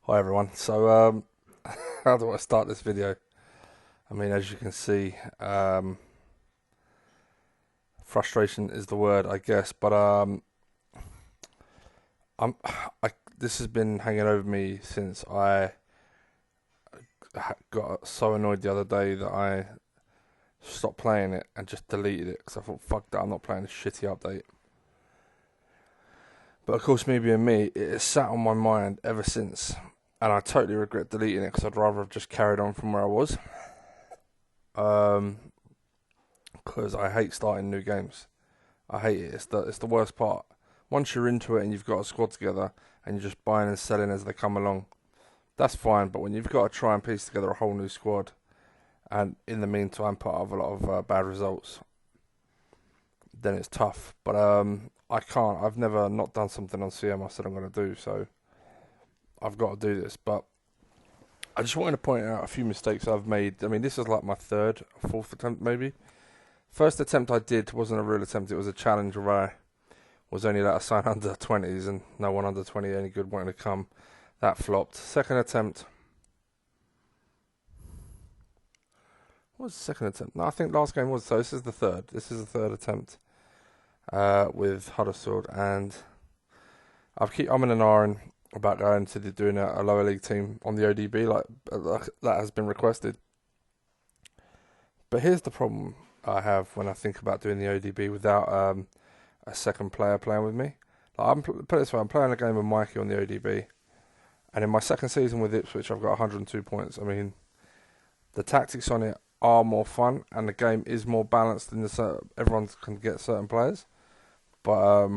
Hi everyone. How do I start this video? I mean, as you can see, frustration is the word, I guess. I'm, this has been hanging over me since I got so annoyed the other day that I stopped playing it and just deleted it because I thought, fuck that, I'm not playing this shitty update. But of course, me being me, it has sat on my mind ever since, and I totally regret deleting it because I'd rather have just carried on from where I was. Because I hate starting new games. I hate it. It's the worst part. Once you're into it and you've got a squad together and you're just buying and selling as they come along, that's fine. But when you've got to try and piece together a whole new squad, and in the meantime put up a lot of bad results, then it's tough. I can't. I've never not done something on CM I said I'm going to do, so I've got to do this. But I just wanted to point out a few mistakes I've made. I mean, this is like my third, fourth attempt maybe. First attempt I did wasn't a real attempt. It was a challenge where I was only allowed to sign under 20s and no one under 20 any good wanted to come. That flopped. Second attempt. What was the second attempt? No, I think last game was. So this is the third. This is the third attempt with Huddersfield, and I'm in an iron about going to doing a lower league team on the ODB, like that has been requested. But here's the problem I have when I think about doing the ODB without a second player playing with me. Like put it this way, I'm playing a game with Mikey on the ODB, and in my second season with Ipswich, I've got 102 points. I mean, the tactics on it are more fun, and the game is more balanced in everyone can get certain players, but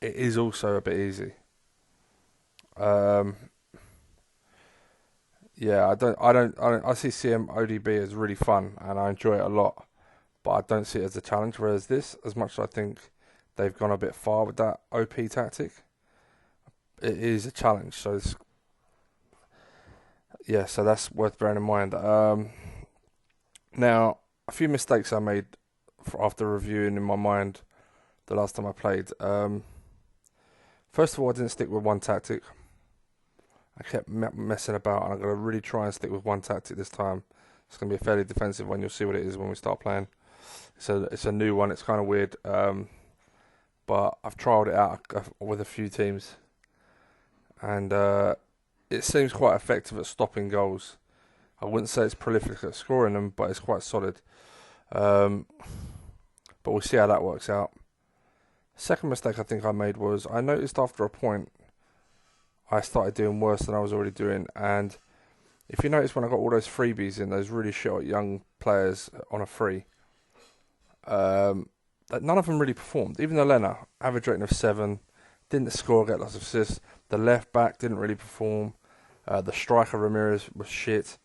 it is also a bit easy. Yeah, I see CM ODB as really fun, and I enjoy it a lot, but I don't see it as a challenge. Whereas this, as much as I think they've gone a bit far with that OP tactic, it is a challenge. So that's worth bearing in mind. Now, a few mistakes I made after reviewing in my mind the last time I played. First of all, I didn't stick with one tactic. I kept messing about, and I'm going to really try and stick with one tactic this time. It's going to be a fairly defensive one. You'll see what it is when we start playing. It's a new one. It's kind of weird, but I've trialled it out with a few teams, and it seems quite effective at stopping goals. I wouldn't say it's prolific at scoring them, but it's quite solid. But we'll see how that works out. Second mistake I think I made was I noticed after a point I started doing worse than I was already doing. And if you notice when I got all those freebies in, those really short young players on a free, that none of them really performed. Even the Lena, average rating of 7, didn't score, get lots of assists. The left back didn't really perform. The striker Ramirez was shit.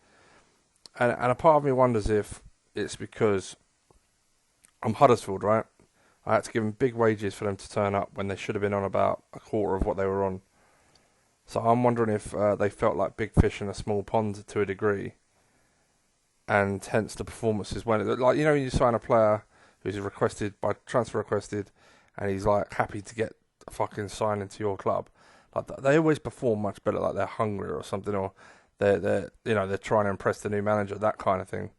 And a part of me wonders if it's because I'm Huddersfield, right? I had to give them big wages for them to turn up when they should have been on about a quarter of what they were on. So I'm wondering if they felt like big fish in a small pond to a degree, and hence the performances went. Like, you know, when you sign a player who's transfer requested, and he's like happy to get fucking signed into your club. Like they always perform much better, like they're hungry or something, or they're trying to impress the new manager, that kind of thing.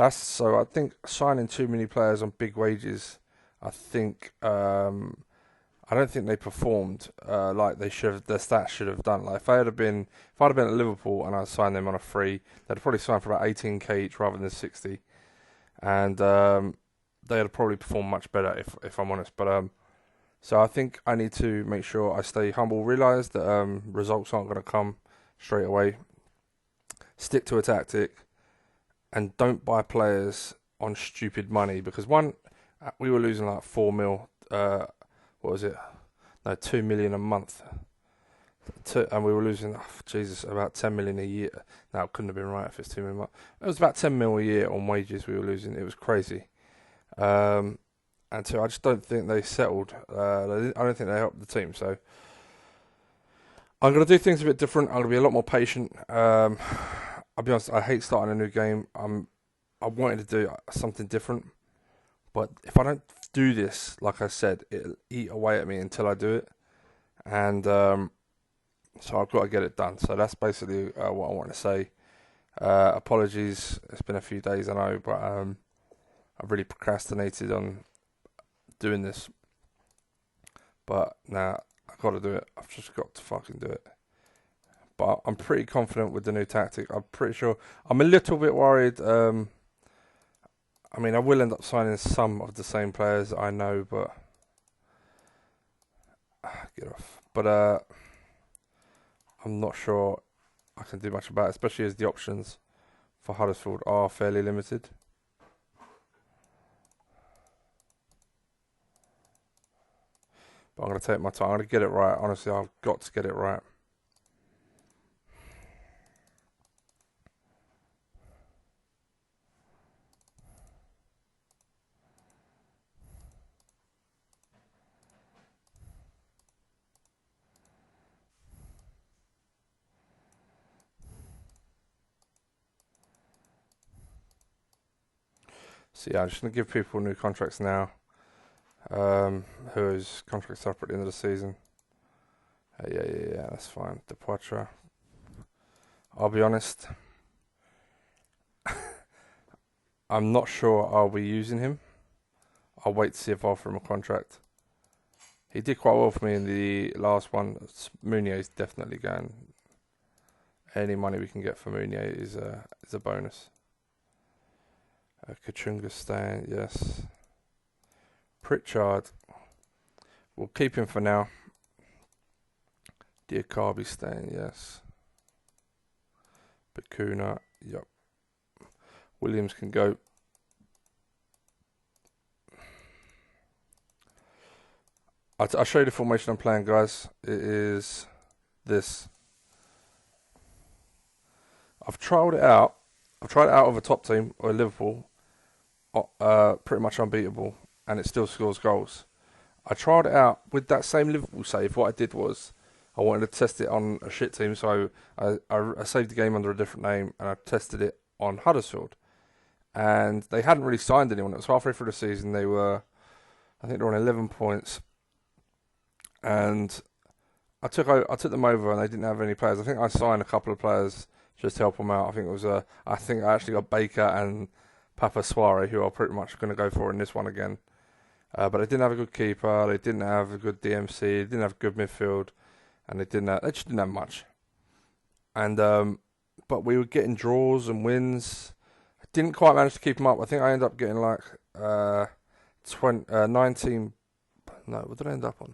So I think signing too many players on big wages, I don't think they performed like they should have. Their stats should have done. Like if I'd have been at Liverpool and I signed them on a free, they'd probably sign for about 18k each rather than 60, and they'd have probably performed much better if I'm honest. So I think I need to make sure I stay humble, realise that results aren't going to come straight away. Stick to a tactic, and don't buy players on stupid money, because we were losing like 4 mil. What was it? No, 2 million a month. And we were losing, about 10 million a year. Now, it couldn't have been right if it's 2 million a month. It was about 10 mil a year on wages we were losing. It was crazy. And so I just don't think they settled. I don't think they helped the team. So I'm going to do things a bit different. I'm going to be a lot more patient. I'll be honest, I hate starting a new game. I wanted to do something different. But if I don't do this, like I said, it'll eat away at me until I do it. And So I've got to get it done. So that's basically what I want to say. Apologies, it's been a few days, I know, but I've really procrastinated on doing this. But now I've got to do it. I've just got to fucking do it. But I'm pretty confident with the new tactic. I'm pretty sure. I'm a little bit worried. I mean, I will end up signing some of the same players, I know, but get off. But I'm not sure I can do much about it, especially as the options for Huddersfield are fairly limited. But I'm going to take my time. I'm going to get it right. Honestly, I've got to get it right. So yeah, I'm just going to give people new contracts now. Whose contracts up at the end of the season. Yeah, that's fine. Departure. I'll be honest. I'm not sure I'll be using him. I'll wait to see if I offer him a contract. He did quite well for me in the last one. Meunier's definitely going. Any money we can get for Meunier is a bonus. Kachunga staying, yes. Pritchard, we'll keep him for now. Diakabi staying, yes. Bakuna, yep. Williams can go. I'll show you the formation I'm playing, guys. It is this. I've tried it out. I've tried it out of a top team or Liverpool, pretty much unbeatable, and it still scores goals. I tried it out with that same Liverpool save. What I did was I wanted to test it on a shit team, so I saved the game under a different name and I tested it on Huddersfield. And they hadn't really signed anyone. It was halfway through the season. I think they were on 11 points. And I took them over, and they didn't have any players. I think I signed a couple of players just to help them out. I think I actually got Baker and Papa Soare, who are pretty much going to go for in this one again. But they didn't have a good keeper. They didn't have a good DMC. They didn't have good midfield, and they just didn't have much. And but we were getting draws and wins. I didn't quite manage to keep them up. I think I ended up getting like 19. No, what did I end up on?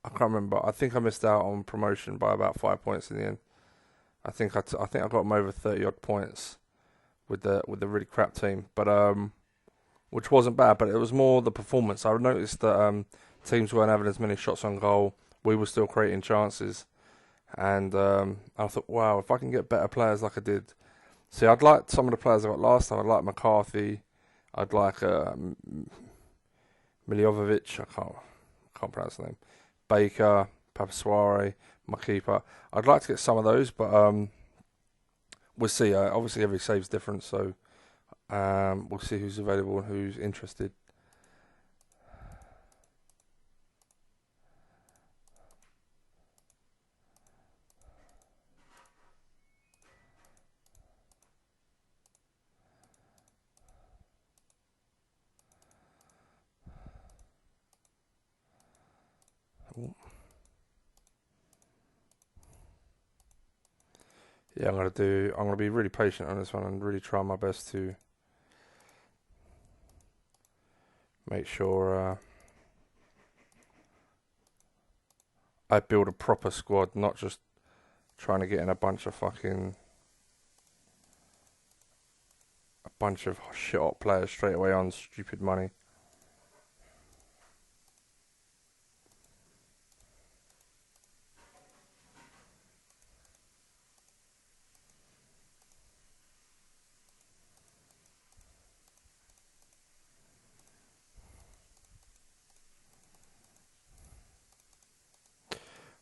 I can't remember. I think I missed out on promotion by about 5 points in the end. I think I got them over 30 odd points with the really crap team, but which wasn't bad. But it was more the performance. I noticed that teams weren't having as many shots on goal. We were still creating chances, and I thought, wow, if I can get better players like I did. See, I'd like some of the players I got last time. I'd like McCarthy. I'd like Miljovic. I can't pronounce the name. Baker, Papasuare, my keeper. I'd like to get some of those, but we'll see. Obviously, every save's different, so we'll see who's available and who's interested. Yeah, I'm gonna be really patient on this one and really try my best to make sure I build a proper squad, not just trying to get in a bunch of shit hot players straight away on stupid money.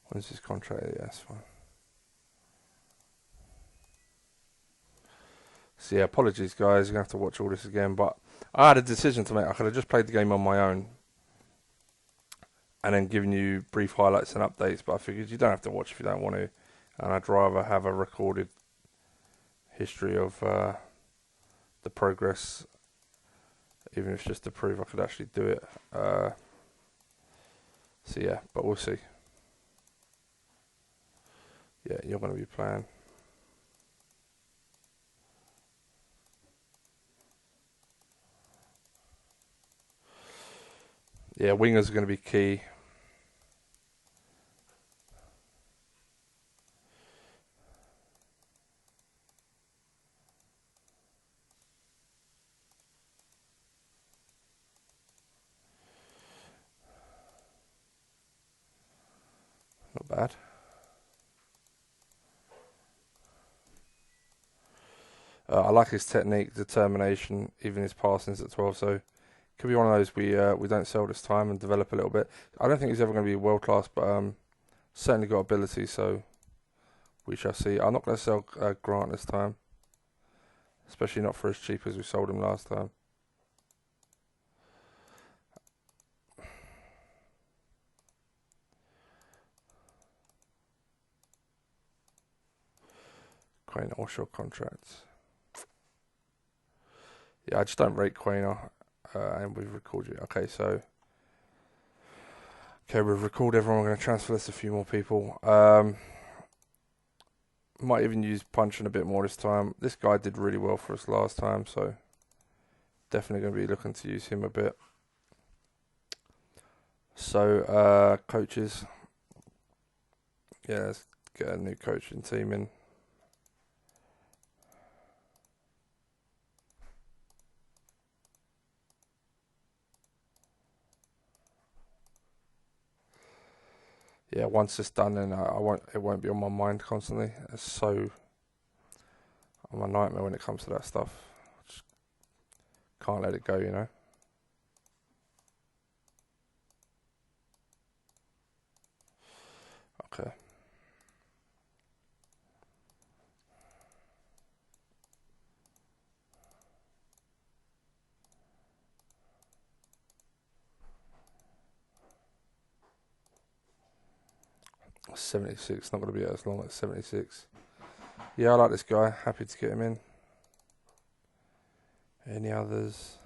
When's his contract? Yeah, that's fine. So yeah, apologies guys, you're gonna have to watch all this again, but I had a decision to make. I could have just played the game on my own and then giving you brief highlights and updates. But I figured you don't have to watch if you don't want to, and I'd rather have a recorded history of the progress, even if it's just to prove I could actually do it. So yeah, but we'll see. Yeah, you're going to be playing. Yeah, wingers are going to be key. Not bad. I like his technique, determination, even his passing's at 12. So could be one of those we don't sell this time and develop a little bit. I don't think he's ever going to be world class, but certainly got ability. So we shall see. I'm not going to sell Grant this time, especially not for as cheap as we sold him last time. Quainer offshore contracts. Yeah, I just don't rate Quainer, and we've recorded it. Okay, so we've recorded everyone. We're going to transfer this to a few more people. Might even use punching a bit more this time. This guy did really well for us last time, so definitely going to be looking to use him a bit. So coaches, yeah, let's get a new coaching team in. Yeah, once it's done, then it won't be on my mind constantly. I'm a nightmare when it comes to that stuff. Just can't let it go, you know. Okay. $76, not going to be as long as 76. Yeah, I like this guy. Happy to get him in. Any others?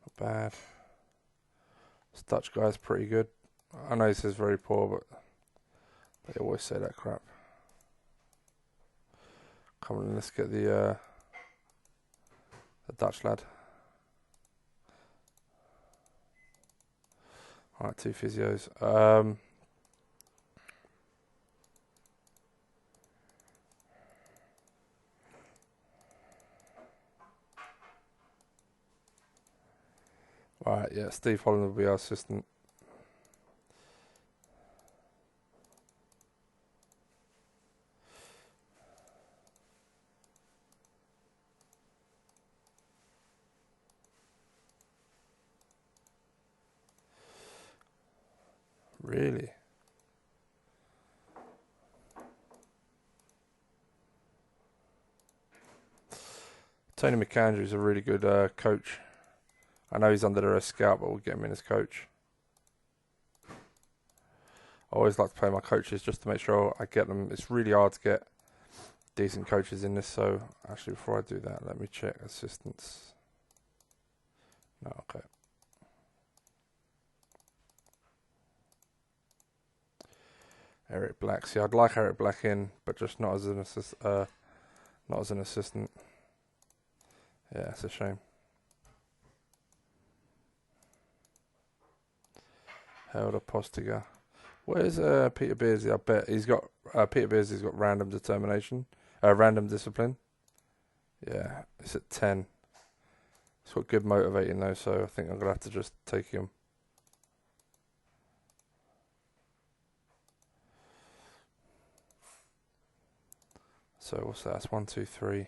Not bad. This Dutch guy's pretty good. I know he says very poor, but they always say that crap. Come on, let's get the Dutch lad. Alright, 2 physios. Alright, yeah, Steve Holland will be our assistant. Really? Tony McAndrew is a really good coach. I know he's under the scout, but we'll get him in as coach. I always like to play my coaches just to make sure I get them. It's really hard to get decent coaches in this, so actually before I do that, let me check assistants. No, okay. Eric Black. See, I'd like Eric Black in, but just not as an assistant. Yeah, it's a shame. Helder Postiger. Where's Peter Beardsley? I bet he's got Peter Beardsley's got random determination, random discipline. Yeah, it's at 10. It's got good motivating though, so I think I'm gonna have to just take him. So what's that? That's 1, 2, 3.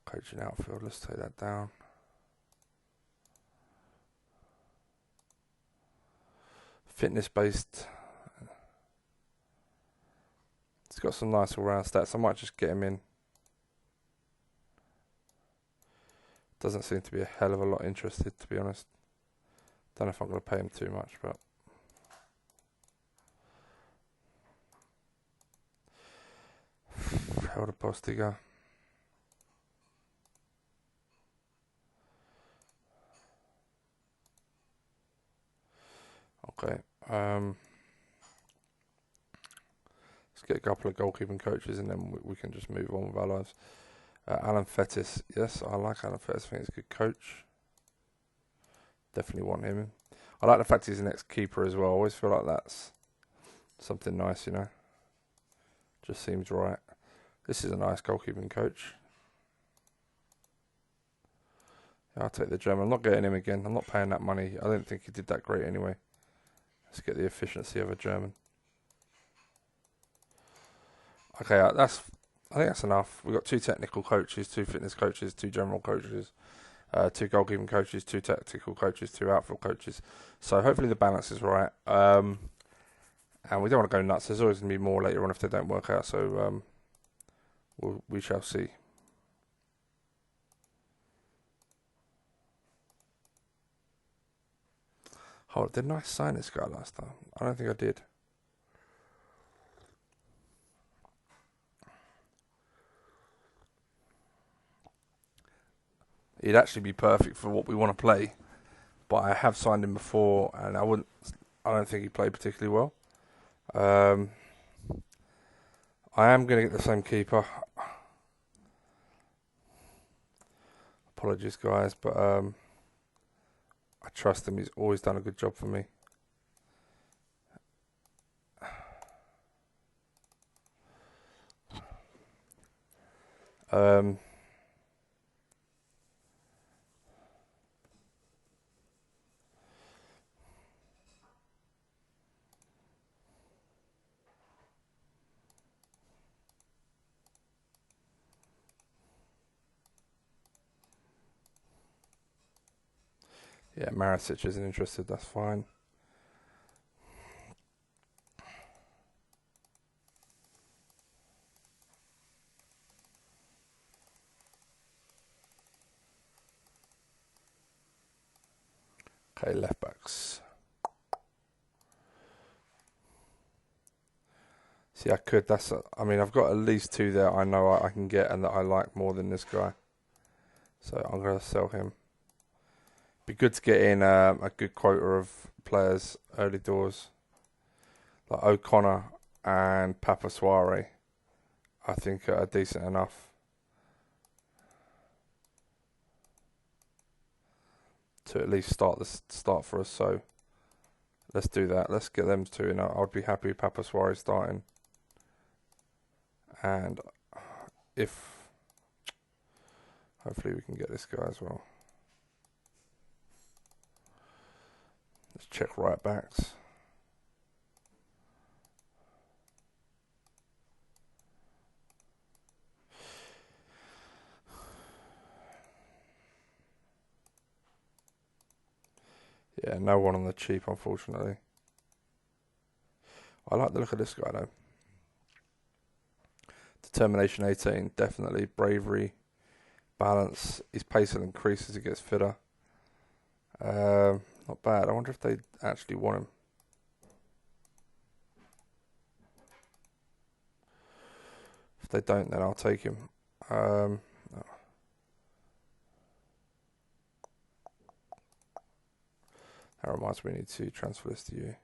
Coaching outfield. Let's take that down. Fitness based. It's got some nice all-round stats. I might just get him in. Doesn't seem to be a hell of a lot interested, to be honest. Don't know if I'm going to pay him too much, but Helder Postiga. Okay. Let's get a couple of goalkeeping coaches, and then we can just move on with our lives. Alan Fettis. Yes, I like Alan Fettis. I think he's a good coach. Definitely want him in. I like the fact he's an ex-keeper as well. I always feel like that's something nice, you know. Just seems right. This is a nice goalkeeping coach. Yeah, I'll take the German. I'm not getting him again. I'm not paying that money. I don't think he did that great anyway. Let's get the efficiency of a German. Okay, I think that's enough. We've got 2 technical coaches, 2 fitness coaches, 2 general coaches, 2 goalkeeping coaches, 2 tactical coaches, 2 outfield coaches. So hopefully the balance is right. And we don't want to go nuts. There's always going to be more later on if they don't work out. So we shall see. Oh, didn't I sign this guy last time? I don't think I did. He'd actually be perfect for what we want to play, but I have signed him before, and I don't think he played particularly well. I am going to get the same keeper. Apologies, guys, but I trust him. He's always done a good job for me. Yeah, Maricic isn't interested. That's fine. Okay, left backs. See, I could. I mean, I've got at least 2 there I know I can get and that I like more than this guy. So I'm going to sell him. Be good to get in a good quota of players early doors. Like O'Connor and Papa Soare, I think are decent enough to at least start for us. So let's do that. Let's get them 2 in. I'd be happy with Papa Soare starting. And hopefully we can get this guy as well. Let's check right backs. Yeah, no one on the cheap, unfortunately. I like the look of this guy, though. Determination 18, definitely. Bravery, balance. His pace will increase as he gets fitter. Not bad. I wonder if they actually want him. If they don't, then I'll take him. No. That reminds me, we need to transfer this to you.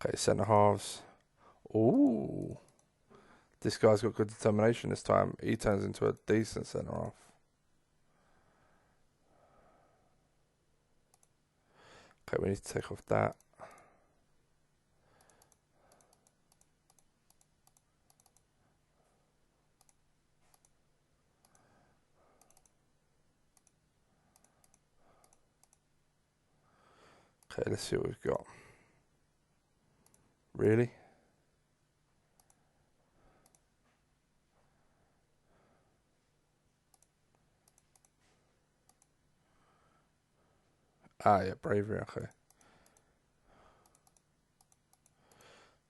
Okay, centre halves. Ooh. This guy's got good determination this time. He turns into a decent centre half. Okay, we need to take off that. Okay, let's see what we've got. Really? Ah, yeah, bravery, okay.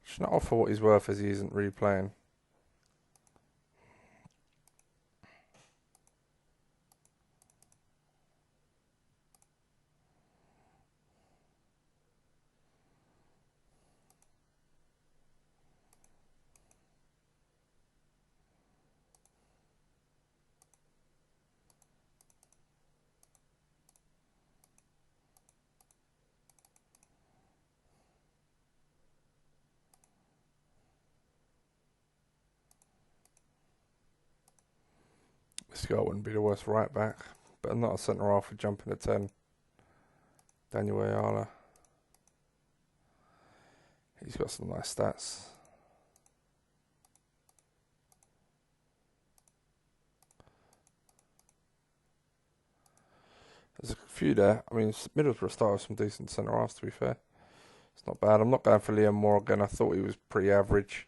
Should not offer what he's worth as he isn't really playing. This guy wouldn't be the worst right back, but I'm not a centre half for jumping to 10. Daniel Ayala. He's got some nice stats. There's a few there. I mean, Middlesbrough started with some decent centre halves, to be fair. It's not bad. I'm not going for Liam Morgan. I thought he was pretty average.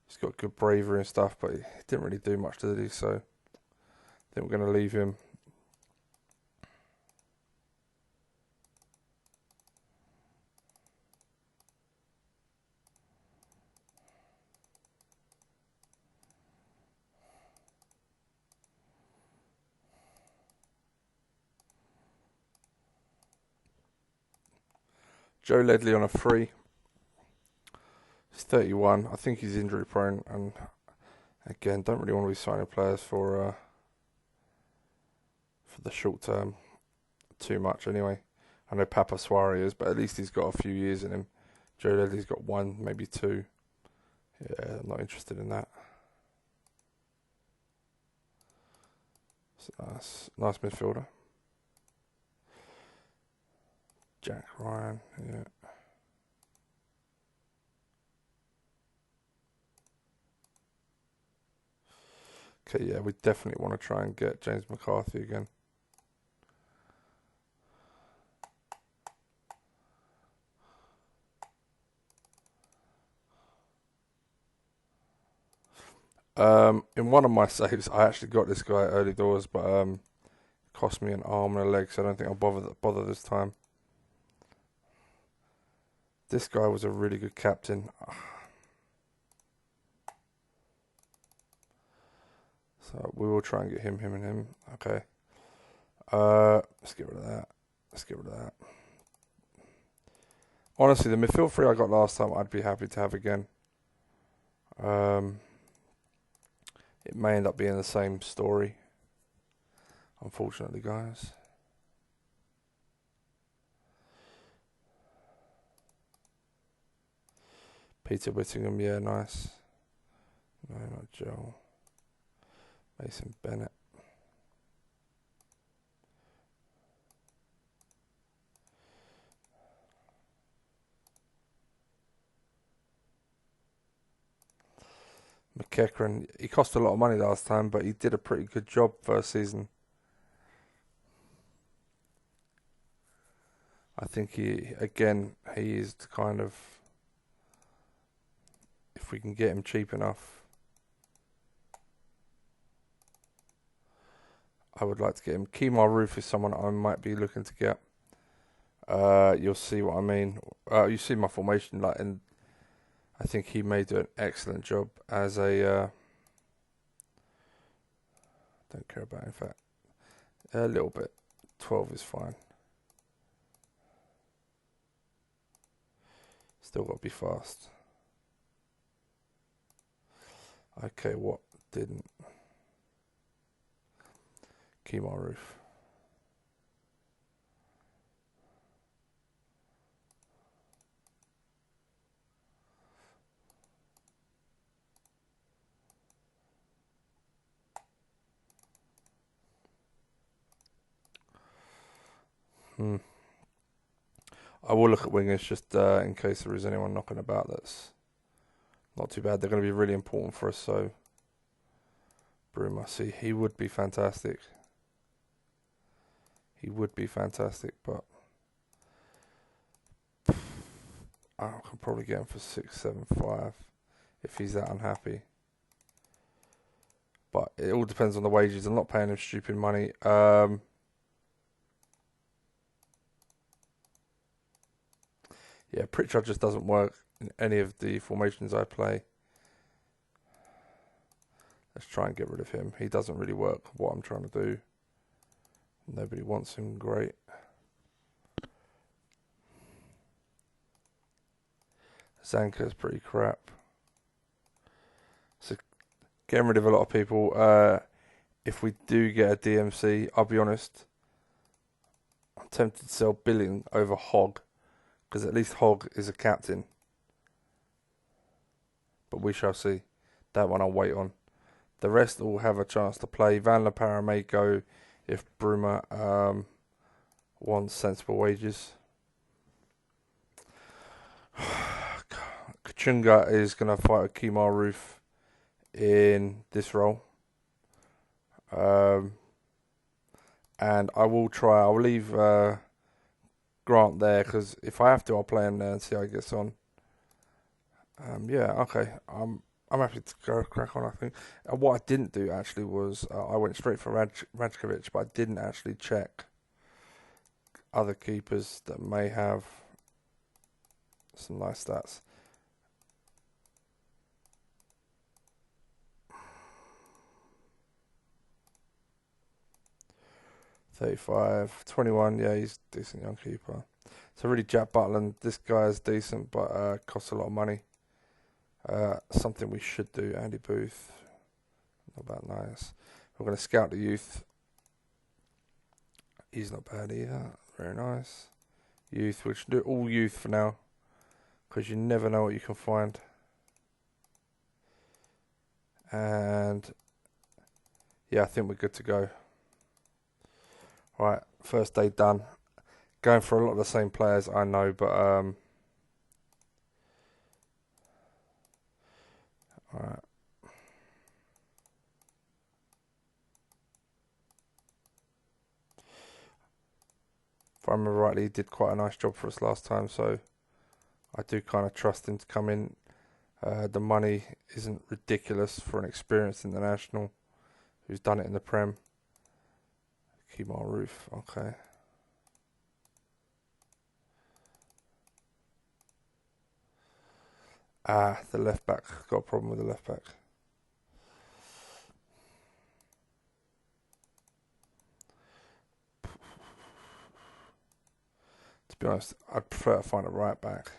He's got good bravery and stuff, but he didn't really do much, did he? So I think we're going to leave him. Joe Ledley on a free. He's 31. I think he's injury prone, and again, don't really want to be signing players for the short term too much. Anyway, I know Papa Suarez is, but at least he's got a few years in him. Joe Ledley's got 1, maybe 2. Yeah, I'm not interested in that. It's nice midfielder. Jack Ryan, yeah. Okay, yeah, we definitely want to try and get James McCarthy again. In one of my saves, I actually got this guy early doors, but it cost me an arm and a leg, so I don't think I'll bother this time. This guy was a really good captain. So we will try and get him. Okay. Let's get rid of that. Honestly, the midfield three I got last time, I'd be happy to have again. It may end up being the same story, unfortunately, guys. Peter Whittingham, yeah, nice. No, not Joel. Mason Bennett. McEachran, he cost a lot of money last time, but he did a pretty good job first season. I think he is the kind of, if we can get him cheap enough, I would like to get him. Kemar Roof is someone I might be looking to get. You'll see what I mean. You see my formation, and I think he may do an excellent job as a. Don't care about it, in fact. A little bit. 12 is fine. Still got to be fast. Okay, what didn't? Kemar Roof. I will look at wingers just in case there is anyone knocking about that's not too bad. They're going to be really important for us, so Bruma, see, he would be fantastic. But I can probably get him for 675 if he's that unhappy. But it all depends on the wages. I'm not paying him stupid money. Yeah, Pritchard just doesn't work in any of the formations I play. Let's try and get rid of him. He doesn't really work what I'm trying to do. Nobody wants him, great. Zanka's pretty crap. So getting rid of a lot of people. If we do get a DMC, I'll be honest, I'm tempted to sell Billing over Hogg, because at least Hogg is a captain. But we shall see. That one I'll wait on. The rest all have a chance to play. Van La Parra may go if Bruma wants sensible wages. Kachunga is going to fight a Kemar Roof in this role. And I will try. I'll leave Grant there because if I have to, I'll play him there and see how he gets on. Yeah, okay. I'm happy to go crack on. I think what I didn't do actually was I went straight for Rajkovic, but I didn't actually check other keepers that may have some nice stats. $35, 21. Yeah, he's a decent young keeper. So really, Jack Butland. This guy is decent, but costs a lot of money. Something we should do. Andy Booth, not bad. Nice. We're going to scout the youth. He's not bad either. Very nice. Youth. We should do all youth for now, because you never know what you can find. And yeah, I think we're good to go. Right, first day done. Going for a lot of the same players, I know, but alright. If I remember rightly, he did quite a nice job for us last time, so I do kind of trust him to come in. The money isn't ridiculous for an experienced international who's done it in the Prem. Kemar Roof, okay. The left back. Got a problem with the left back. To be honest, I'd prefer to find a right back.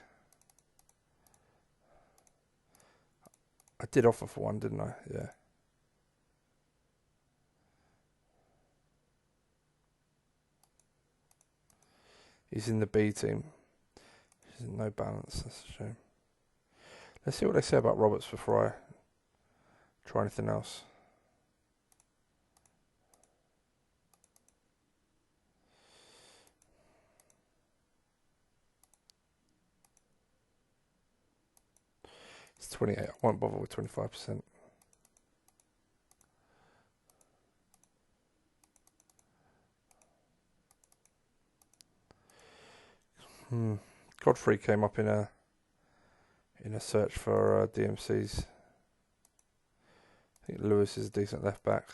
I did offer for one, didn't I? Yeah. He's in the B team. He's in no balance. That's a shame. Let's see what they say about Roberts before I try anything else. It's 28. I won't bother with 25%. Godfrey came up in a search for DMCs. I think Lewis is a decent left back.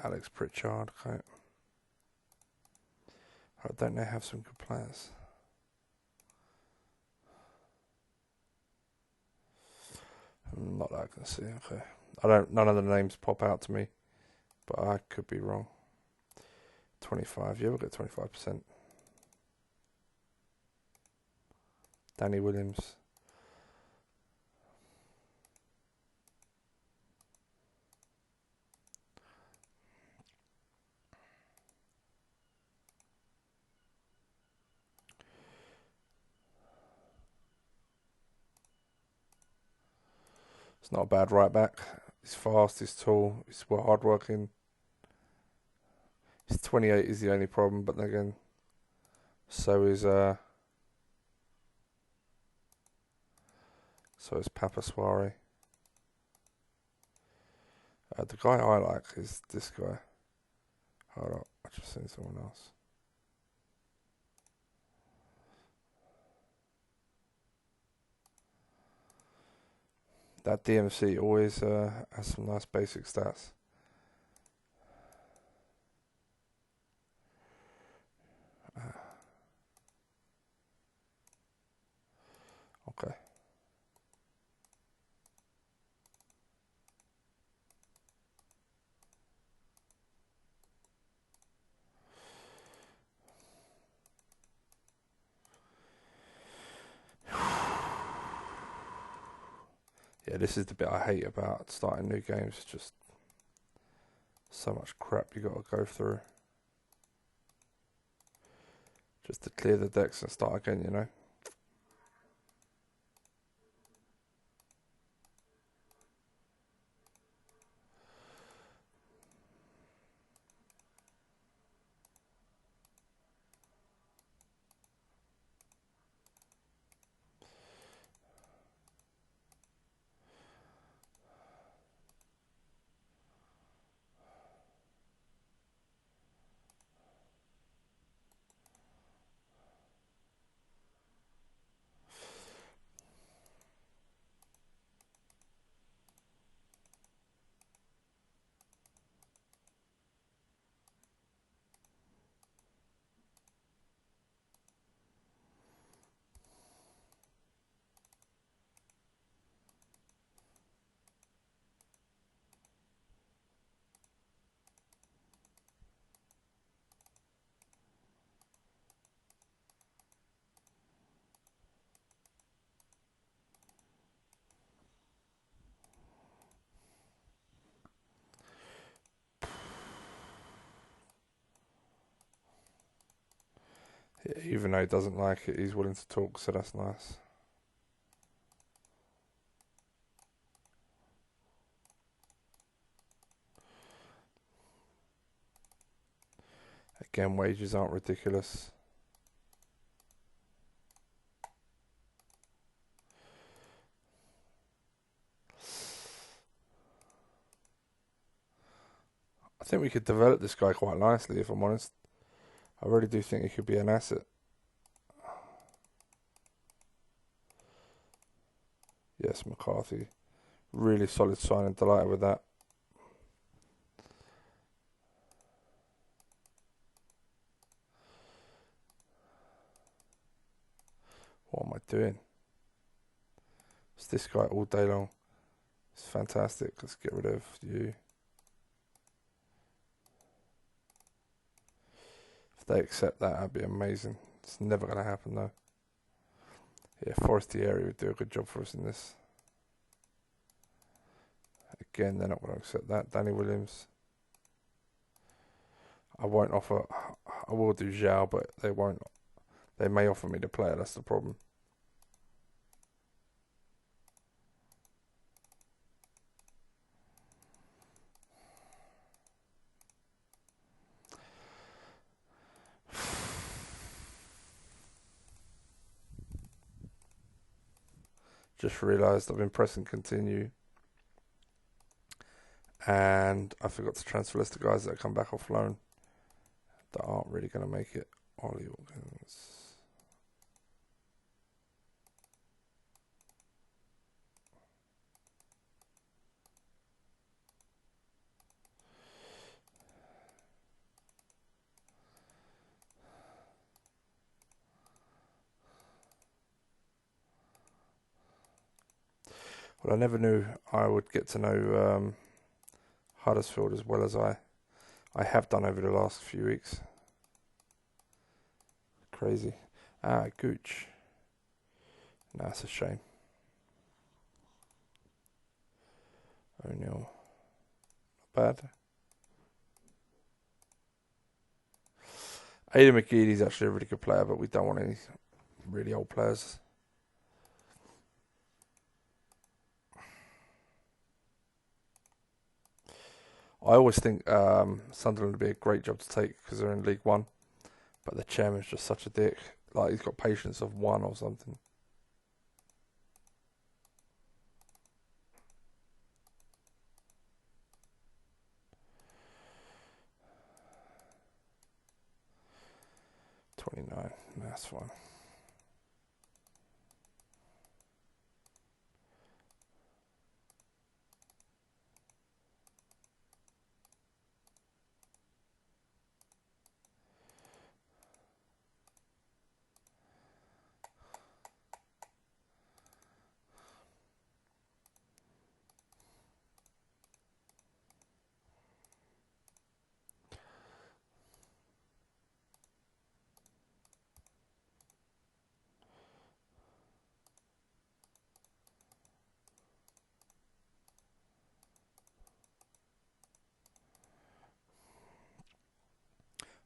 Alex Pritchard, okay. Don't they have some good players? Not that I can see, okay. None of the names pop out to me, but I could be wrong. 25, yeah, we'll get 25%. Danny Williams. It's not a bad right back. He's fast, he's tall, he's hard working. He's 28 is the only problem, but then again, so is Papa Soare. The guy I like is this guy. Hold on, I just seen someone else. That DMC always has some nice basic stats. Okay. Yeah, this is the bit I hate about starting new games. Just so much crap you got to go through just to clear the decks and start again, you know? Yeah, even though he doesn't like it, he's willing to talk, so that's nice. Again, wages aren't ridiculous. I think we could develop this guy quite nicely, if I'm honest. I really do think he could be an asset. Yes, McCarthy. Really solid signing. Delighted with that. What am I doing? It's this guy all day long. It's fantastic. Let's get rid of you. If they accept that, that'd be amazing. It's never going to happen, though. Yeah, Forestieri would do a good job for us in this. Again, they're not going to accept that. Danny Williams. I won't offer. I will do Zhao, but they won't. They may offer me the player. That's the problem. Just realised I've been pressing continue, and I forgot to transfer list the guys that come back off loan that aren't really going to make it. Ollie Organs. Well, I never knew I would get to know Huddersfield as well as I have done over the last few weeks. Crazy. Gooch. Nah, it's a shame. O'Neill. Not bad. Aidan McGeady's actually a really good player, but we don't want any really old players. I always think Sunderland would be a great job to take because they're in League One, but the chairman's just such a dick. Like, he's got patience of one or something. $29. That's fine.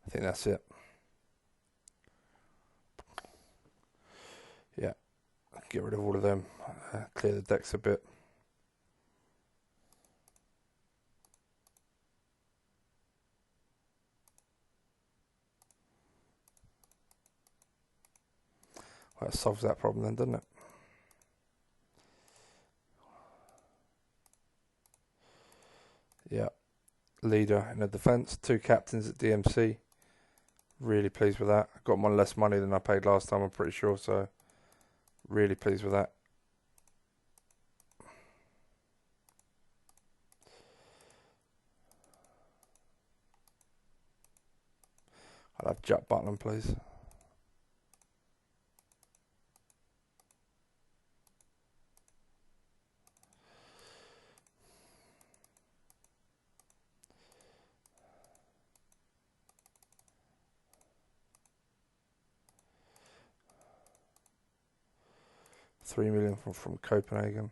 I think that's it. Yeah, get rid of all of them. Clear the decks a bit. Well, that solves that problem then, doesn't it? Yeah. Leader in the defence. 2 captains at DMC. Really pleased with that. I got 1 less money than I paid last time, I'm pretty sure, so really pleased with that. I'll have Jack Butland, please. $3 million from Copenhagen.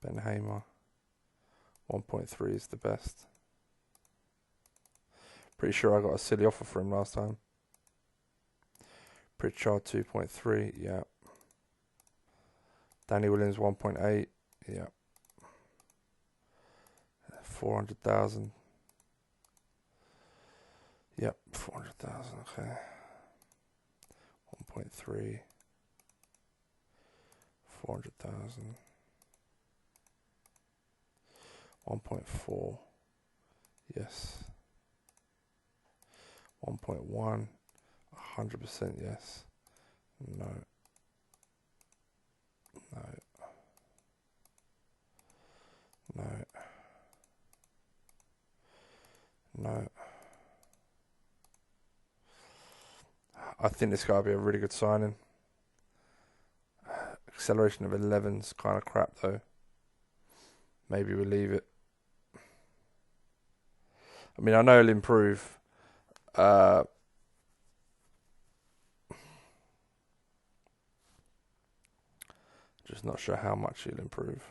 Ben Hamer. 1.3 is the best. Pretty sure I got a silly offer for him last time. Pritchard 2.3, yeah. Danny Williams 1.8, yeah. 400,000. Yep, 400,000, okay. 1.3. 400,000. 1.4. Yes. 1.1. 100% yes. No. No. No. No. I think this guy will be a really good signing. Acceleration of 11's kind of crap though. Maybe we'll leave it. I mean, I know he'll improve. Just not sure how much he'll improve.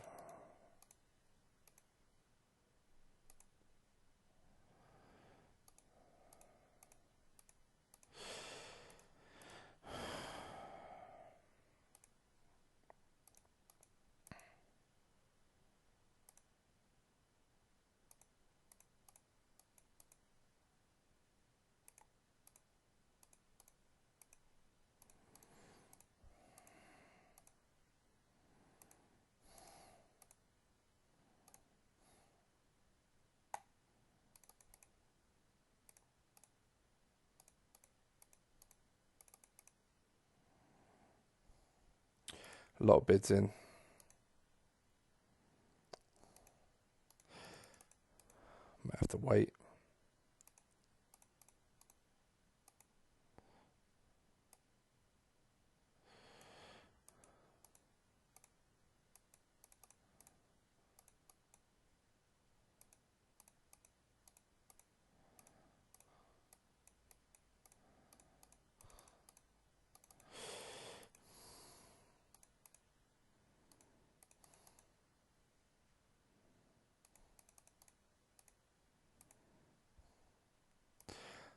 A lot of bids in. Might have to wait.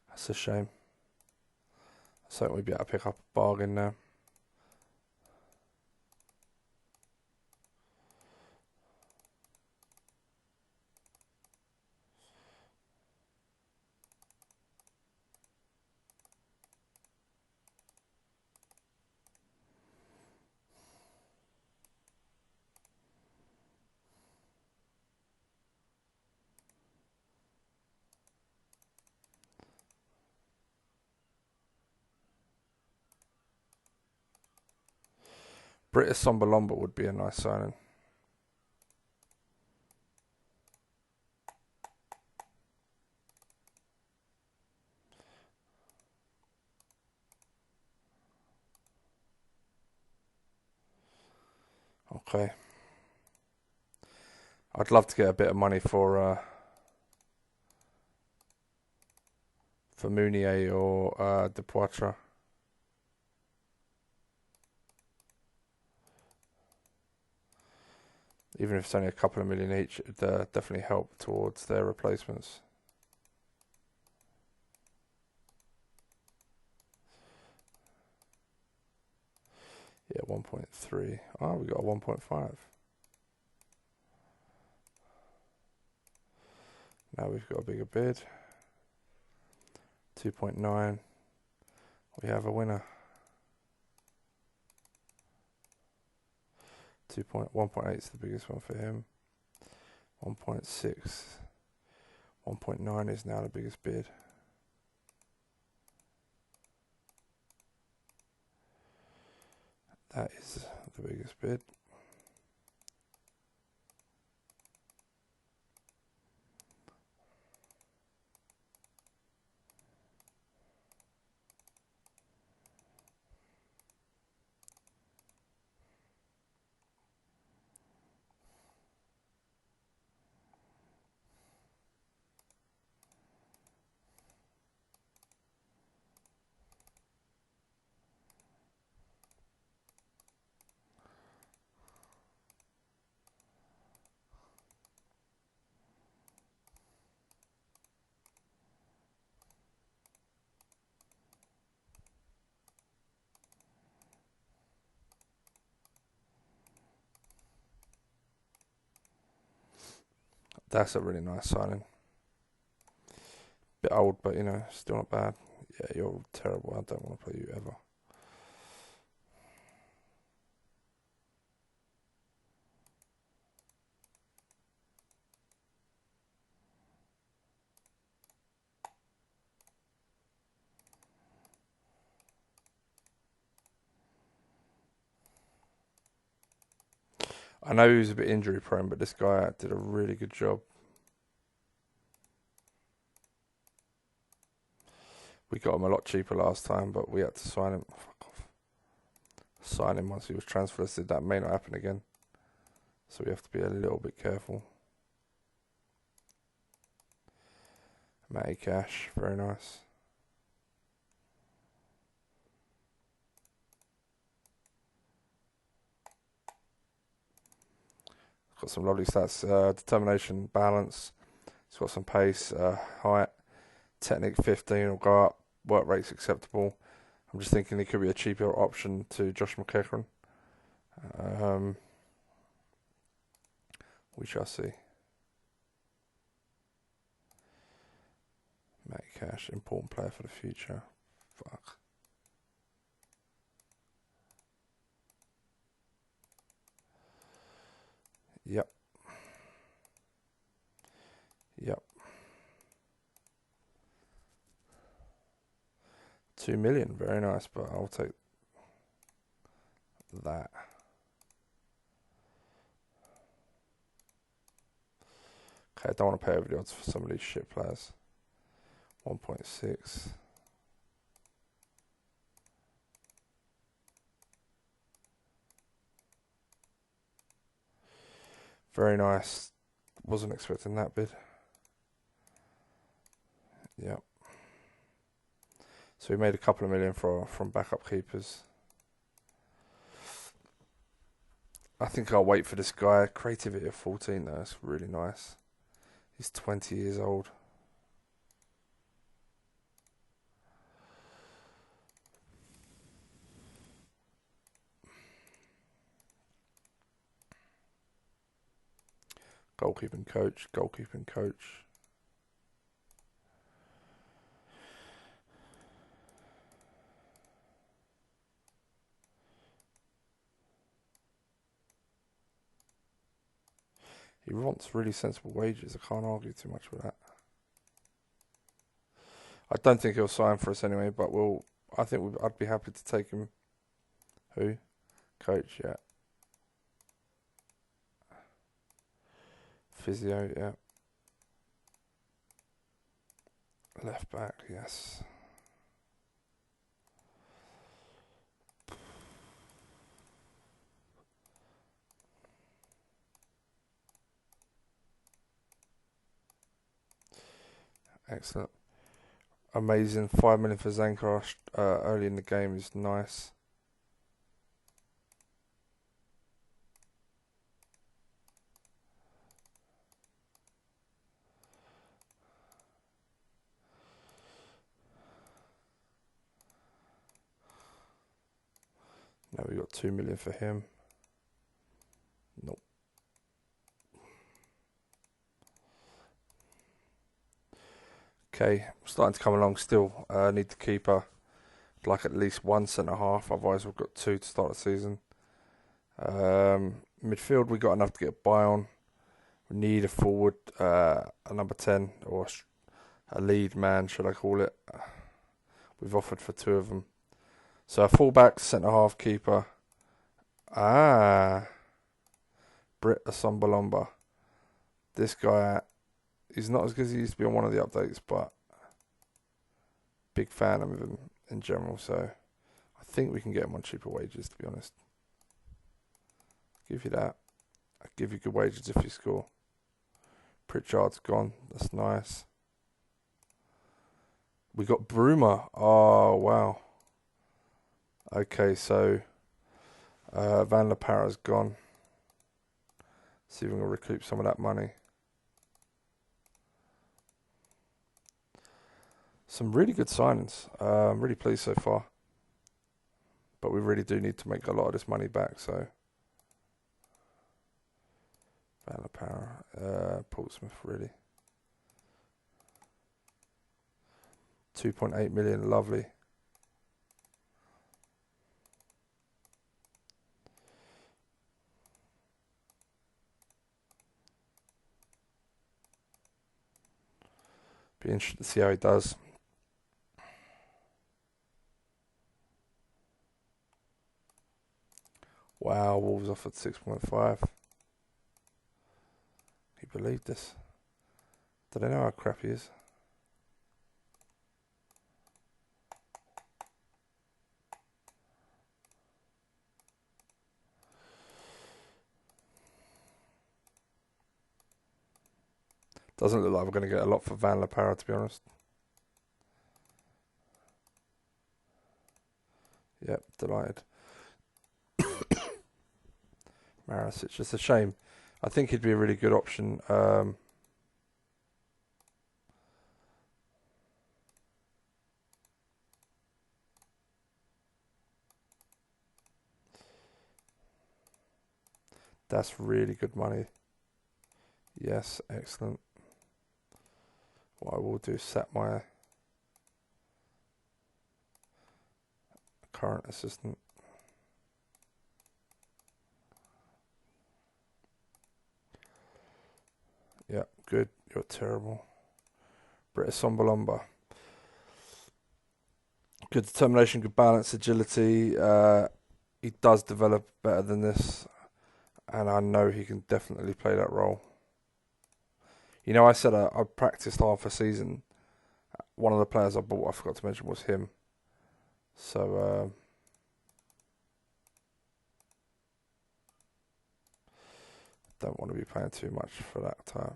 That's a shame. So we'd be able to pick up a bargain now. British Sombalomba would be a nice signing. Okay. I'd love to get a bit of money for Mounier or De Poitre. Even if it's only a couple of million each, it'd definitely help towards their replacements. Yeah, 1.3. Oh, we got a 1.5. Now we've got a bigger bid. 2.9. We have a winner. 1.8 is the biggest one for him. 1.6. 1.9 is now the biggest bid. That is the biggest bid. That's a really nice signing. Bit old, but still not bad. Yeah, you're terrible. I don't want to play you ever. I know he was a bit injury prone, but this guy did a really good job. We got him a lot cheaper last time, but we had to sign him. Fuck off. Sign him once he was transfer listed. That may not happen again. So we have to be a little bit careful. Matty Cash, very nice. Got some lovely stats. Determination, balance. He's got some pace, height, technique 15 will go up. Work rate's acceptable. I'm just thinking he could be a cheaper option to Josh McEachran. We shall see. Matty Cash, important player for the future. Fuck. Yep. 2 million, very nice, but I'll take that. Okay, I don't want to pay over the odds for some of these shit players. 1.6. Very nice. Wasn't expecting that bid. Yep. So we made a couple of million from backup keepers. I think I'll wait for this guy. Creativity of 14 though, that's really nice. He's 20 years old. Goalkeeping coach. He wants really sensible wages. I can't argue too much with that. I don't think he'll sign for us anyway, but I'd be happy to take him. Who? Coach, yeah. Physio, yeah. Left back, yes. Excellent. Amazing. 5 million for Zankar early in the game is nice. Now we got 2 million for him. Nope. Okay, starting to come along still. Need the keeper. Like at least one centre half, otherwise we've got 2 to start the season. Midfield, we got enough to get by on. We need a forward, a number 10, or a lead man, should I call it. We've offered for 2 of them. So a fullback, centre half, keeper. Britt Asombalomba. This guy, he's not as good as he used to be on one of the updates, but big fan of him in general. So I think we can get him on cheaper wages, to be honest. Give you that. I'll give you good wages if you score. Pritchard's gone. That's nice. We got Bruma. Oh, wow. Okay, so Van La Parra's gone. See if we can recoup some of that money. Some really good signings. I'm really pleased so far. But we really do need to make a lot of this money back, so. Van La Parra, Portsmouth, really. 2.8 million, lovely. Be interested to see how he does. Wow, Wolves offered 6.5. Can you believe this? Do they know how crap he is? Doesn't look like we're going to get a lot for Van La Parra, to be honest. Yep, delighted. Marasic, just a shame. I think he'd be a really good option. That's really good money. Yes, excellent. What I will do is set my current assistant. Yeah, good. You're terrible. Britt Sombalomba. Good determination, good balance, agility. He does develop better than this, and I know he can definitely play that role. You know, I said I practiced half a season. One of the players I bought, I forgot to mention, was him. So, don't want to be paying too much for that time.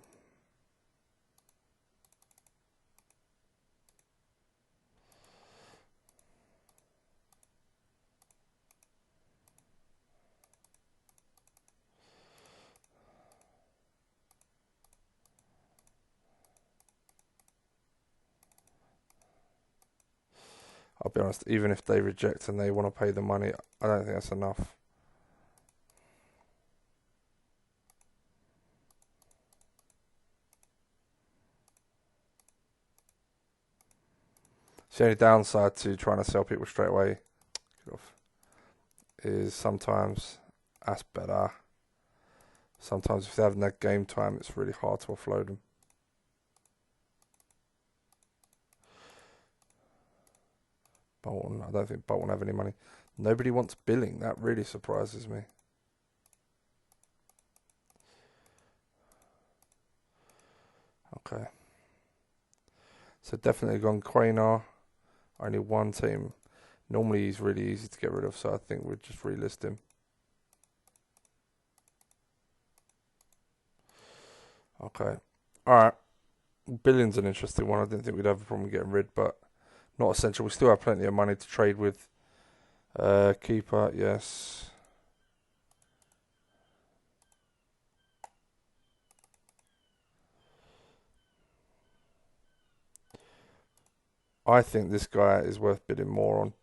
I'll be honest, even if they reject and they want to pay the money, I don't think that's enough. It's the only downside to trying to sell people straight away is sometimes that's better. Sometimes if they're having that game time, it's really hard to offload them. Bolton, I don't think Bolton have any money. Nobody wants Billing. That really surprises me. Okay. So definitely gone Quaynor. Only one team. Normally he's really easy to get rid of, so I think we'd just relist him. Okay. Alright. Billing's an interesting one. I didn't think we'd have a problem getting rid, but not essential. We still have plenty of money to trade with. Keeper, yes. I think this guy is worth bidding more on.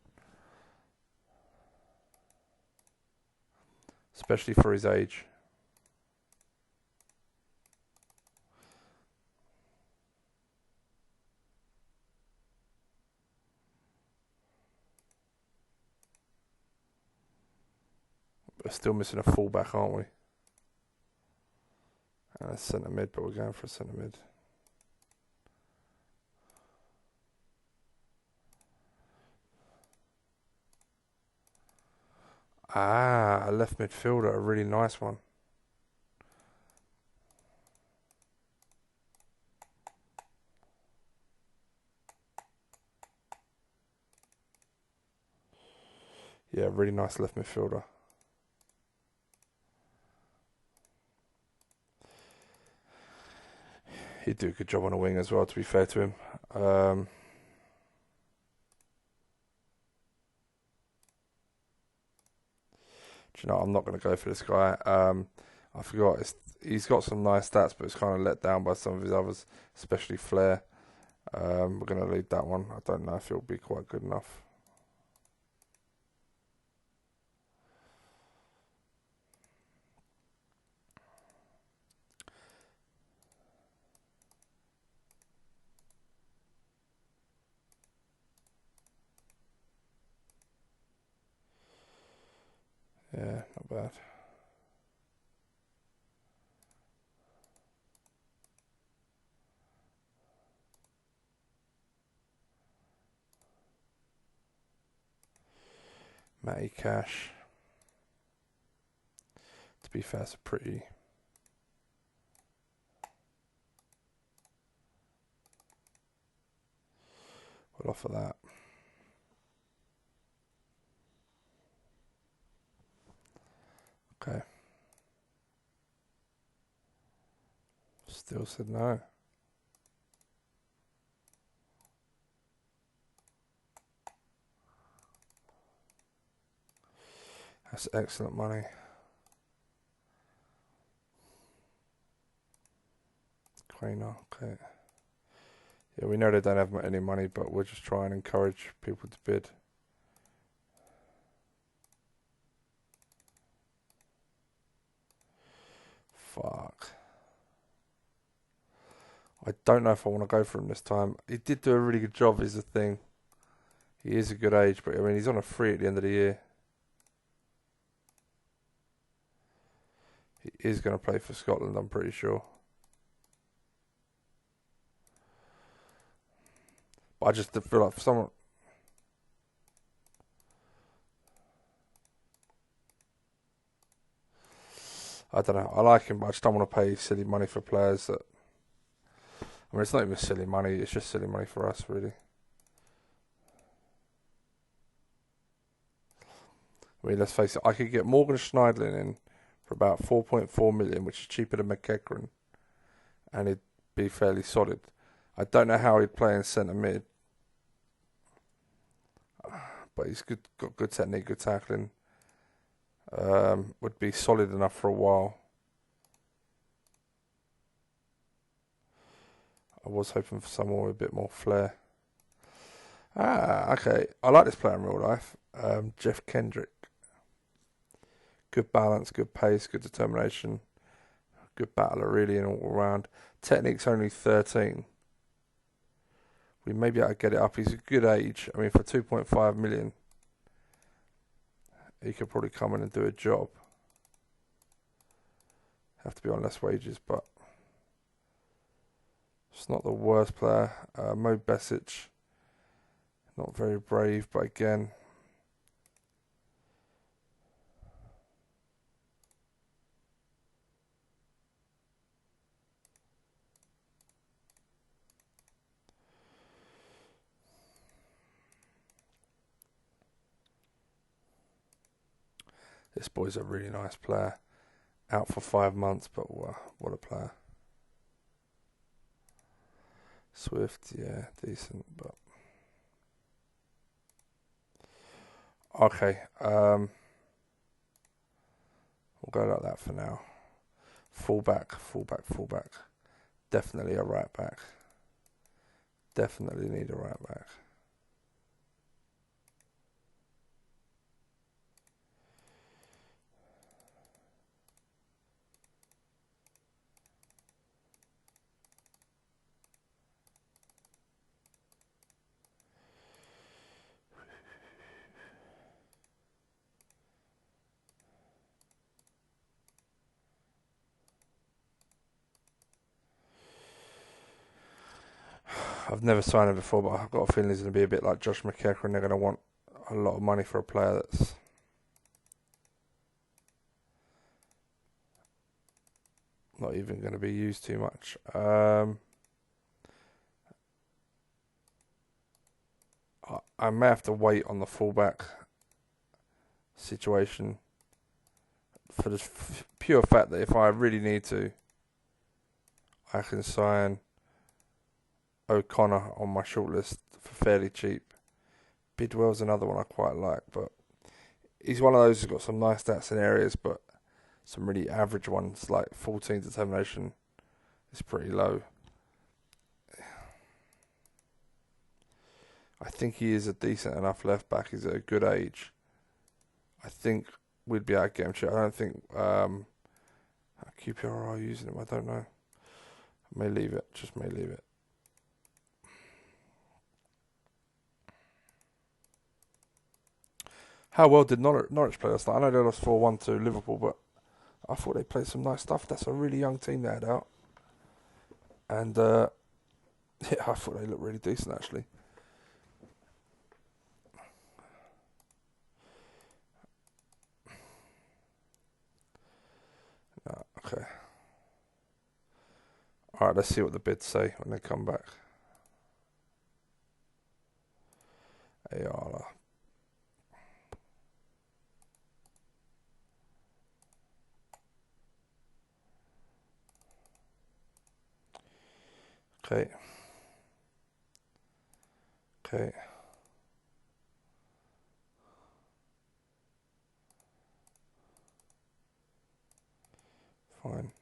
especially for his age. We're still missing a fullback, aren't we? And a centre mid, but we're going for a centre mid. Ah, a left midfielder, a really nice one. Yeah, really nice left midfielder. He'd do a good job on a wing as well, to be fair to him. Do you know, I'm not going to go for this guy. I forgot, he's got some nice stats, but it's kind of let down by some of his others, especially Flair. We're going to leave that one. I don't know if it'll be quite good enough. Yeah, not bad. Matty Cash. To be fair, it's a pretty... We'll offer that. Okay. Still said no. That's excellent money. Quainer, okay. Yeah, we know they don't have any money, but we'll just try and encourage people to bid. Fuck. I don't know if I want to go for him this time. He did do a really good job, is the thing. He is a good age, but I mean, he's on a free at the end of the year. He is going to play for Scotland, I'm pretty sure. But I just feel like for someone... I don't know. I like him, but I just don't want to pay silly money for players that... I mean, it's not even silly money. It's just silly money for us, really. I mean, let's face it. I could get Morgan Schneidlin in for about 4.4 million, which is cheaper than McEachran, and he'd be fairly solid. I don't know how he'd play in centre mid, but he's good. Got good technique, good tackling. Would be solid enough for a while. I was hoping for someone with a bit more flair. Ah, okay. I like this player in real life. Jeff Kendrick. Good balance, good pace, good determination. Good battler, really, and all around. Technique's only 13. We may be able to get it up. He's a good age. I mean, for 2.5 million, he could probably come in and do a job. Have to be on less wages, but it's not the worst player. Mo Besic, not very brave, but again, this boy's a really nice player. Out for 5 months, but what a player. Swift, yeah, decent, but... Okay, we'll go like that for now. Fullback. Definitely a right back. Definitely need a right back. I've never signed him before, but I've got a feeling he's going to be a bit like Josh McEachran, and they're going to want a lot of money for a player that's not even going to be used too much. I may have to wait on the fullback situation for the pure fact that if I really need to, I can sign O'Connor on my shortlist for fairly cheap. Bidwell's another one I quite like, but he's one of those who's got some nice stats in areas, but some really average ones, like 14 determination is pretty low. I think he is a decent enough left back. He's at a good age. I think we'd be able to get him cheap. I don't think QPR are using him. I don't know. May leave it. Just may leave it. How well did Norwich play last night? I know they lost 4-1 to Liverpool, but I thought they played some nice stuff. That's a really young team they had out. And, yeah, I thought they looked really decent, actually. Okay. Alright, let's see what the bids say when they come back. Ayala. Okay. Okay. Fine.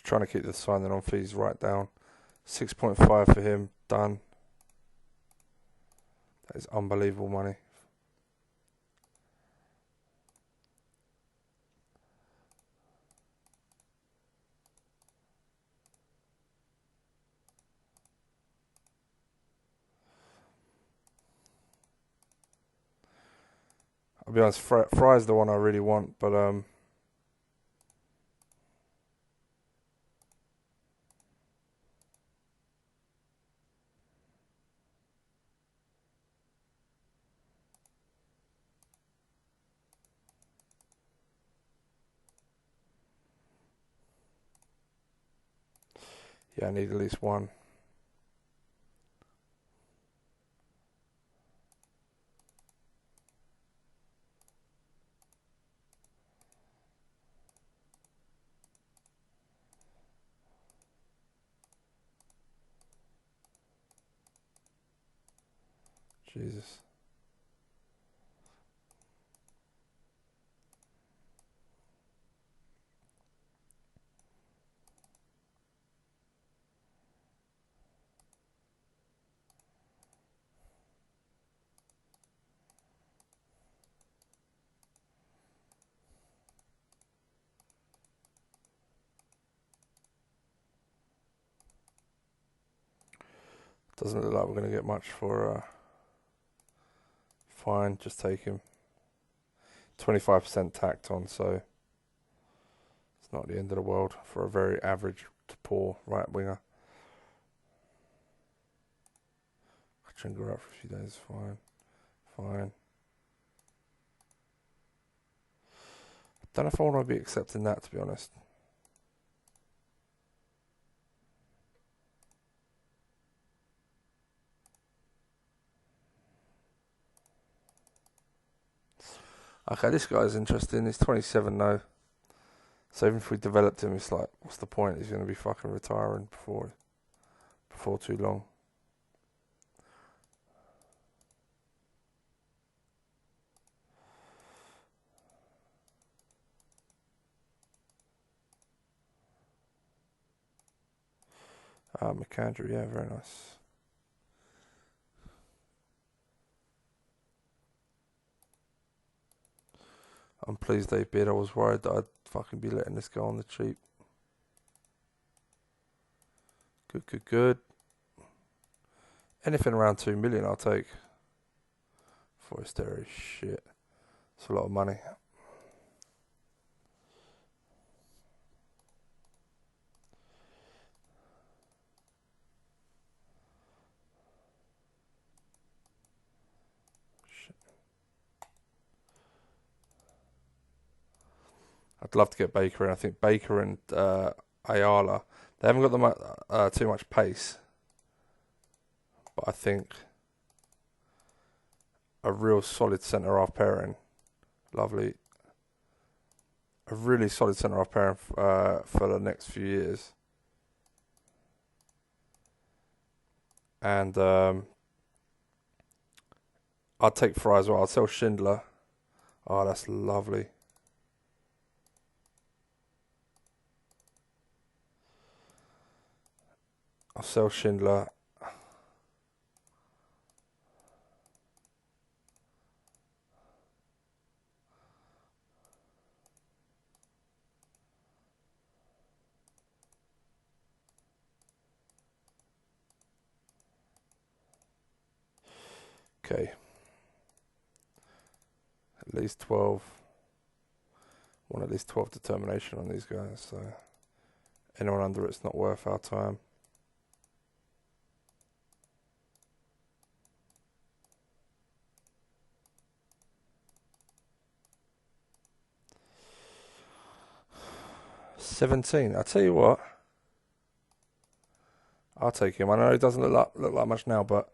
Trying to keep the signing on fees right down. 6.5 for him. Done. That is unbelievable money. I'll be honest, Fry's the one I really want, but yeah, I need at least one. Jesus. Doesn't look like we're going to get much for fine, just take him. 25% tacked on, so it's not the end of the world for a very average to poor right winger. Can go out for a few days, fine. Fine. I don't know if I want to be accepting that, to be honest. Okay, this guy's interesting. He's 27 now. So even if we developed him, it's like, what's the point? He's going to be fucking retiring before too long. McAndrew, yeah, very nice. I'm pleased they bid. I was worried that I'd fucking be letting this go on the cheap. Good. Anything around 2 million I'll take. Forestieri, shit. It's a lot of money. I'd love to get Baker in. I think Baker and Ayala, they haven't got too much pace, but I think a real solid centre half pairing, lovely. A really solid centre half pairing for the next few years, and I'd take Fry as well. I'll sell Schindler. Oh, that's lovely. I'll sell Schindler. Okay. At least 12. Want at least 12 determination on these guys. So anyone under it's not worth our time. $17. I tell you what. I'll take him. I know he doesn't look like much now, but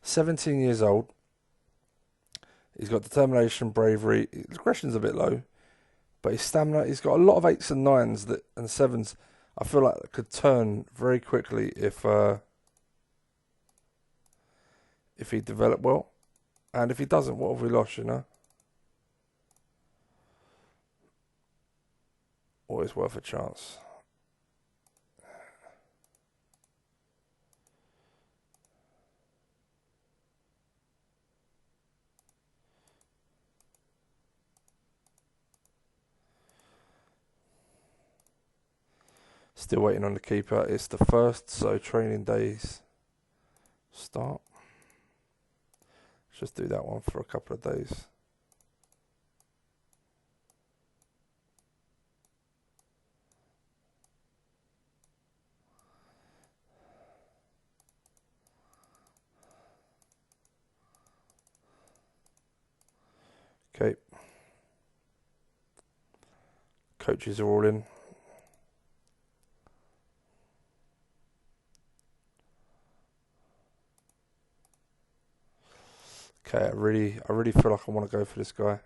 17 years old. He's got determination, bravery. His aggression's a bit low, but his stamina. He's got a lot of 8s and 9s and 7s. I feel like that could turn very quickly if he developed well, and if he doesn't, what have we lost? You know, always worth a chance. Still waiting on the keeper. It's the 1st, so training days start. Let's just do that one for a couple of days. Okay. Coaches are all in. Okay, I really feel like I want to go for this guy.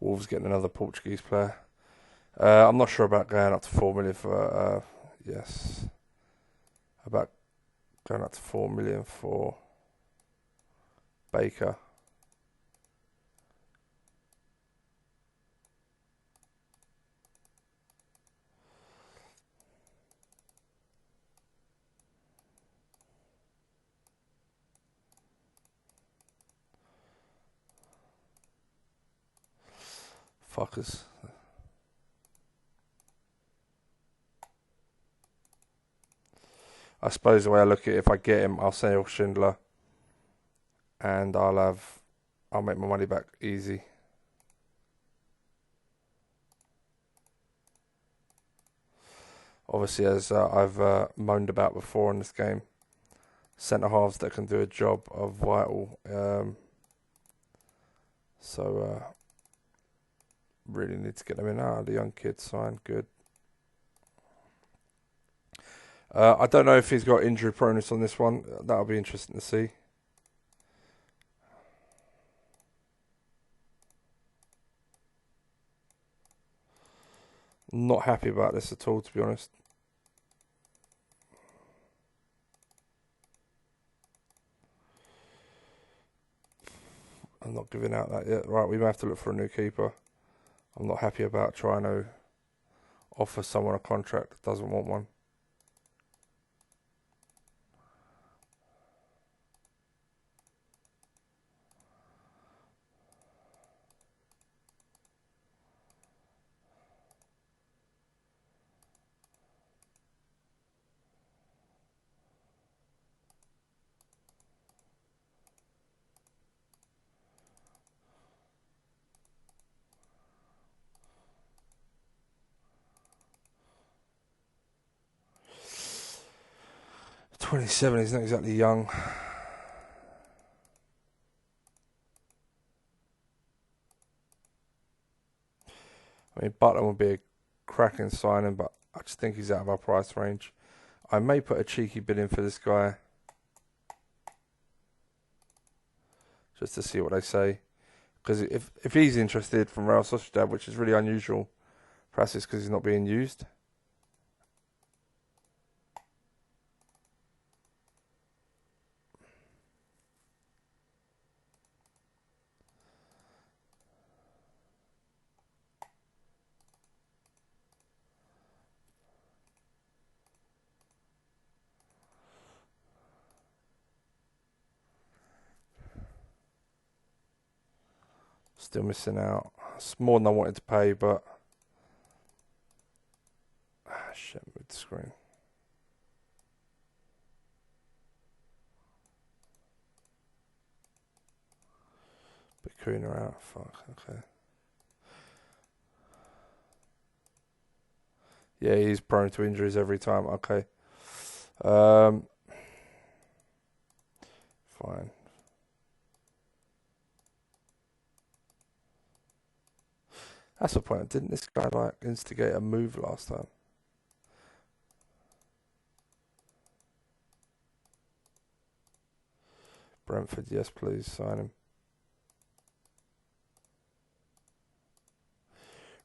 Wolves getting another Portuguese player. I'm not sure about going up to 4 million for yes. About going up to 4 million for Baker. Fuckers. I suppose the way I look at it, if I get him, I'll sell Schindler, and I'll make my money back easy. Obviously, as I've moaned about before in this game, centre halves that can do a job are vital. So really need to get them in. The young kid signed, good. I don't know if he's got injury proneness on this one. That'll be interesting to see. Not happy about this at all, to be honest. I'm not giving out that yet. Right, we may have to look for a new keeper. I'm not happy about trying to offer someone a contract that doesn't want one. .27, he's not exactly young. I mean, Butler would be a cracking signing, but I just think he's out of our price range. I may put a cheeky bid in for this guy, just to see what they say. Because if he's interested from Real Sociedad, which is really unusual, perhaps it's because he's not being used. Still missing out. It's more than I wanted to pay, but shit, mid screen. Bakuna out. Fuck. Okay. Yeah, he's prone to injuries every time. Okay. Fine. That's the point. Didn't this guy like instigate a move last time? Brentford, yes, please sign him.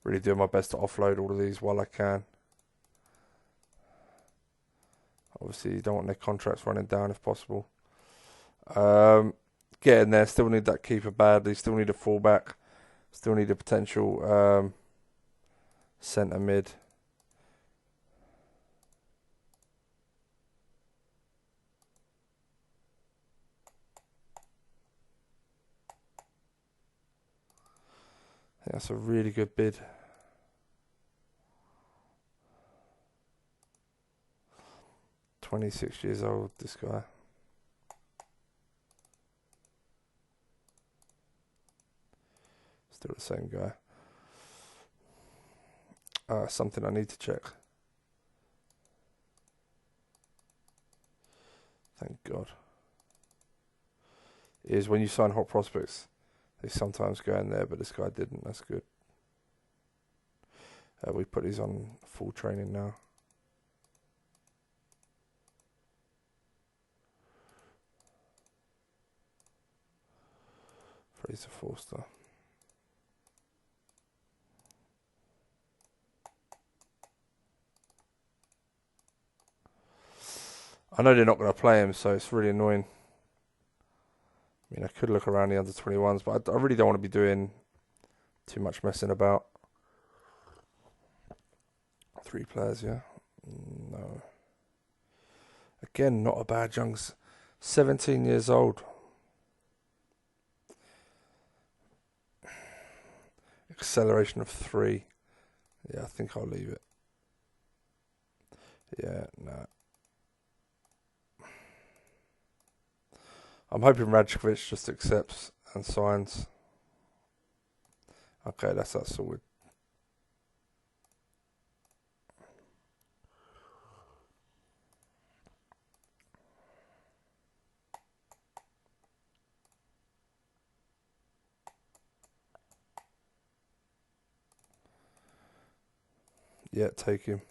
Really doing my best to offload all of these while I can. Obviously, you don't want their contracts running down if possible. Getting there. Still need that keeper badly. Still need a fullback. Still need a potential centre mid. I think that's a really good bid. .26 years old, this guy. Still the same guy. Something I need to check. Thank God. Is when you sign hot prospects, they sometimes go in there, but this guy didn't. That's good. We put these on full training now. Fraser Forster. I know they're not going to play him, so it's really annoying. I mean, I could look around the under 21s, but I really don't want to be doing too much messing about. 3 players, yeah? No. Again, not a bad young. 17 years old. Acceleration of 3. Yeah, I think I'll leave it. Yeah, no. I'm hoping Radkovic just accepts and signs. Okay, that's that sorted. Yeah, take him.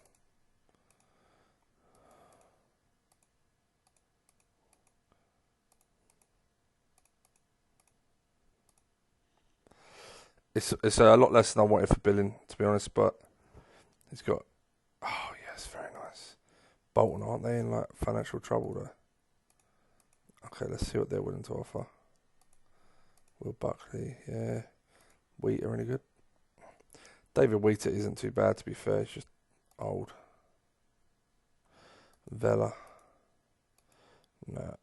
It's a lot less than I wanted for billing, to be honest, but he's got... Oh, yes, very nice. Bolton, aren't they in like financial trouble though? Okay, let's see what they're willing to offer. Will Buckley, yeah. Wheat are any good? David Wheater isn't too bad, to be fair. He's just old. Vela. No.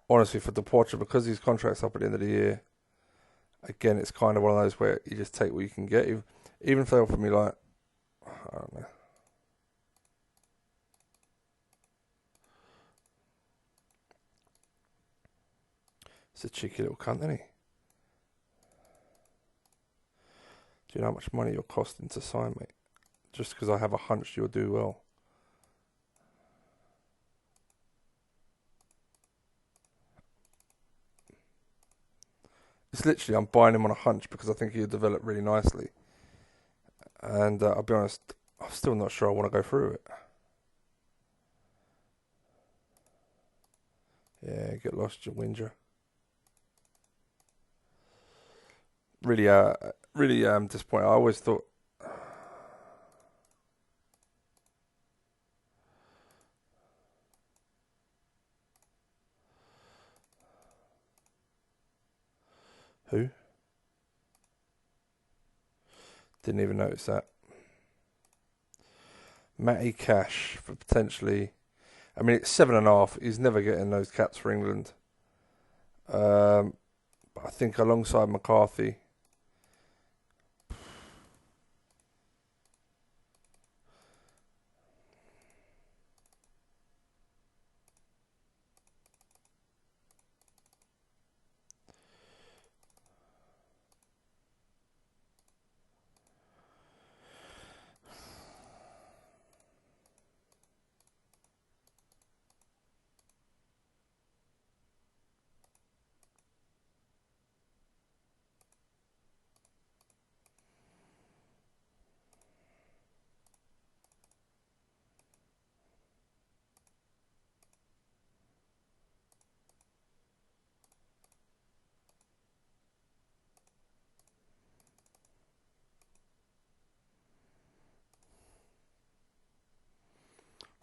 Honestly, for Departure, because his contract's up at the end of the year, again, it's kind of one of those where you just take what you can get. Even if they offer me, like, I don't know. It's a cheeky little cunt, isn't he? Do you know how much money you're costing to sign, mate? Just because I have a hunch you'll do well. It's literally, I'm buying him on a hunch because I think he'll develop really nicely. And I'll be honest, I'm still not sure I want to go through it. Yeah, get lost, you whinger. Really disappointed. I always thought... Who? Didn't even notice that. Matty Cash for potentially... I mean, it's 7.5. He's never getting those caps for England. But I think alongside McCarthy...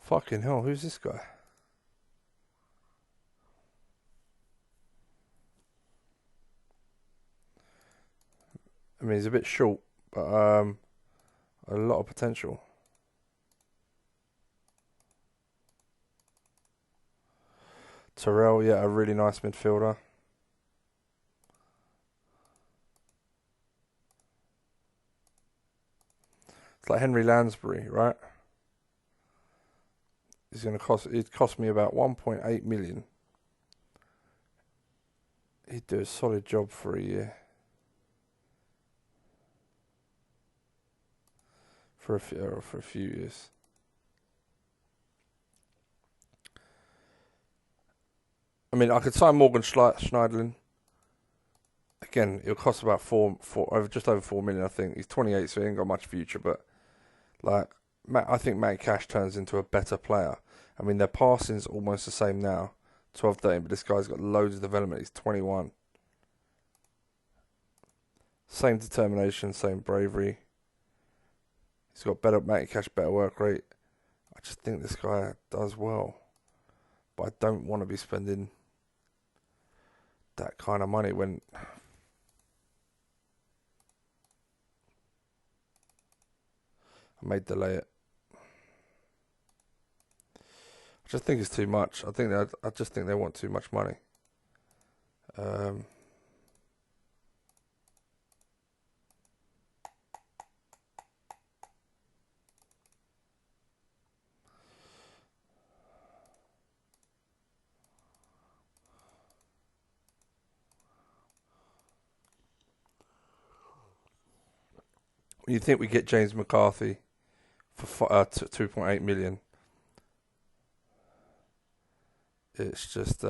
Fucking hell, who's this guy? I mean, he's a bit short, but a lot of potential. Terrell, yeah, a really nice midfielder. It's like Henry Lansbury, right? He's going to cost. It cost me about 1.8 million. He'd do a solid job for a year. For a few years. I mean, I could sign Morgan Schneiderlin. Again, it'll cost about just over 4 million. I think he's 28, so he ain't got much future. But like, I think Matty Cash turns into a better player. I mean, their passing's almost the same now, 12, 13, but this guy's got loads of development. He's 21. Same determination, same bravery. He's got Matty Cash, better work rate. I just think this guy does well. But I don't want to be spending that kind of money when... I may delay it. I just think it's too much. I just think they want too much money. When you think we get James McCarthy for 2.8 million, it's just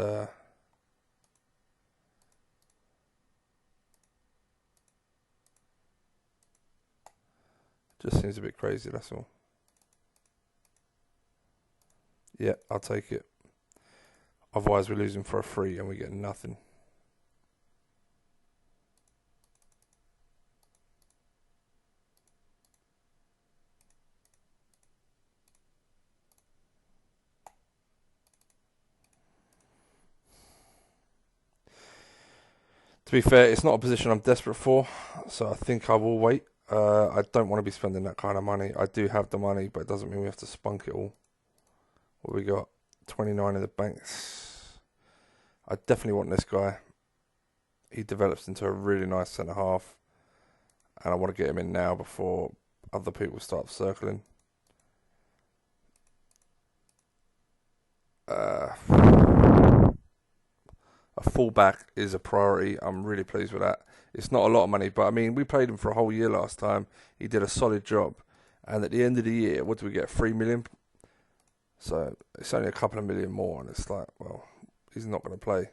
seems a bit crazy, that's all. Yeah, I'll take it. Otherwise we're losing for a free and we get nothing. To To be fair, it's not a position I'm desperate for, so I think I will wait. I don't want to be spending that kind of money. I do have the money, but it doesn't mean we have to spunk it all. What we got? 29 in the banks. I definitely want this guy. He develops into a really nice centre half, and I want to get him in now before other people start circling. A fullback is a priority. I'm really pleased with that. It's not a lot of money, but I mean, we played him for a whole year last time. He did a solid job, and at the end of the year, what do we get? 3 million. So it's only a couple of million more, and it's like, well, he's not going to play.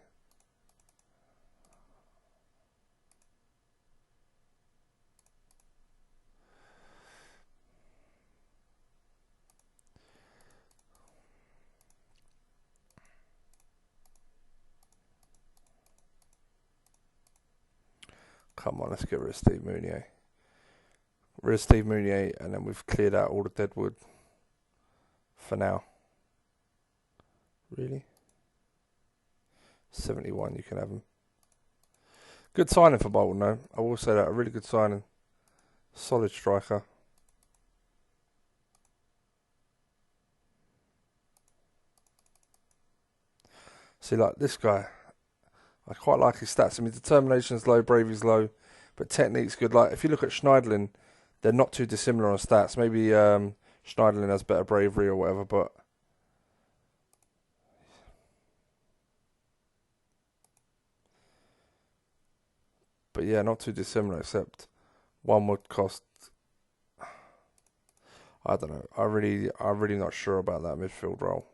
Come on, let's get rid of Steve Mounier. Rid of Steve Mounier, and then we've cleared out all the deadwood for now. Really? 71, you can have him. Good signing for Bolton, though. I will say that. A really good signing. Solid striker. See, like this guy, I quite like his stats. I mean, determination's low, bravery's low, but technique's good. Like, if you look at Schneiderlin, they're not too dissimilar on stats. Maybe Schneiderlin has better bravery or whatever, but yeah, not too dissimilar, except one would cost. I don't know. I'm really not sure about that midfield role.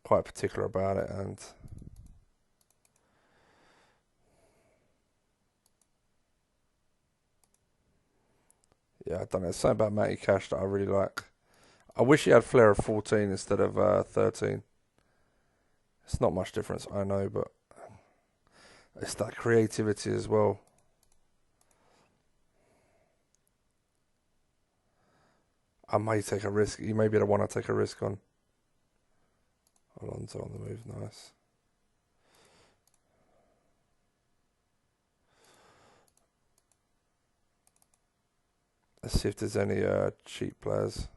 Quite particular about it, and yeah, I don't know. There's something about Matty Cash that I really like. I wish he had flair of 14 instead of 13. It's not much difference, I know, but it's that creativity as well. I may take a risk. He may be the one I take a risk on. Alonso on the move, nice. Let's see if there's any cheap players.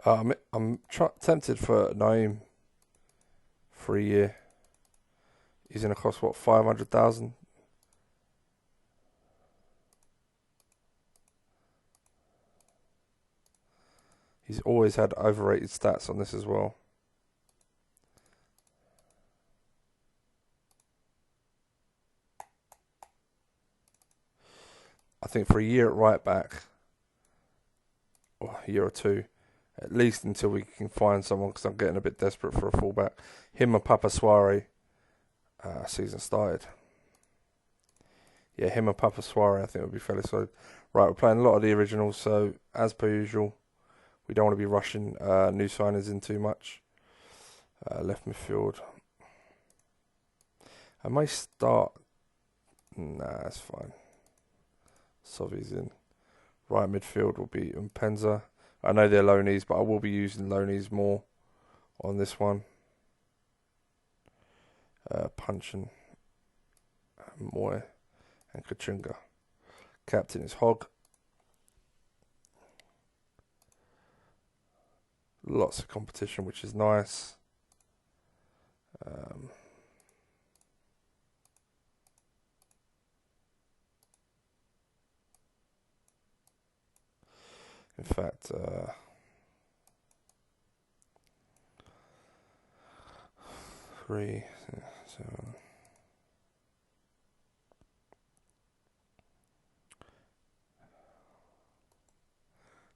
I'm tempted for Naeem for a year. He's going to cost, what, 500,000? He's always had overrated stats on this as well. I think for a year at right back, or a year or two, at least until we can find someone, because I'm getting a bit desperate for a fullback. Him and Papa Soare, season started. Yeah, him and Papa Soare I think would be fairly solid. Right, we're playing a lot of the originals, so as per usual, we don't want to be rushing new signings in too much. Left midfield. I may start. Nah, that's fine. Sovi's in. Right midfield will be Mpenza. I know they're loanies, but I will be using loanies more on this one. Punchin, Moy, and Kachunga. Captain is Hogg. Lots of competition, which is nice. In fact, 3, 7.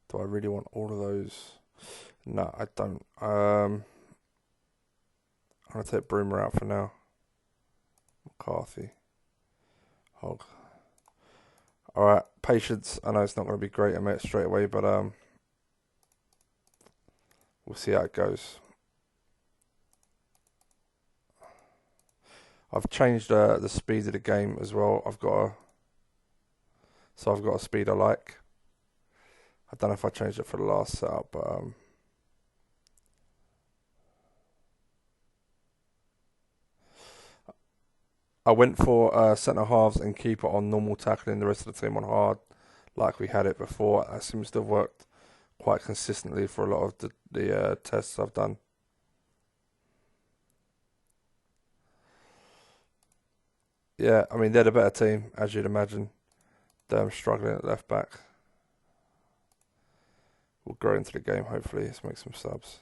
Do I really want all of those? No, I don't. I going to take Broomer out for now. McCarthy. Hogg. Alright, patience. I know it's not going to be great, I met straight away, but we'll see how it goes. I've changed the speed of the game as well. I've got a speed I like. I don't know if I changed it for the last setup, but I went for centre halves and keeper on normal tackling, the rest of the team on hard, like we had it before. That seems to have worked quite consistently for a lot of the tests I've done. Yeah, I mean, they're the better team, as you'd imagine. They're struggling at left back. We'll grow into the game, hopefully. Let's make some subs.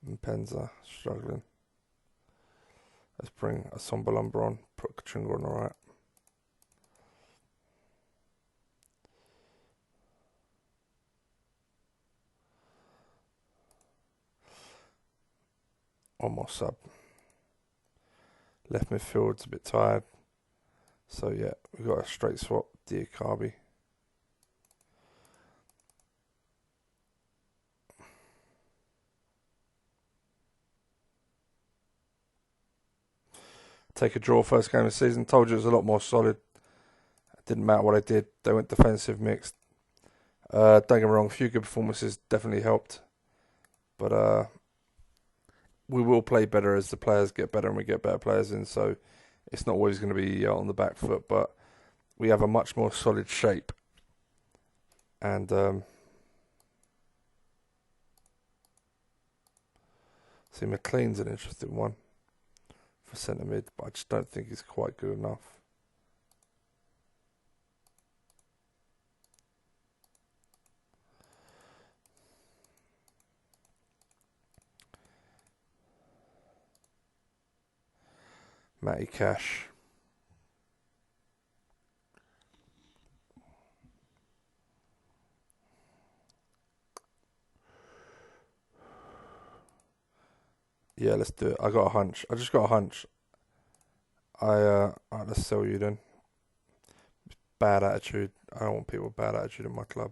Mpenza, struggling. Let's bring a Sombalumber on. Put Kachunga on the right. One more sub. Left midfield's a bit tired. So yeah, we've got a straight swap, Diakabi. Take a draw first game of the season. Told you it was a lot more solid. It didn't matter what I did. They went defensive mixed. Don't get me wrong, a few good performances definitely helped. But we will play better as the players get better and we get better players in. So it's not always going to be on the back foot, but we have a much more solid shape. And see, McLean's an interesting one for centre mid, but I just don't think he's quite good enough. Matty Cash. Yeah, let's do it. I got a hunch. I just got a hunch. Alright, let's sell you then. Bad attitude. I don't want people with bad attitude in my club.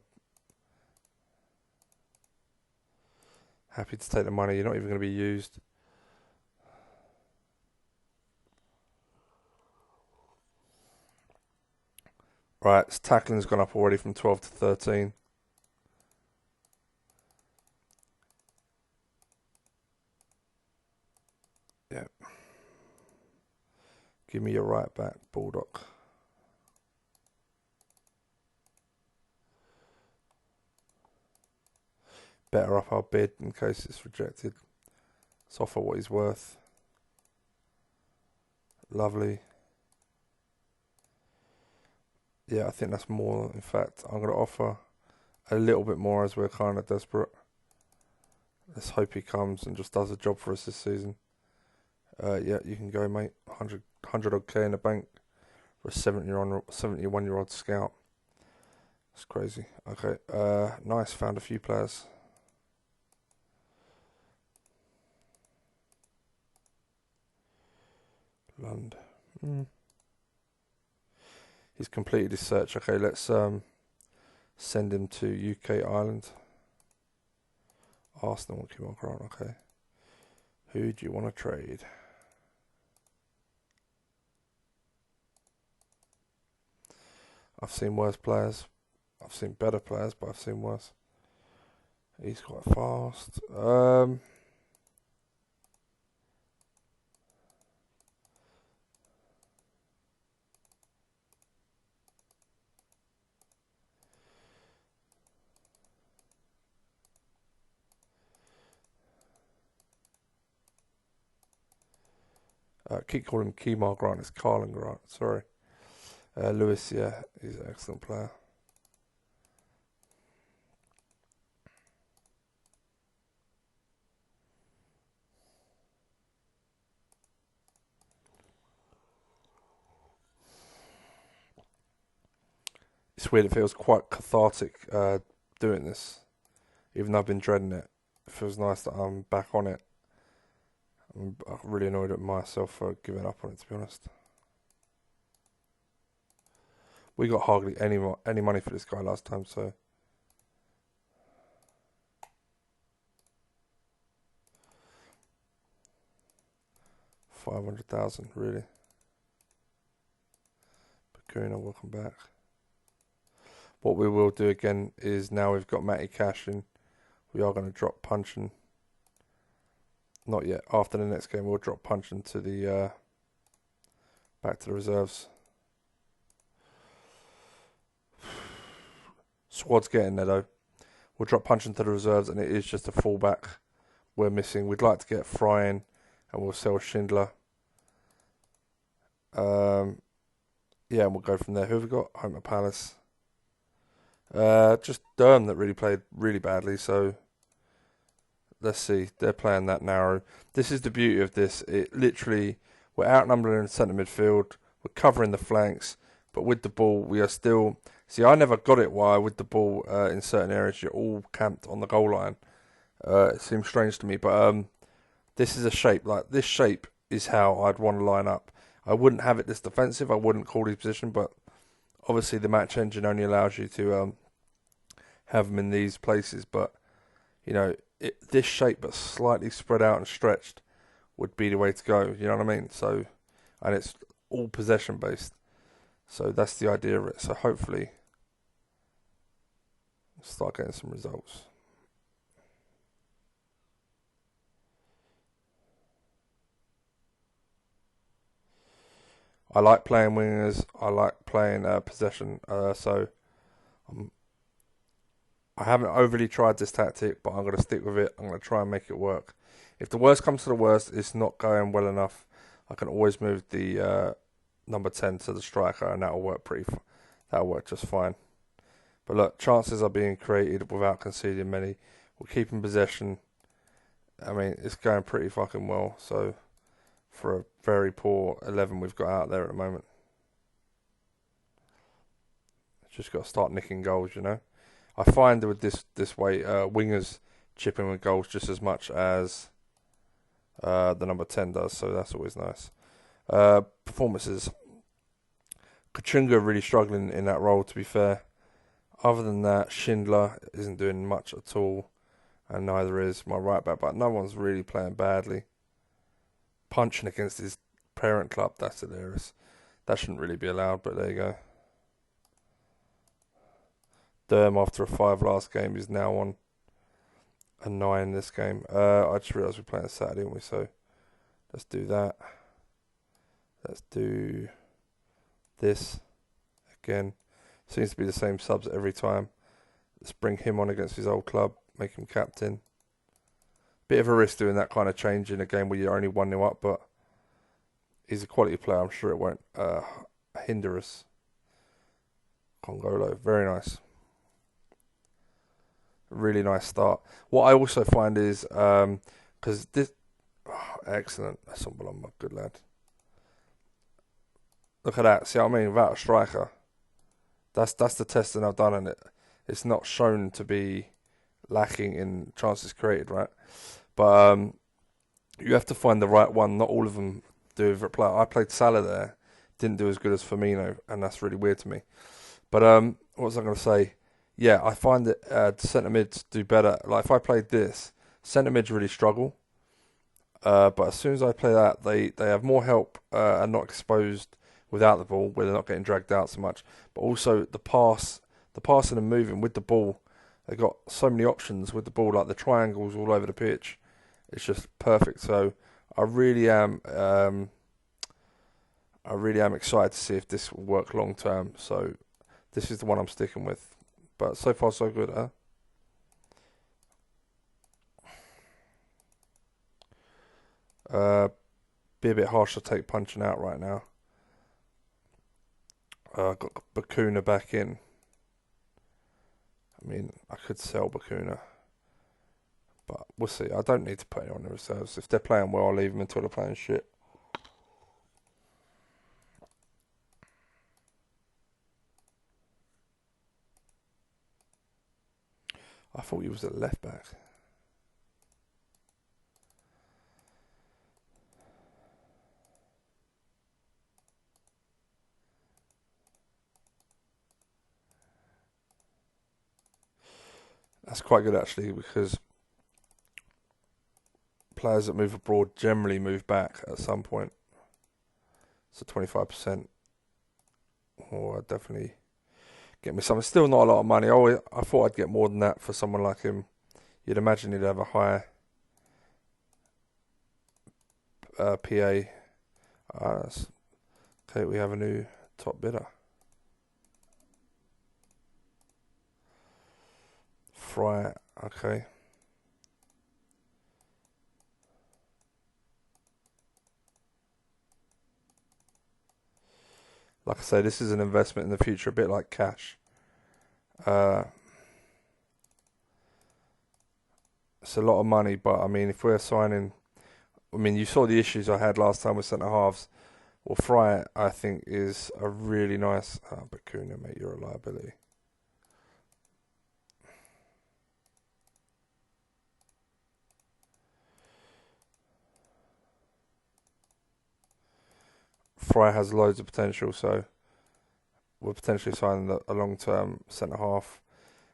Happy to take the money. You're not even going to be used. Right, tackling's gone up already from 12 to 13. Yeah. Give me your right back, Bulldog. Better up our bid in case it's rejected. Let's offer what he's worth. Lovely. Yeah, I think that's more. In fact, I'm going to offer a little bit more as we're kind of desperate. Let's hope he comes and just does a job for us this season. Yeah, you can go, mate. 100 odd K in the bank for a 71-year-old scout. That's crazy. Okay, nice. Found a few players. Lund. He's completed his search. Okay, let's send him to UK Ireland. Arsenal, keep on Grant. Okay. Who do you want to trade? I've seen worse players. I've seen better players, but I've seen worse. He's quite fast. Keep calling him Kemar Grant. It's Carlin Grant. Sorry. Lewis, yeah, he's an excellent player. It's weird. It feels quite cathartic doing this, even though I've been dreading it. It feels nice that I'm back on it. I'm really annoyed at myself for giving up on it, to be honest. We got hardly any money for this guy last time, so... $500,000, really. Bakuna, welcome back. What we will do again is, now we've got Matty cash in, we are going to drop punching. Not yet. After the next game, we'll drop punching to the back to the reserves. Squad's getting there though. We'll drop punching to the reserves, and it is just a fullback we're missing. We'd like to get Fry in, and we'll sell Schindler. Yeah, and we'll go from there. Who have we got? Home at Palace. Just Durham that really played really badly, so let's see. They're playing that narrow. This is the beauty of this. It literally, we're outnumbered in centre midfield. We're covering the flanks, but with the ball, we are still... See, I never got it why with the ball in certain areas you're all camped on the goal line. It seems strange to me, but this is a shape. Like, this shape is how I'd want to line up. I wouldn't have it this defensive. I wouldn't call his position, but obviously the match engine only allows you to have them in these places. But, you know, this shape but slightly spread out and stretched would be the way to go. You know what I mean? So, and it's all possession based. So that's the idea of it. So hopefully start getting some results. I like playing wingers. I like playing possession. So I haven't overly tried this tactic, but I'm going to stick with it. I'm going to try and make it work. If the worst comes to the worst, it's not going well enough, I can always move the number 10 to the striker, and that'll work that'll work just fine. But look, chances are being created without conceding many. We're keeping possession. I mean, it's going pretty fucking well. So, for a very poor 11 we've got out there at the moment, just got to start nicking goals, you know. I find that with this way, wingers chip in with goals just as much as the number 10 does. So that's always nice. Performances. Kachunga really struggling in that role, to be fair. Other than that, Schindler isn't doing much at all, and neither is my right back, but no one's really playing badly. Punching against his parent club, that's hilarious. That shouldn't really be allowed, but there you go. Durham, after a 5 last game, is now on a 9 this game. I just realised we're playing Saturday, didn't we? So let's do that. Let's do this again. Seems to be the same subs every time. Let's bring him on against his old club, make him captain. Bit of a risk doing that kind of change in a game where you're only 1-0 up, but he's a quality player. I'm sure it won't hinder us. Congolo, very nice. Really nice start. What I also find is, because this... Oh, excellent. That's unbelievable. Good lad. Look at that. See what I mean? Without a striker. That's the testing I've done, and it's not shown to be lacking in chances created, right? But you have to find the right one. Not all of them do. I played Salah there, didn't do as good as Firmino, and that's really weird to me. But what was I going to say? Yeah, I find that centre mids do better. Like if I played this, centre mids really struggle. But as soon as I play that, they have more help and not exposed without the ball, where they're not getting dragged out so much. But also the passing and moving with the ball, they've got so many options with the ball, like the triangles all over the pitch. It's just perfect. So I really am excited to see if this will work long term. So this is the one I'm sticking with. But so far so good, huh? Be a bit harsh to take punching out right now. I've got Bakuna back in. I mean, I could sell Bakuna, but we'll see. I don't need to put anyone in the reserves. If they're playing well, I'll leave them until they're playing shit. I thought he was a left back. That's quite good actually, because players that move abroad generally move back at some point. So 25%, or definitely get me something. Still not a lot of money. I thought I'd get more than that for someone like him. You'd imagine he'd have a higher PA. Okay, we have a new top bidder. Fry, okay. Like I say, this is an investment in the future, a bit like cash. It's a lot of money, but I mean, if we're signing, I mean, you saw the issues I had last time with centre halves. Well, Fry, I think, is a really nice. Bakuna, mate, you're a liability. Fry has loads of potential, so we're potentially signing a long-term centre half,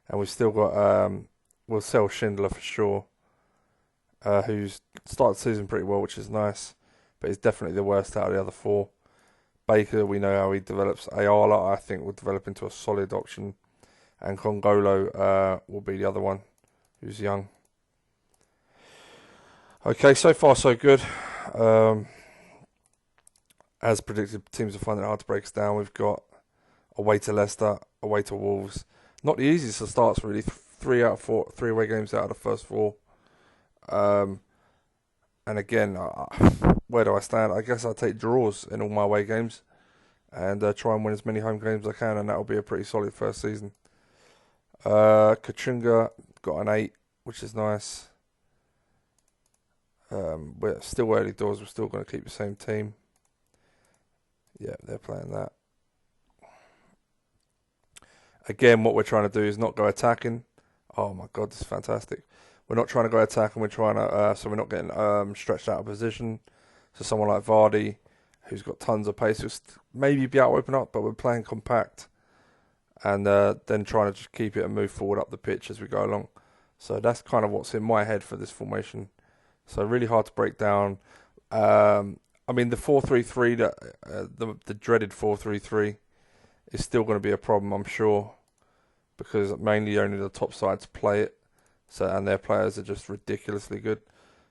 and we've still got. We'll sell Schindler for sure, who's started the season pretty well, which is nice, but he's definitely the worst out of the other four. Baker, we know how he develops. Ayala, I think, will develop into a solid option, and Congolo will be the other one, who's young. Okay, so far so good. As predicted, teams are finding it hard to break us down. We've got away to Leicester, away to Wolves. Not the easiest of starts, really. 3 away games out of the first 4. And again, where do I stand? I guess I'll take draws in all my away games and try and win as many home games as I can, and that'll be a pretty solid first season. Kachunga got an 8, which is nice. We're still early doors. We're still going to keep the same team. Yeah, they're playing that. Again, what we're trying to do is not go attacking. Oh my God, this is fantastic. We're not trying to go attacking. We're trying to, so we're not getting stretched out of position. So someone like Vardy, who's got tons of pace, will maybe be able to open up, but we're playing compact, and then trying to just keep it and move forward up the pitch as we go along. So that's kind of what's in my head for this formation. So really hard to break down. I mean, the 4-3-3, the dreaded 4-3-3, is still going to be a problem, I'm sure, because mainly only the top sides play it. So, and their players are just ridiculously good.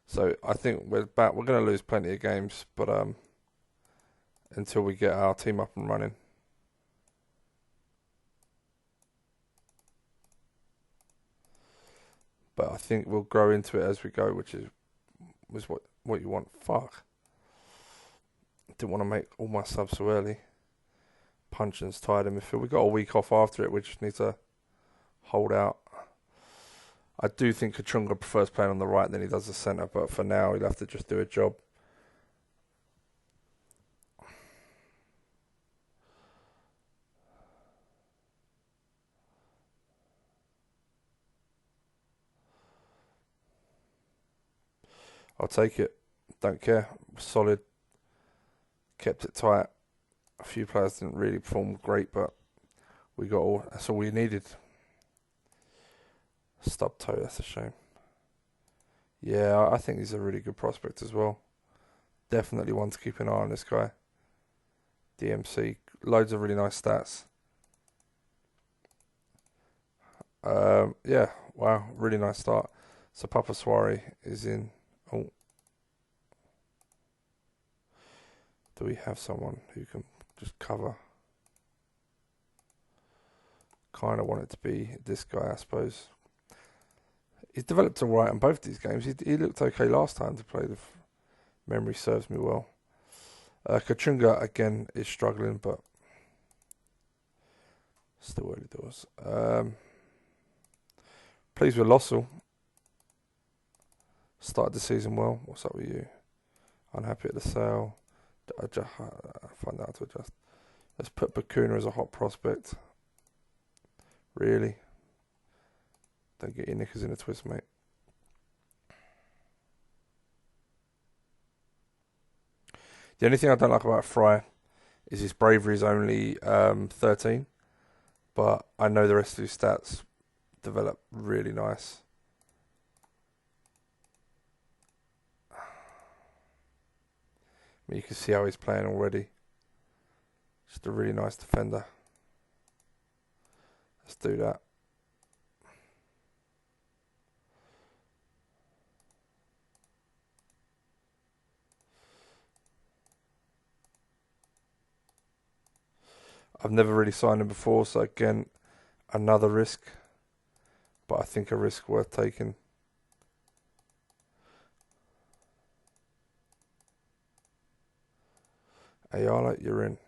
So I think we're going to lose plenty of games, but until we get our team up and running. But I think we'll grow into it as we go, which was what you want. Fuck. Didn't want to make all my subs so early. Punchin's tired in midfield. We got a week off after it. We just need to hold out. I do think Kachunga prefers playing on the right than he does the centre, but for now he'll have to just do a job. I'll take it. Don't care. Solid. Kept it tight. A few players didn't really perform great, but we got all. That's all we needed. Stub toe. That's a shame. Yeah, I think he's a really good prospect as well. Definitely one to keep an eye on, this guy. DMC. Loads of really nice stats. Yeah, wow, really nice start. So Papa Suari is in. Oh, do we have someone who can just cover? Kind of want it to be this guy, I suppose. He's developed all right in both these games. He looked okay last time to play. If memory serves me well. Kachunga again is struggling, but still early doors. Pleased with Lossell. Started the season well. What's up with you? Unhappy at the sale. I find out to adjust. Let's put Bakuna as a hot prospect. Really? Don't get your knickers in a twist, mate. The only thing I don't like about Fry is his bravery is only 13, but I know the rest of his stats develop really nice. You can see how he's playing already. Just a really nice defender. Let's do that. I've never really signed him before, so again, another risk. But I think a risk worth taking. Ayala, you're in.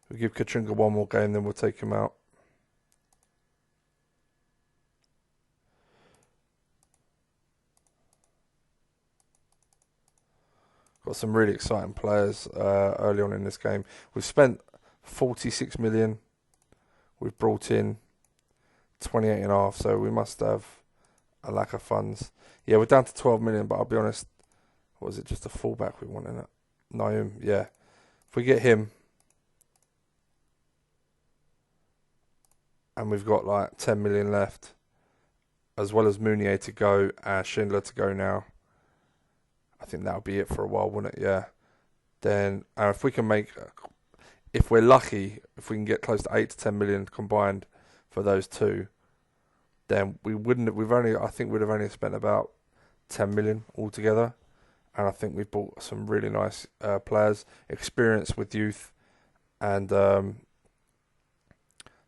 We give Kachunga one more game, then we'll take him out. Got some really exciting players early on in this game. We've spent 46 million. We've brought in 28.5, so we must have a lack of funds. Yeah, we're down to 12 million, but I'll be honest, was it just a fullback we want in it? Naum, yeah. If we get him, and we've got like 10 million left, as well as Mounier to go and Schindler to go now, I think that'll be it for a while, wouldn't it? Yeah. Then, if we can make, if we're lucky, if we can get close to 8 to 10 million combined for those two, then I think we'd have only spent about 10 million altogether. And I think we've bought some really nice players, experience with youth, and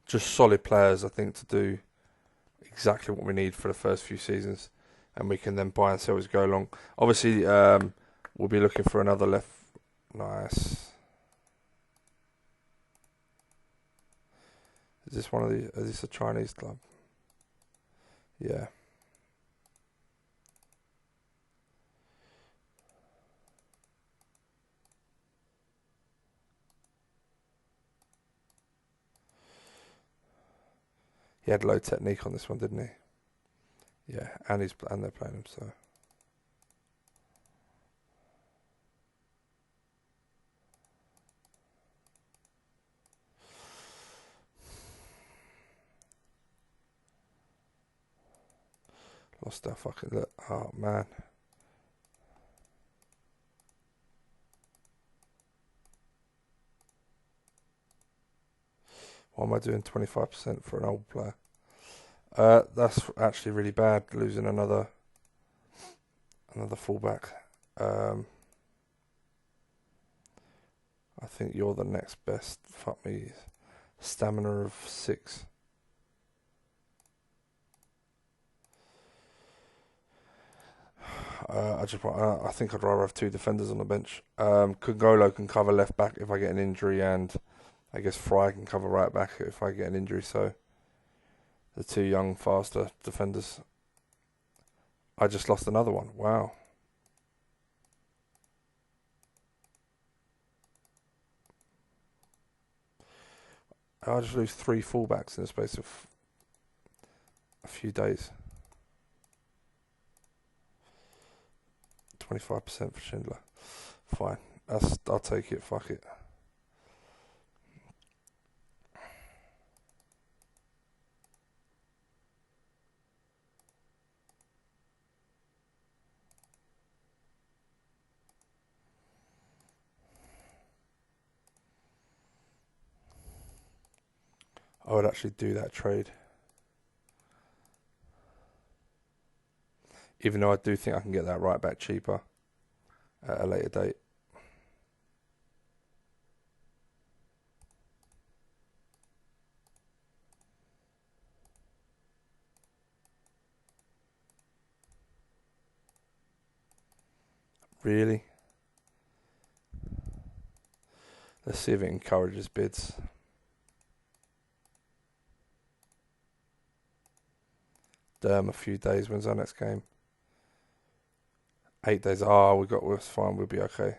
just solid players, I think, to do exactly what we need for the first few seasons. And we can then buy and sell as we go along. Obviously, we'll be looking for another left. Nice. Is this is this a Chinese club? Yeah. He had low technique on this one, didn't he? Yeah, and they're playing him, so. Lost that fucking look. Oh man. Why am I doing 25% for an old player? That's actually really bad, losing another fullback. I think you're the next best. Fuck me. Stamina of 6. I think I'd rather have 2 defenders on the bench. Kungolo can cover left back if I get an injury, and I guess Fry can cover right back if I get an injury. So the 2 young, faster defenders. I just lost another one. Wow. I just lose 3 fullbacks in the space of a few days. 25% for Schindler. Fine. I'll take it. Fuck it. I would actually do that trade. Even though I do think I can get that right back cheaper at a later date. Really? Let's see if it encourages bids. Damn, a few days. When's our next game? 8 days. We're fine. We'll be okay.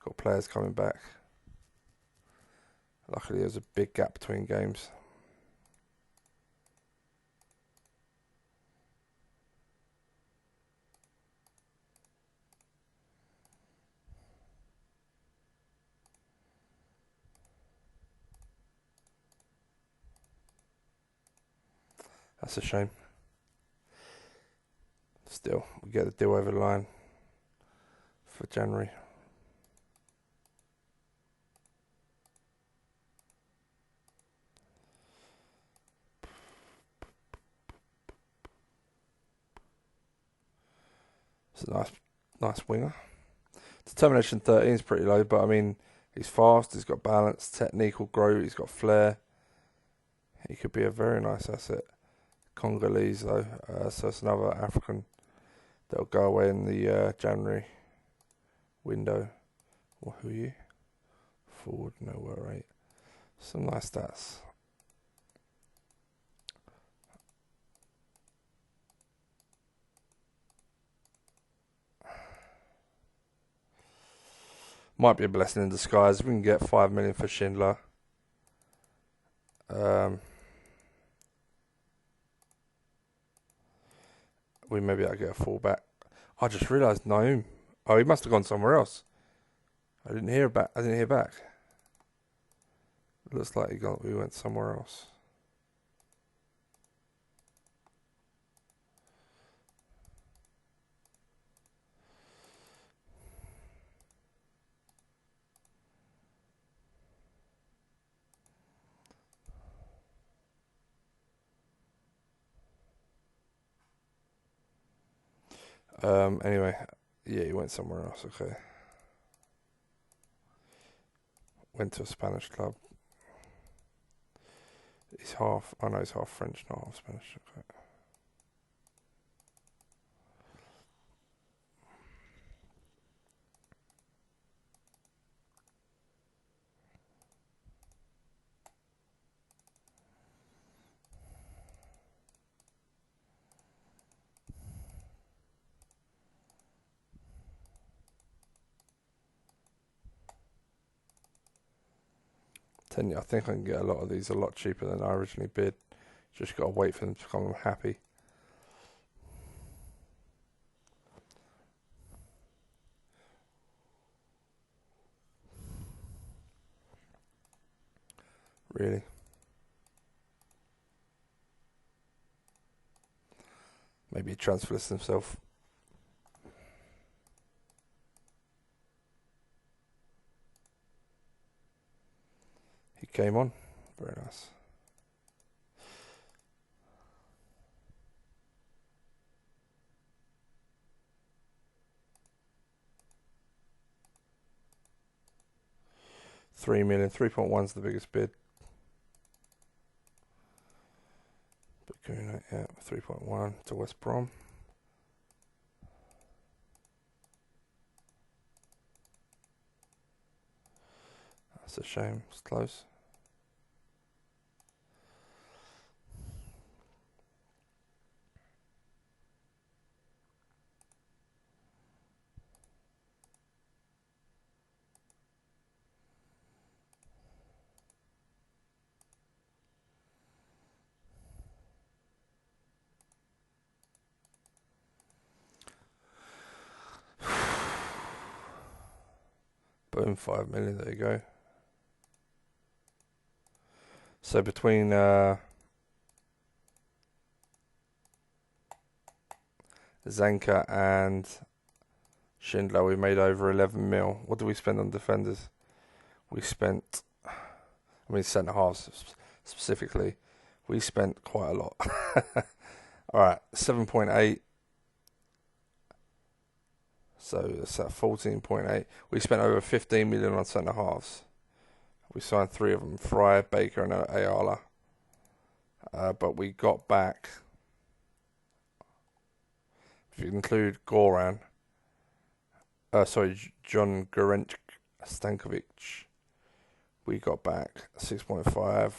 Got players coming back. Luckily, there's a big gap between games. That's a shame. Still, we get the deal over the line for January. It's a nice winger. Determination 13 is pretty low, but I mean, he's fast, he's got balance, technique will grow, he's got flair. He could be a very nice asset. Congolese though, so it's another African that'll go away in the January window. Well, who are you? Forward, nowhere, right? Some nice stats. Might be a blessing in disguise. If we can get 5 million for Schindler. We maybe I'll get a fullback. I just realised Naum. Oh, he must have gone somewhere else. I didn't hear back. It looks like we went somewhere else. Anyway, yeah, he went somewhere else. Okay, went to a Spanish club. He's half. I know he's half French, not half Spanish. Okay. I think I can get a lot of these a lot cheaper than I originally bid. Just got to wait for them to become happy. Really. Maybe he transfers himself. He came on. Very nice. $3 million. 3.1's the biggest bid. Bakuna, yeah, 3.1 to West Brom. That's a shame. It's close. Boom, 5 million. There you go. So between Zanka and Schindler, we made over 11 mil. What did we spend on defenders? We spent, centre halves specifically. We spent quite a lot. Alright, 7.8. So it's at 14.8. We spent over 15 million on centre halves. We signed 3 of them: Fry, Baker, and Ayala. But we got back, if you include Goran, John Gorenc Stankovic, we got back 6.5,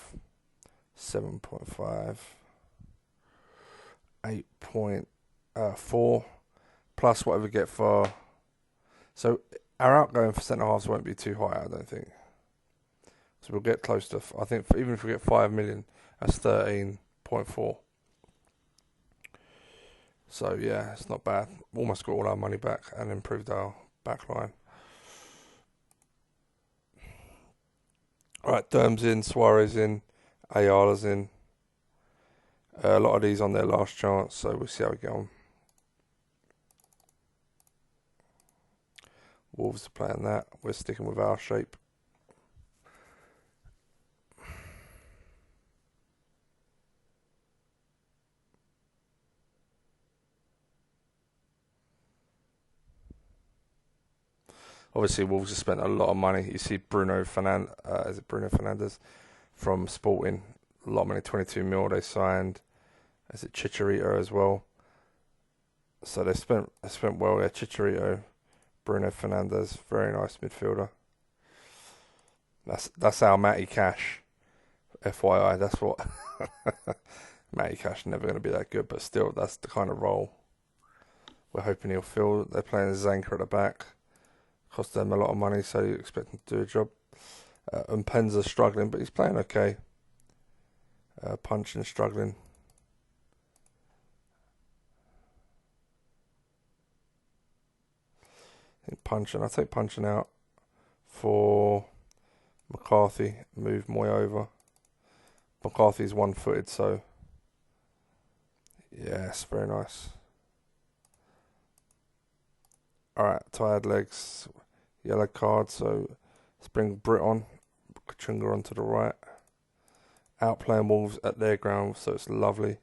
7.5, 8.4, plus whatever we get for. So our outgoing for centre halves won't be too high, I don't think. So we'll get close to, I think, even if we get 5 million, that's 13.4. So yeah, it's not bad. Almost got all our money back and improved our back line. Alright, Derm's in, Suarez in, Ayala's in. A lot of these on their last chance, so we'll see how we get on. Wolves are playing that. We're sticking with our shape. Obviously, Wolves have spent a lot of money. You see Bruno Fernandes from Sporting, a lot of money, 22 mil they signed. Is it Chicharito as well? So they spent well there. Chicharito, Bruno Fernandes, very nice midfielder. That's our Matty Cash. FYI, that's what Matty Cash never going to be that good, but still, that's the kind of role we're hoping he'll fill. They're playing Zanka at the back. Cost them a lot of money, so you expect him to do a job. And Penza's struggling, but he's playing okay. Punching, struggling. I'll take Punching out for McCarthy. Move Moy over. McCarthy's one-footed, so yes, very nice. Alright, tired legs. Yellow card, so let's bring Britt on. Kachunga on to the right. Outplaying Wolves at their ground, so it's lovely.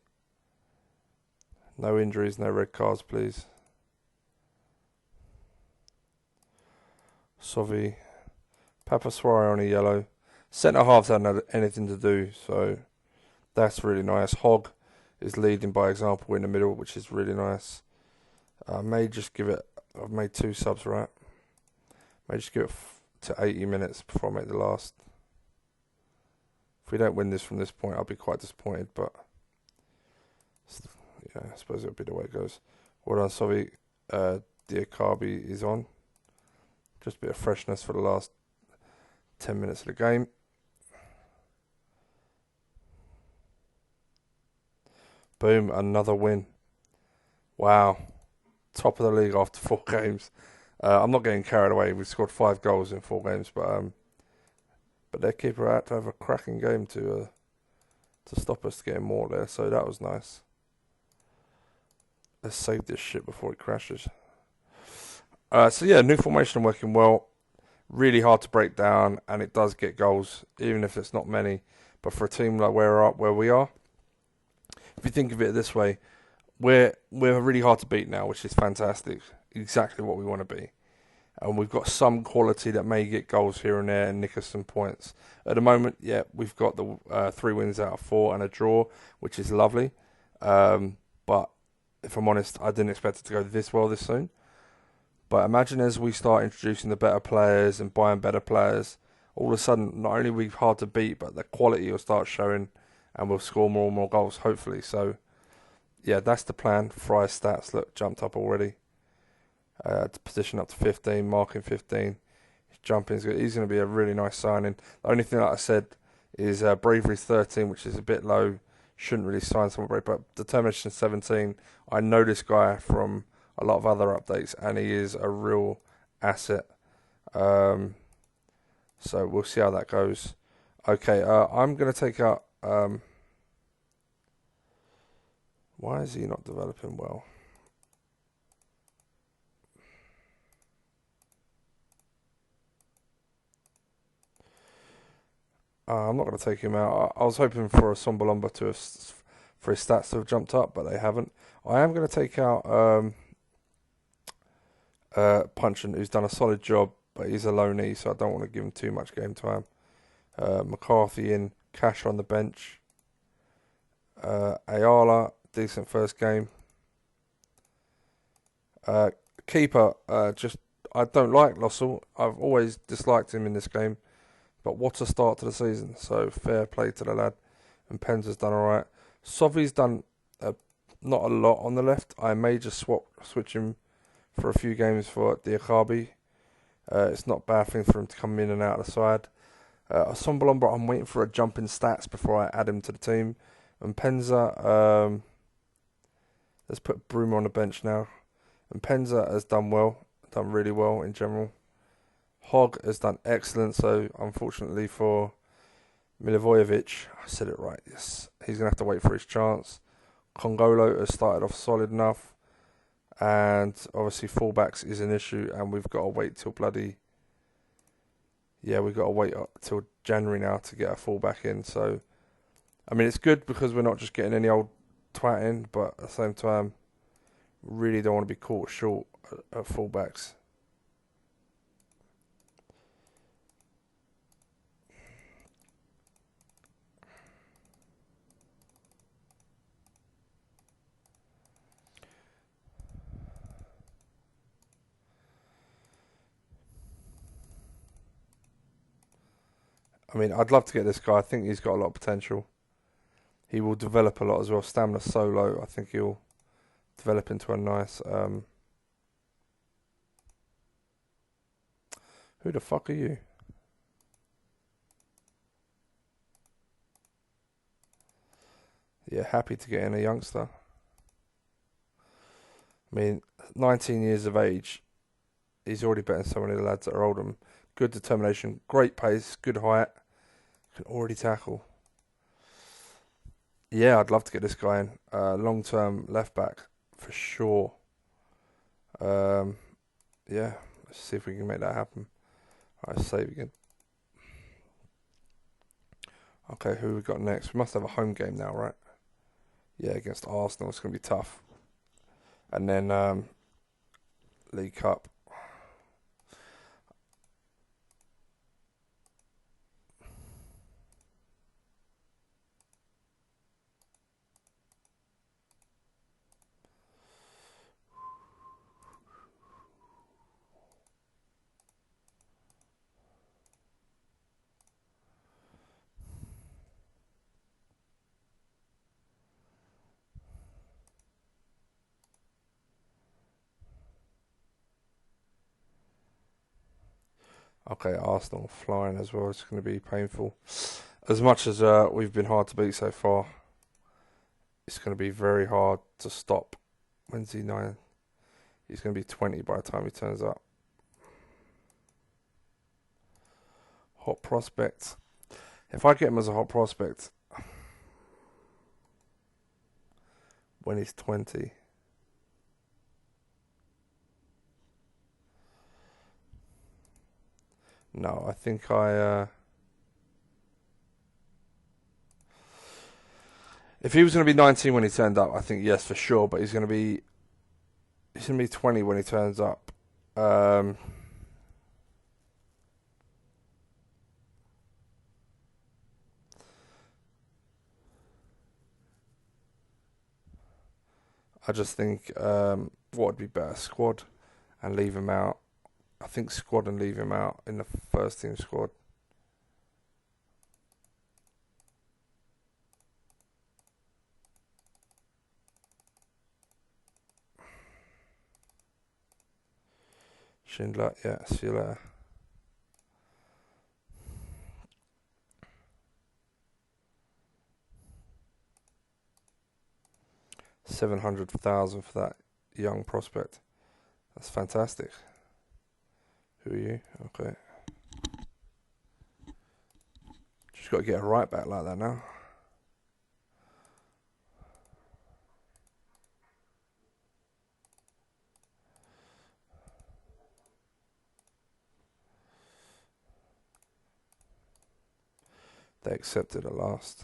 No injuries, no red cards, please. Sovi. Papaswari on a yellow. Centre halves haven't had anything to do, so that's really nice. Hogg is leading by example in the middle, which is really nice. I may just give it. I've made 2 subs, right? May just give it to 80 minutes before I make the last. If we don't win this from this point, I'll be quite disappointed, but yeah, I suppose it'll be the way it goes. Well done, Sovi. Diakabi is on. Just a bit of freshness for the last 10 minutes of the game. Boom, another win. Wow. Top of the league after 4 games. I'm not getting carried away. We've scored 5 goals in 4 games, but their keeper had to have a cracking game to stop us getting more there. So that was nice. Let's save this shit before it crashes. So yeah, new formation working well. Really hard to break down, and it does get goals, even if it's not many. But for a team like where we are, if you think of it this way, we're really hard to beat now, which is fantastic. Exactly what we want to be. And we've got some quality that may get goals here and there and nick us some points. At the moment, yeah, we've got the 3 wins out of 4 and a draw, which is lovely. But if I'm honest, I didn't expect it to go this well this soon. But imagine as we start introducing the better players and buying better players, all of a sudden, not only are we hard to beat, but the quality will start showing and we'll score more and more goals, hopefully. So, yeah, that's the plan. Fry's stats, look, jumped up already. Position up to 15, marking 15. His jumping's good. He's going to be a really nice signing. The only thing, like I said, is Bravery's 13, which is a bit low. Shouldn't really sign someone brave, but Determination 17. I know this guy from a lot of other updates, and he is a real asset. So we'll see how that goes. Okay, I'm going to take out... why is he not developing well? I'm not going to take him out. I was hoping for a Sombalomba for his stats to have jumped up, but they haven't. I am going to take out Punchin, who's done a solid job, but he's a loanee, so I don't want to give him too much game time. McCarthy in, Cash on the bench. Ayala, decent first game. Keeper, I don't like Lossell. I've always disliked him in this game. But what a start to the season. So fair play to the lad. And Penza's done alright. Sovi's done not a lot on the left. I may just switch him for a few games for Diakabi. It's not a bad thing for him to come in and out of the side. Sombalomba, I'm waiting for a jump in stats before I add him to the team. And Penza, let's put Brumer on the bench now. And Penza has done really well in general. Hogg has done excellent, so unfortunately for Milivojevic, I said it right, yes. He's going to have to wait for his chance. Congolo has started off solid enough. And obviously fullbacks is an issue, and we've got to wait till we've got to wait till January now to get a fullback in. So, I mean, it's good because we're not just getting any old twat in, but at the same time, really don't want to be caught short at fullbacks. I mean, I'd love to get this guy. I think he's got a lot of potential. He will develop a lot as well. Stamina so low, I think he'll develop into a nice... Who the fuck are you? Yeah, happy to get in a youngster. I mean, 19 years of age, he's already better than so many of the lads that are older. Good determination, great pace, good height, can already tackle. Yeah, I'd love to get this guy in. Long-term left back, for sure. Yeah, let's see if we can make that happen. Alright, save again. Okay, who we got next? We must have a home game now, right? Yeah, against Arsenal. It's going to be tough. And then League Cup. Okay, Arsenal flying as well. It's going to be painful. As much as we've been hard to beat so far, it's going to be very hard to stop. When's he 9? He's going to be 20 by the time he turns up. Hot prospect. If I get him as a hot prospect when he's 20, no, I think if he was going to be 19 when he turned up, I think yes for sure. But he's going to be 20 when he turns up. I just think what would be better, squad and leave him out. I think squad and leave him out in the first team squad. Schindler, yeah, see you later. $700,000 for that young prospect. That's fantastic. Who are you? Okay. Just got to get a right back like that now. They accepted at last.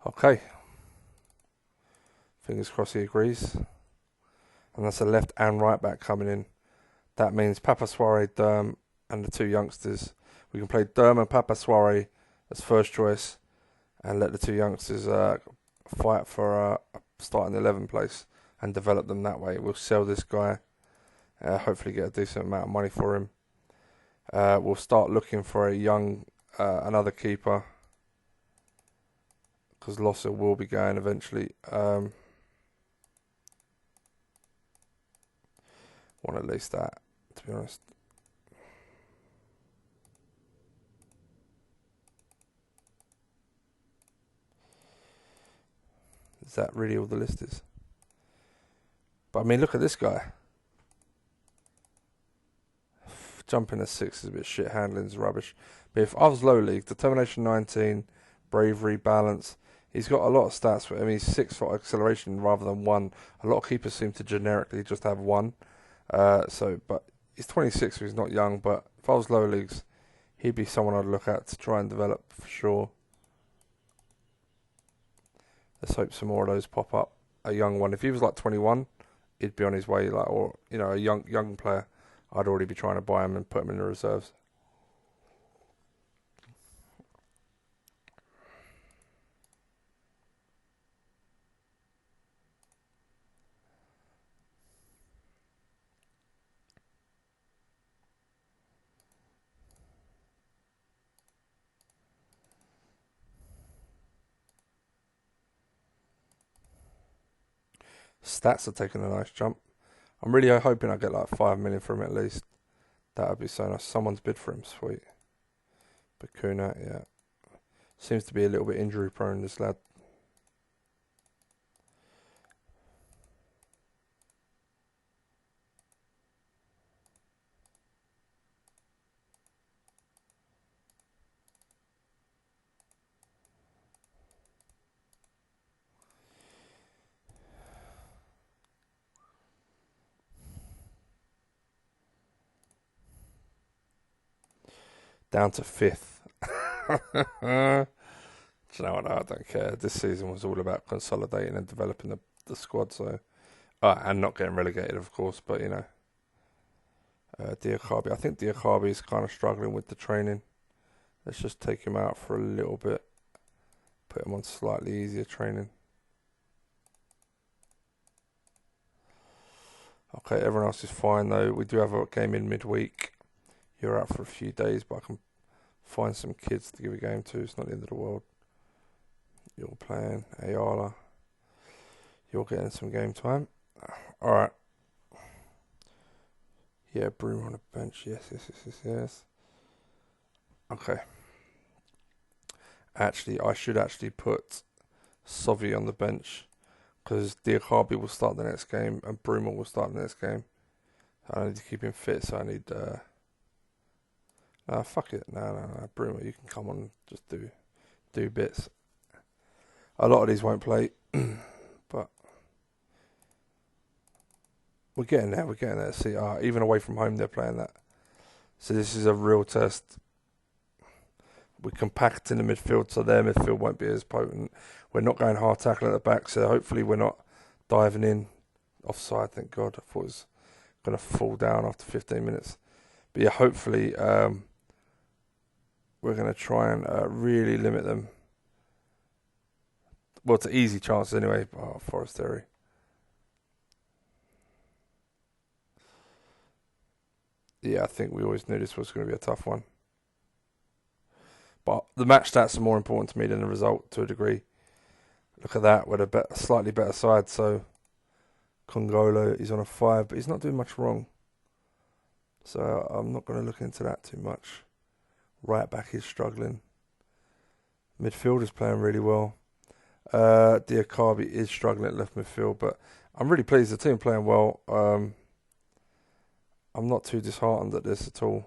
Okay. Fingers crossed he agrees. And that's a left and right back coming in. That means Papa Soare, Derm, and the two youngsters. We can play Derm and Papa Soare as first choice and let the two youngsters fight for a starting 11 place and develop them that way. We'll sell this guy, hopefully get a decent amount of money for him. We'll start looking for a young, another keeper, because Losser will be going eventually. Want at least that, to be honest. Is that really all the list is? But I mean, look at this guy. Jumping a 6 is a bit shit, handling's rubbish. But if I was low league, determination 19, bravery, balance, he's got a lot of stats. I mean, he's 6 for acceleration rather than 1. A lot of keepers seem to generically just have 1. But he's 26, so he's not young. But if I was low leagues, he'd be someone I'd look at to try and develop for sure. Let's hope some more of those pop up. A young one. If he was like 21, he'd be on his way. Or a young player, I'd already be trying to buy him and put him in the reserves. Stats are taking a nice jump. I'm really hoping I get like 5 million for him at least. That would be so nice. Someone's bid for him, sweet. Bakuna, yeah. Seems to be a little bit injury prone, this lad. Down to 5th. Do you know what? I don't care. This season was all about consolidating and developing the squad, so and not getting relegated, of course. But Diakabi. I think Diakabi is kind of struggling with the training. Let's just take him out for a little bit. Put him on slightly easier training. Okay, everyone else is fine though. We do have a game in midweek. You're out for a few days, but I can find some kids to give a game to. It's not the end of the world. You're playing Ayala. You're getting some game time. Alright. Yeah, Broom on the bench. Yes. Okay. Actually, I should actually put Sovi on the bench because Diakabi will start the next game and Bruma will start the next game. I need to keep him fit, so I need... fuck it. No. Bruma, you can come on and just do bits. A lot of these won't play, but we're getting there. See, even away from home, they're playing that. So this is a real test. We're compact in the midfield, so their midfield won't be as potent. We're not going hard tackling at the back, so hopefully we're not diving in offside. Thank God. I thought it was going to fall down after 15 minutes. But yeah, hopefully we're going to try and really limit them. Well, it's easy chances anyway. Forestieri. Yeah, I think we always knew this was going to be a tough one. But the match stats are more important to me than the result to a degree. Look at that, with a slightly better side. So Congolo is on a 5, but he's not doing much wrong. So I'm not going to look into that too much. Right back is struggling. Midfield is playing really well. Diakabi is struggling at left midfield, but I'm really pleased the team playing well. I'm not too disheartened at this at all.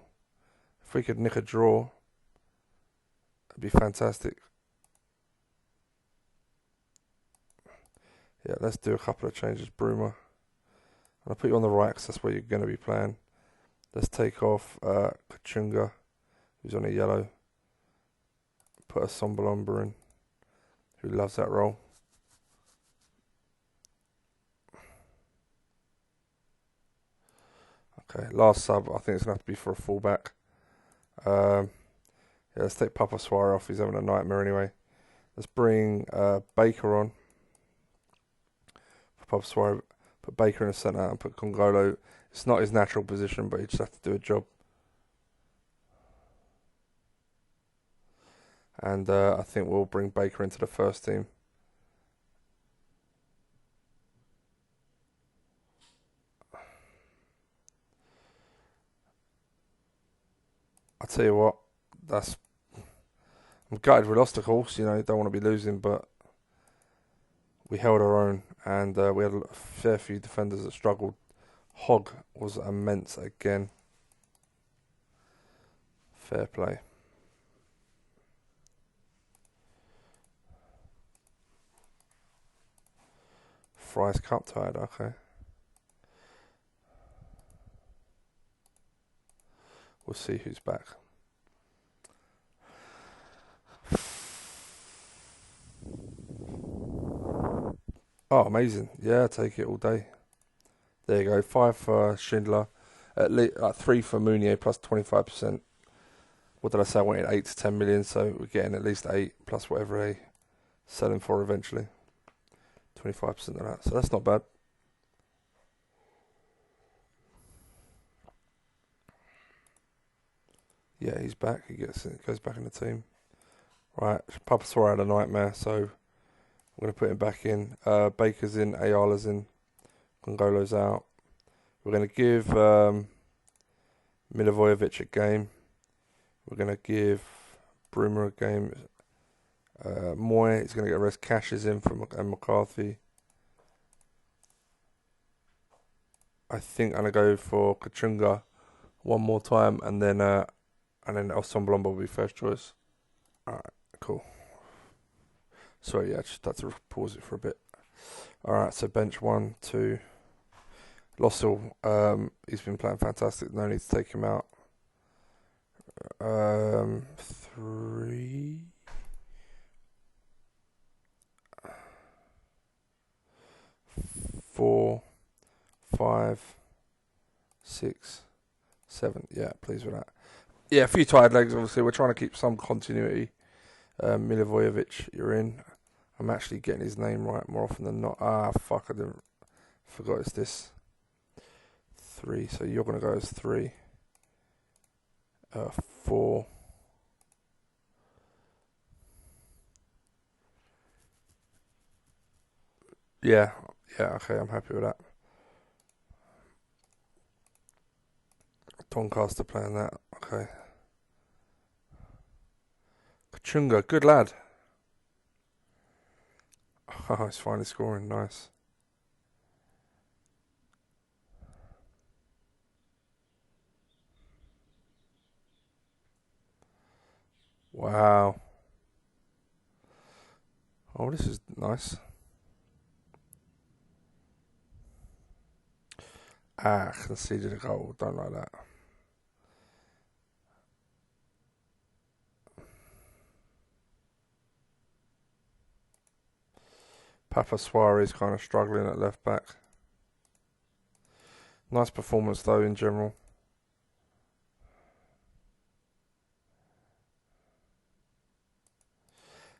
If we could nick a draw, it'd be fantastic. Yeah, let's do a couple of changes. Bruma. I'll put you on the right because that's where you're going to be playing. Let's take off Kachunga, who's on a yellow. Put a Sombalomba in, who loves that role. Okay, last sub. I think it's going to have to be for a fullback. Yeah, let's take Papa Suarez off. He's having a nightmare anyway. Let's bring Baker on. For Papa Suarez, put Baker in the centre and put Congolo. It's not his natural position, but he just has to do a job. And I think we'll bring Baker into the first team. I tell you what, I'm gutted we lost, of course. Don't want to be losing, but we held our own, and we had a fair few defenders that struggled. Hogg was immense again. Fair play. Fry's Cup tied, okay. We'll see who's back. Oh, amazing. Yeah, take it all day. There you go. 5 for Schindler. At least 3 for Mounier plus 25%. What did I say? I wanted 8 to 10 million, so we're getting at least 8 plus whatever they sell him for eventually. 25% of that. So that's not bad. Yeah, he's back. He goes back in the team. Right, Papaswara had a nightmare, so I'm going to put him back in. Baker's in, Ayala's in, Gongolo's out. We're going to give Milivojevic a game. We're going to give Bruma a game. Moy is going to get a rest. Cash is in from McCarthy. I think I'm going to go for Kachunga one more time, and then Elson Blombo will be first choice. Alright, cool. Sorry, yeah, I just had to pause it for a bit. Alright, so bench 1, 2. Lossell, he's been playing fantastic. No need to take him out. 3. 4, 5, 6, 7. Yeah, pleased with that. Yeah, a few tired legs, obviously. We're trying to keep some continuity. Milivojevic, you're in. I'm actually getting his name right more often than not. Ah, fuck, I forgot it's this. 3, so you're going to go as 3. 4. Yeah, okay, I'm happy with that. Doncaster playing that, okay. Kachunga, good lad. Oh, he's finally scoring, nice. Wow. Oh, this is nice. Ah, conceded a goal, don't like that. Papa Suarez kind of struggling at left back. Nice performance though in general.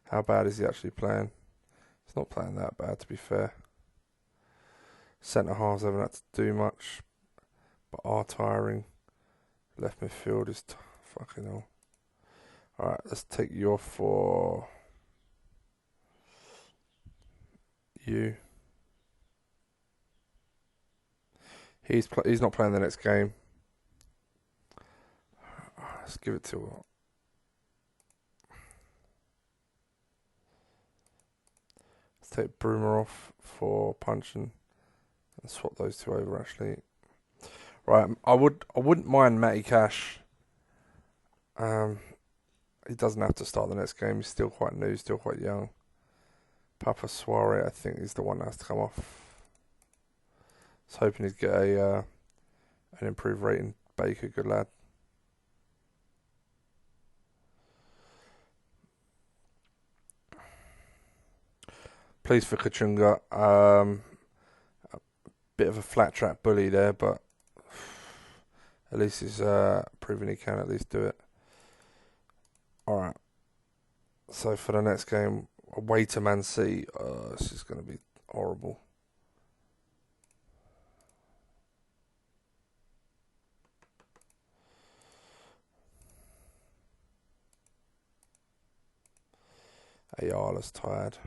How bad is he actually playing? He's not playing that bad, to be fair. Centre halves haven't had to do much, but are tiring. Left midfield is fucking hell. Alright, let's take you off for you. He's not playing the next game. Let's give it to. Let's take Bruma off for punching and swap those two over. Actually, right. I wouldn't mind Matty Cash. He doesn't have to start the next game. He's still quite new, still quite young. Papa Suarez, I think, is the one that has to come off. I was hoping he'd get an improved rating. Baker, good lad. Pleased for Kachunga. A bit of a flat track bully there, but at least he's proven he can at least do it. Alright. So for the next game, away to Man City. This is going to be horrible. Ayala's tired.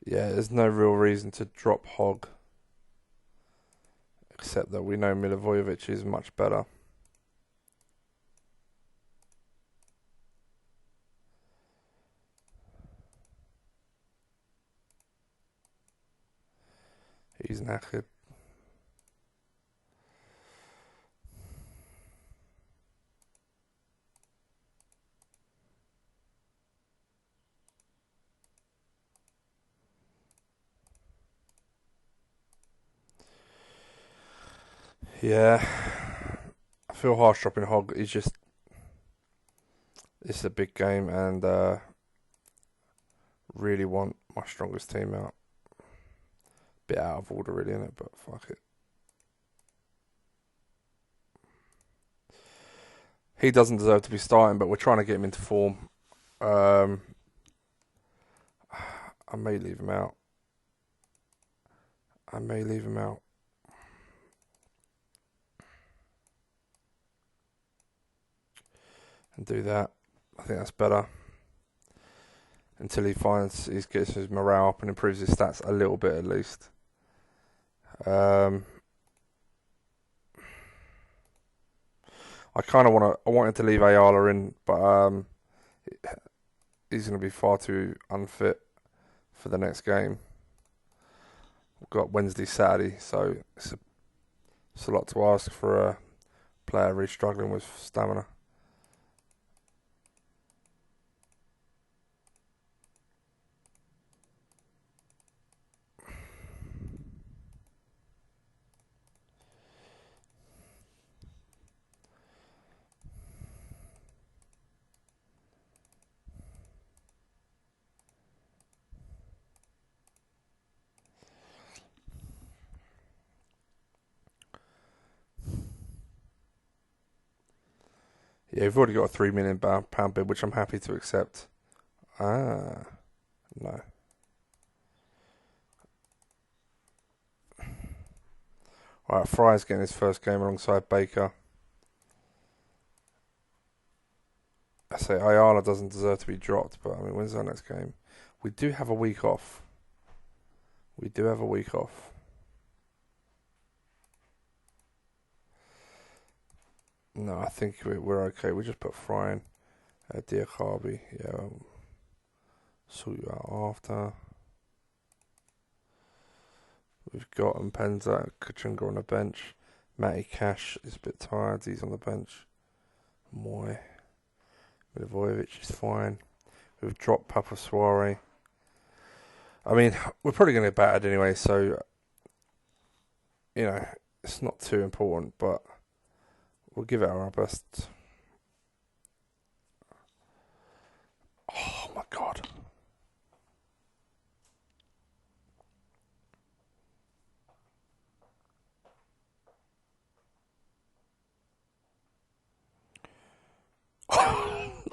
Yeah, there's no real reason to drop Hogg. Except that we know Milivojevic is much better. He's knackered. Yeah, I feel harsh dropping Hog. It's a big game, and really want my strongest team out. Bit out of order, really, innit? But fuck it. He doesn't deserve to be starting, but we're trying to get him into form. I may leave him out. And do that. I think that's better. Until he gets his morale up and improves his stats a little bit at least. I kind of wanted to leave Ayala in, but he's going to be far too unfit for the next game. We've got Wednesday, Saturday, so it's a lot to ask for a player really struggling with stamina. Yeah, we've already got a £3 million bid, which I'm happy to accept. No. Alright, Fry's getting his first game alongside Baker. I say Ayala doesn't deserve to be dropped, but I mean, when's our next game? We do have a week off. No, I think we're okay. We just put Fry in. Diakabi, yeah. Sort you out after. We've got Mpenza, Kachunga on the bench. Matty Cash is a bit tired. He's on the bench. Moy. Milivojevic is fine. We've dropped Papaswari. I mean, we're probably going to get battered anyway, so, you know, it's not too important, but we'll give it our best. Oh, my God.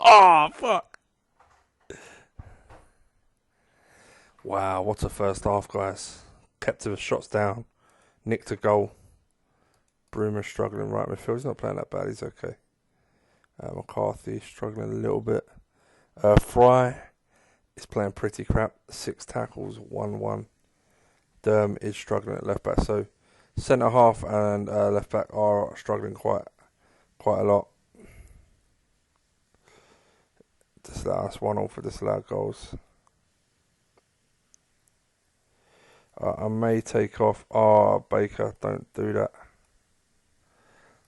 Oh, fuck. Wow, what a first half, guys. Kept his shots down. Nicked a goal. Broomer struggling right midfield. He's not playing that bad. He's okay. McCarthy struggling a little bit. Fry is playing pretty crap. 6 tackles, 1-1. Derm is struggling at left back. So centre half and left back are struggling quite a lot. That's 1-1 for disallowed goals. I may take off. Baker, don't do that.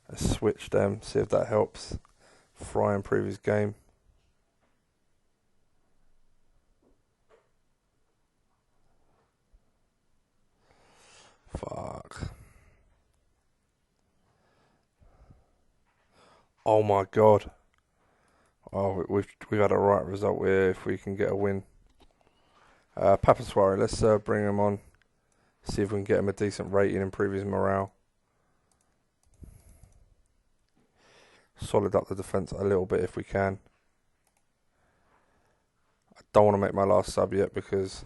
Let's switch them, see if that helps Fry improve his game. Fuck. Oh my God. Oh, we've had a right result here if we can get a win. Papaswari, let's bring him on. See if we can get him a decent rating, improve his morale. Solid up the defence a little bit if we can. I don't want to make my last sub yet because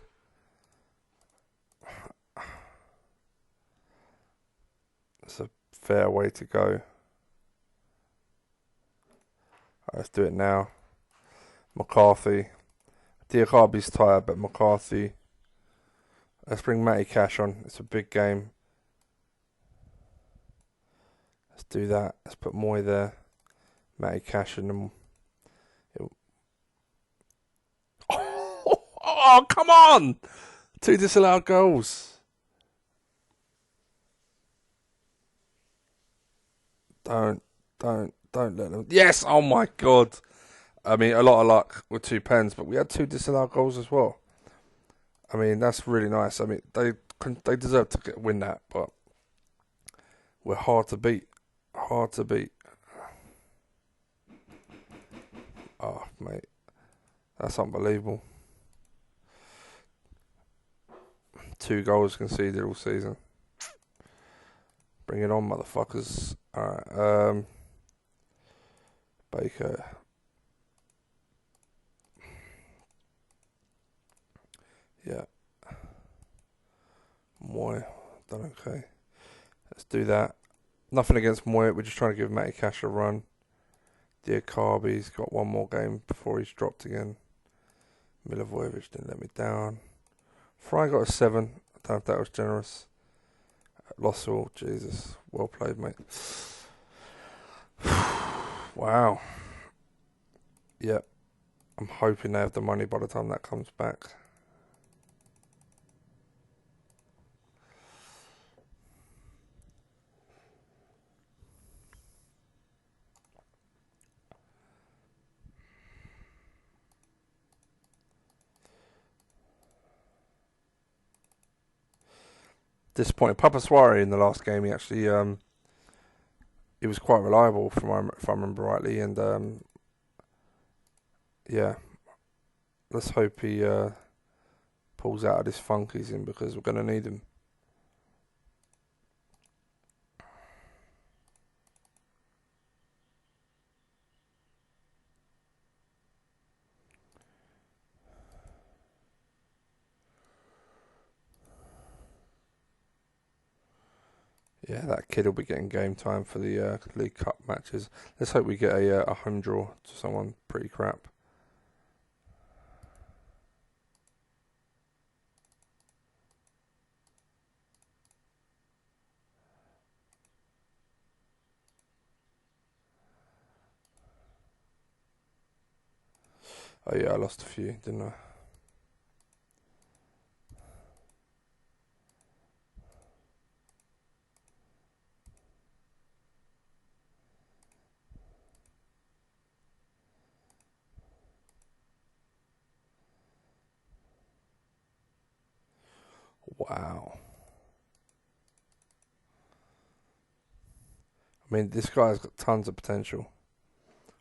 it's a fair way to go. Right, let's do it now. McCarthy. Diakabi's tired, but McCarthy. Let's bring Matty Cash on. It's a big game. Let's do that. Let's put Moy there. Matty Cash and them. Oh, come on! 2 disallowed goals. Don't let them. Yes! Oh my god! I mean, a lot of luck with 2 pens, but we had 2 disallowed goals as well. I mean, that's really nice. I mean, they deserve to win that, but we're hard to beat. Hard to beat. Oh, mate. That's unbelievable. 2 goals conceded all season. Bring it on, motherfuckers. Alright, Baker. Yeah. Moy. Done okay. Let's do that. Nothing against Moy. We're just trying to give Matty Cash a run. Diakabi's got one more game before he's dropped again. Milivojevic didn't let me down. Fry got a 7. I don't know if that was generous. Lossell, Jesus. Well played, mate. Wow. Yep. I'm hoping they have the money by the time that comes back. Disappointing. Papaswari in the last game, he actually he was quite reliable, if I remember rightly, and yeah, let's hope he pulls out of this funk he's in, because we're going to need him. Yeah, that kid will be getting game time for the League Cup matches. Let's hope we get a home draw to someone pretty crap. Oh yeah, I lost a few, didn't I? Wow. I mean, this guy's got tons of potential.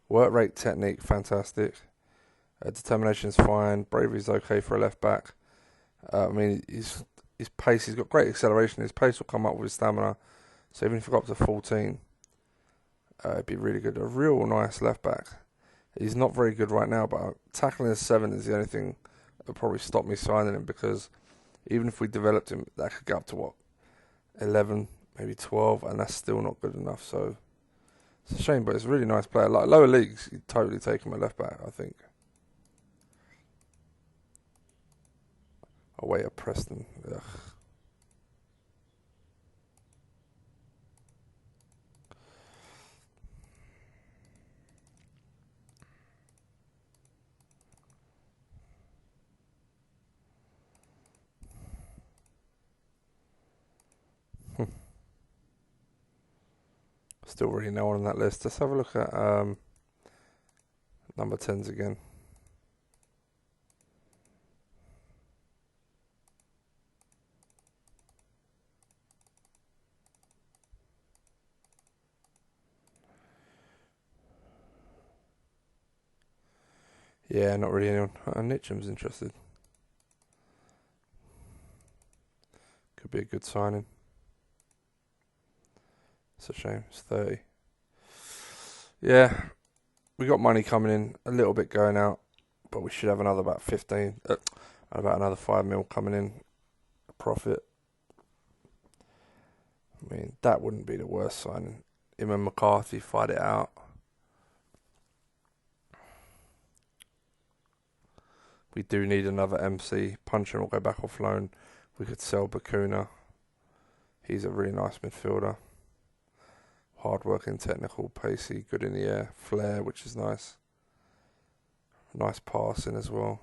Work rate, technique, fantastic. Determination's fine. Bravery's okay for a left back. I mean, his pace, he's got great acceleration. His pace will come up with his stamina. So even if he got up to 14, it'd be really good. A real nice left back. He's not very good right now, but tackling a 7 is the only thing that would probably stop me signing him, because even if we developed him, that could get up to what, 11, maybe 12, and that's still not good enough. So it's a shame, but it's a really nice player. Like lower leagues, you'd totally take him at left back, I think. Away at Preston. Ugh. Still really no one on that list. Let's have a look at number 10s again. Yeah, not really anyone. Nitcham's interested. Could be a good signing. It's a shame. It's 30. Yeah, we got money coming in, a little bit going out, but we should have another about 15, about another 5 mil coming in, a profit. I mean, that wouldn't be the worst signing. Him and McCarthy fight it out. We do need another MC. Puncheon will go back off loan. We could sell Bakuna. He's a really nice midfielder. Hard-working, technical, pacey, good in the air. Flair, which is nice. Nice passing as well.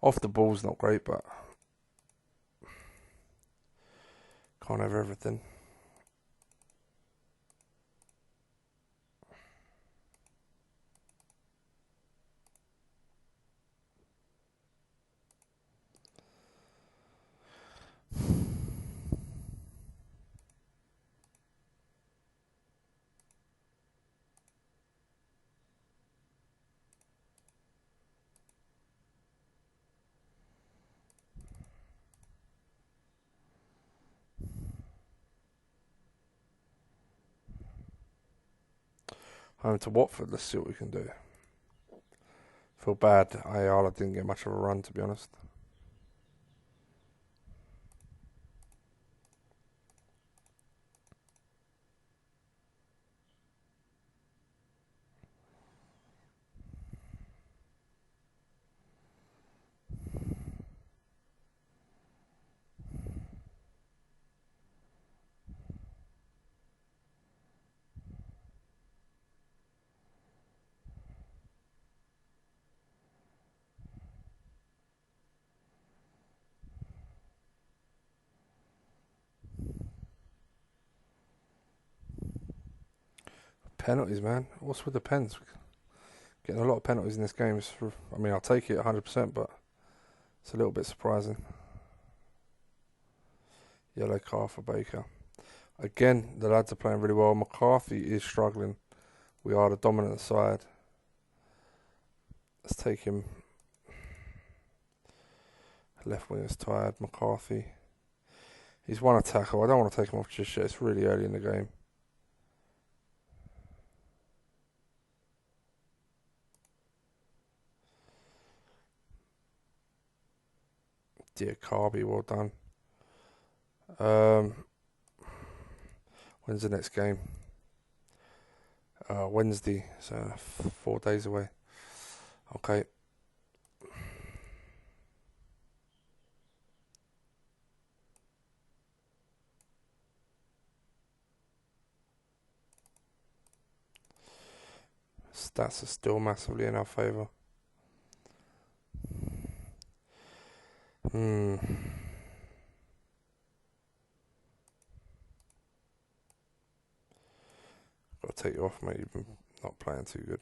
Off the ball's not great, but can't have everything. Home to Watford. Let's see what we can do. Feel bad. Ayala didn't get much of a run, to be honest. Penalties, man. What's with the pens? Getting a lot of penalties in this game. I mean, I'll take it 100%, but it's a little bit surprising. Yellow card for Baker. Again, the lads are playing really well. McCarthy is struggling. We are the dominant side. Let's take him. Left wing is tired. McCarthy. He's won a tackle. I don't want to take him off just yet. It's really early in the game. Dear Carby, well done. When's the next game? Wednesday, so 4 days away. Okay. Stats are still massively in our favour. Got to take you off, mate. You've been not playing too good.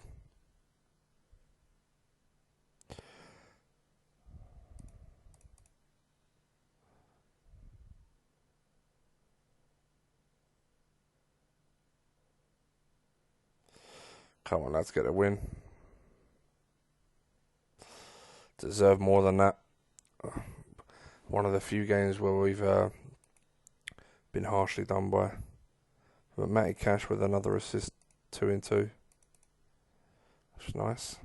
Come on, let's get a win. Deserve more than that. One of the few games where we've been harshly done by. But Matty Cash with another assist, 2 in 2. That's nice.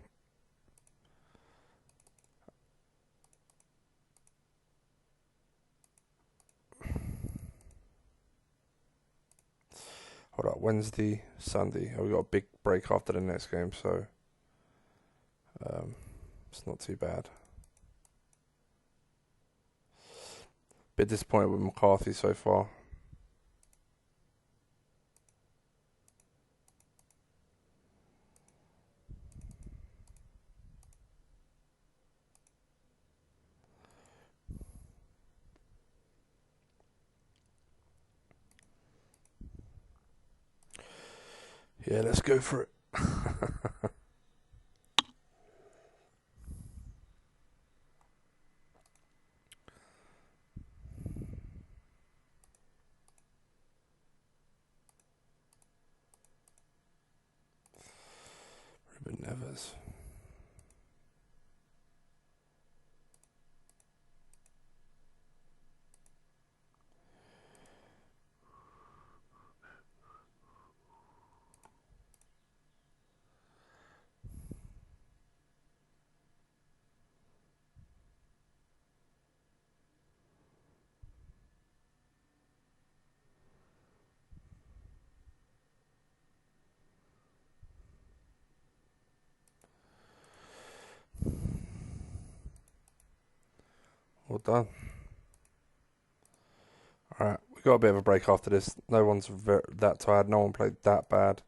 Hold up, Wednesday, Sunday. Oh, we got a big break after the next game, so it's not too bad. Bit disappointed with McCarthy so far. Yeah, let's go for it. Ruben Neves. Well done. Alright, we got a bit of a break after this. No one's that tired. No one played that bad.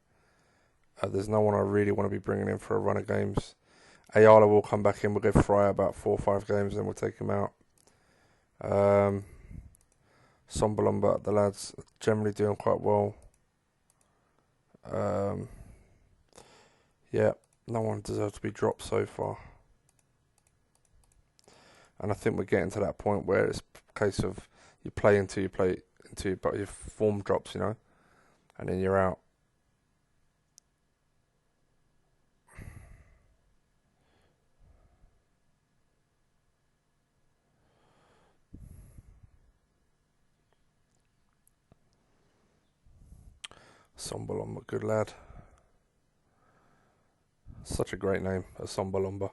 There's no one I really want to be bringing in for a run of games. Ayala will come back in. We'll give Fry about 4 or 5 games, then we'll take him out. Sombalumba, the lads are generally doing quite well. Yeah, no one deserves to be dropped so far. And I think we're getting to that point where it's a case of you play until but your form drops, you know, and then you're out. Sombalumba, good lad. Such a great name, a Sombalomba.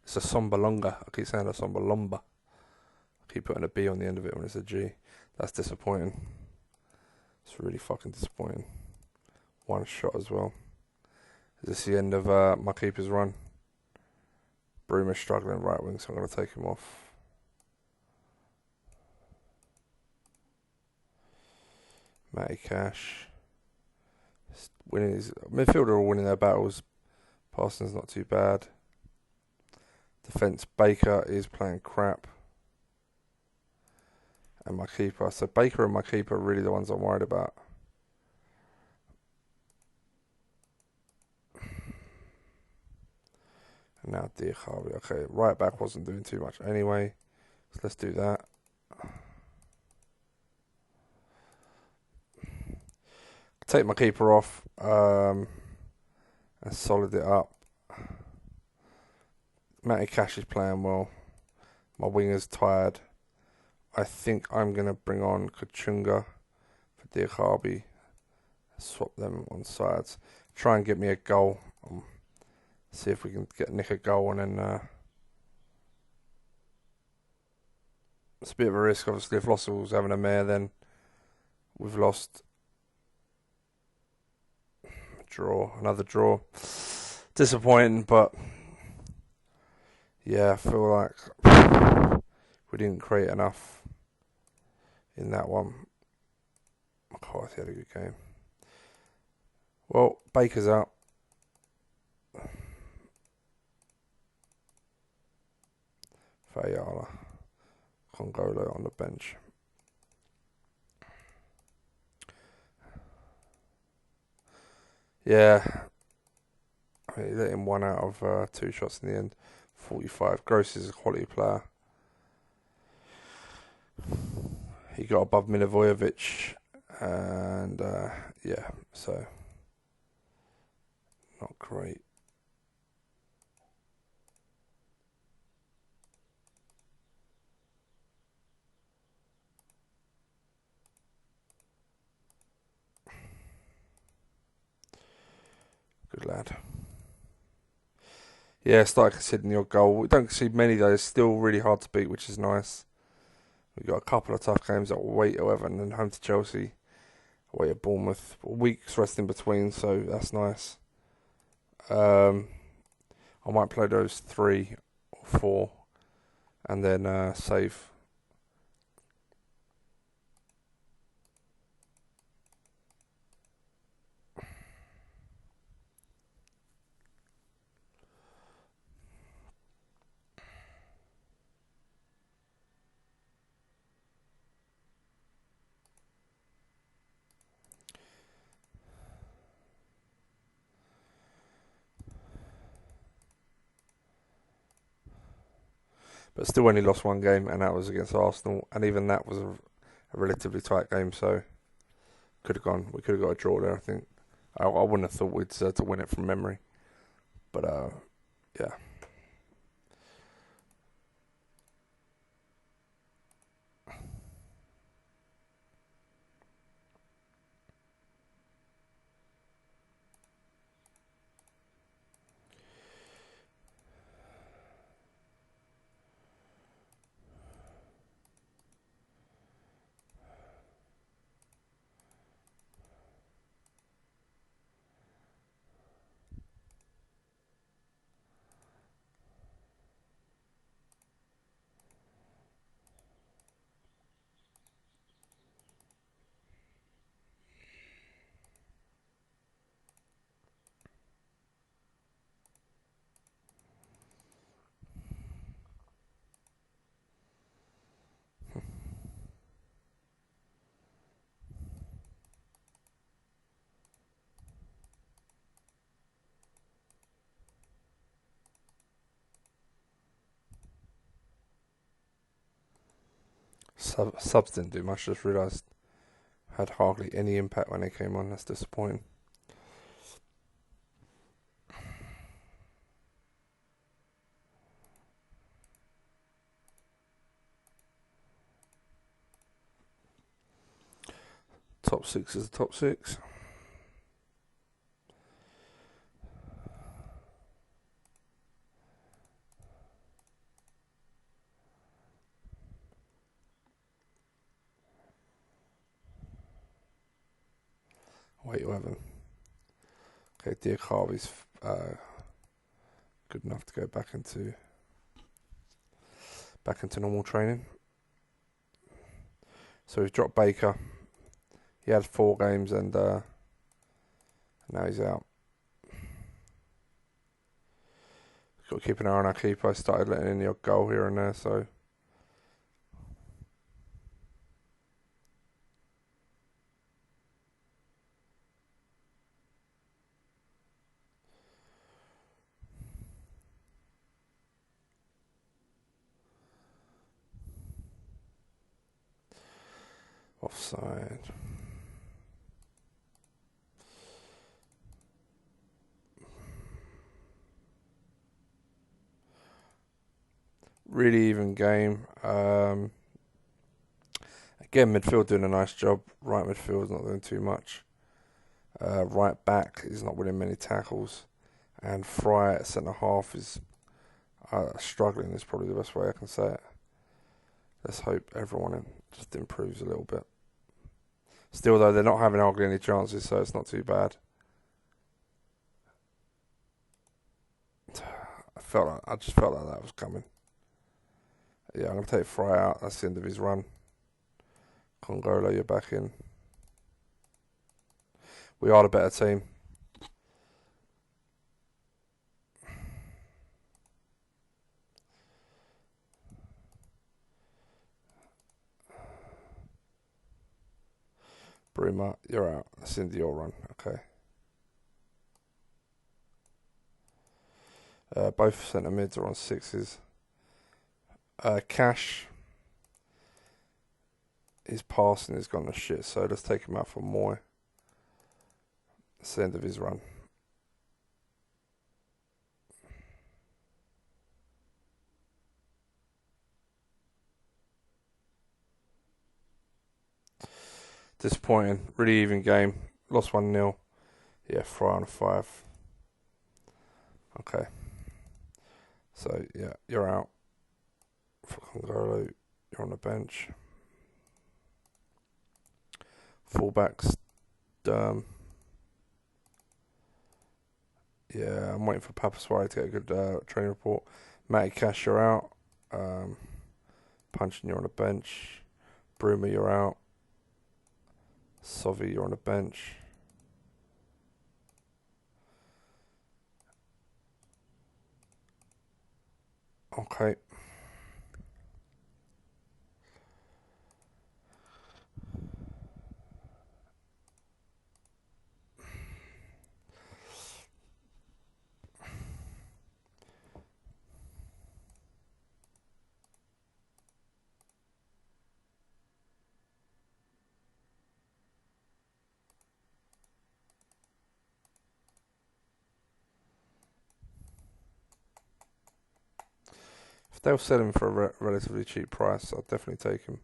It's a Sombalonga. I keep saying a Sombalomba. I keep putting a B on the end of it when it's a G. That's disappointing. It's really fucking disappointing. One shot as well. Is this the end of my keeper's run? Bruma's struggling right wing, so I'm going to take him off. Matty Cash. Winning his midfielder are winning their battles. Parsons not too bad. Defence Baker is playing crap. And my keeper. So Baker and my keeper are really the ones I'm worried about. And now Diakhavi. Okay, right back wasn't doing too much anyway. So let's do that. Take my keeper off and solid it up. Matty Cash is playing well. My winger's tired. I think I'm going to bring on Kachunga for Diakhavi. Swap them on sides. Try and get me a goal. See if we can nick a goal, and then it's a bit of a risk. Obviously, if Lossell's having a mare, then we've lost. Another draw. Disappointing, but yeah, I feel like we didn't create enough in that one. McCarthy had a good game. Well, Baker's out. Fayala. Congolo on the bench. Yeah, I mean, he let him 1 out of 2 shots in the end. 45. Gross is a quality player. He got above Milivojevic, and yeah, so not great. Good lad. Yeah, started conceding your goal. We don't concede many though. It's still really hard to beat, which is nice. We've got a couple of tough games away to Everton and home to Chelsea, away at Bournemouth. A week's rest in between, so that's nice. I might play those 3 or 4 and then save. But still only lost 1 game, and that was against Arsenal, and even that was a relatively tight game, so could have gone. We could have got a draw there, I think. I wouldn't have thought we'd to win it from memory, but yeah. Subs didn't do much. Just realised had hardly any impact when they came on. That's disappointing. Top 6 is the top 6. Wait, 11. Okay, Diakabi's good enough to go back into normal training. So we've dropped Baker. He had 4 games and now he's out. Got to keep an eye on our keeper. I started letting in the odd goal here and there, so offside. Really even game. Again, midfield doing a nice job. Right midfield's not doing too much. Right back is not winning many tackles. And Fry at centre half is struggling, is probably the best way I can say it. Let's hope everyone just improves a little bit. Still, though, they're not having hardly any chances, so it's not too bad. I just felt like that was coming. Yeah, I'm going to take Fry out. That's the end of his run. Congola, you're back in. We are the better team. Bruma, you're out. That's the end of your run. Okay. Both centre mids are on 6s. Cash, his passing has gone to shit, so let's take him out for Moy. That's the end of his run. Disappointing. Really even game. Lost 1-0. Yeah, Fry on a 5. Okay. So, yeah, you're out. For Congolo, you're on the bench. Fullbacks, yeah, I'm waiting for Papaswari to get a good training report. Matty Cash, you're out. Punchin, you're on the bench. Bruma, you're out. Sovi, you're on the bench. Okay. If they'll sell him for a relatively cheap price, I'll definitely take him.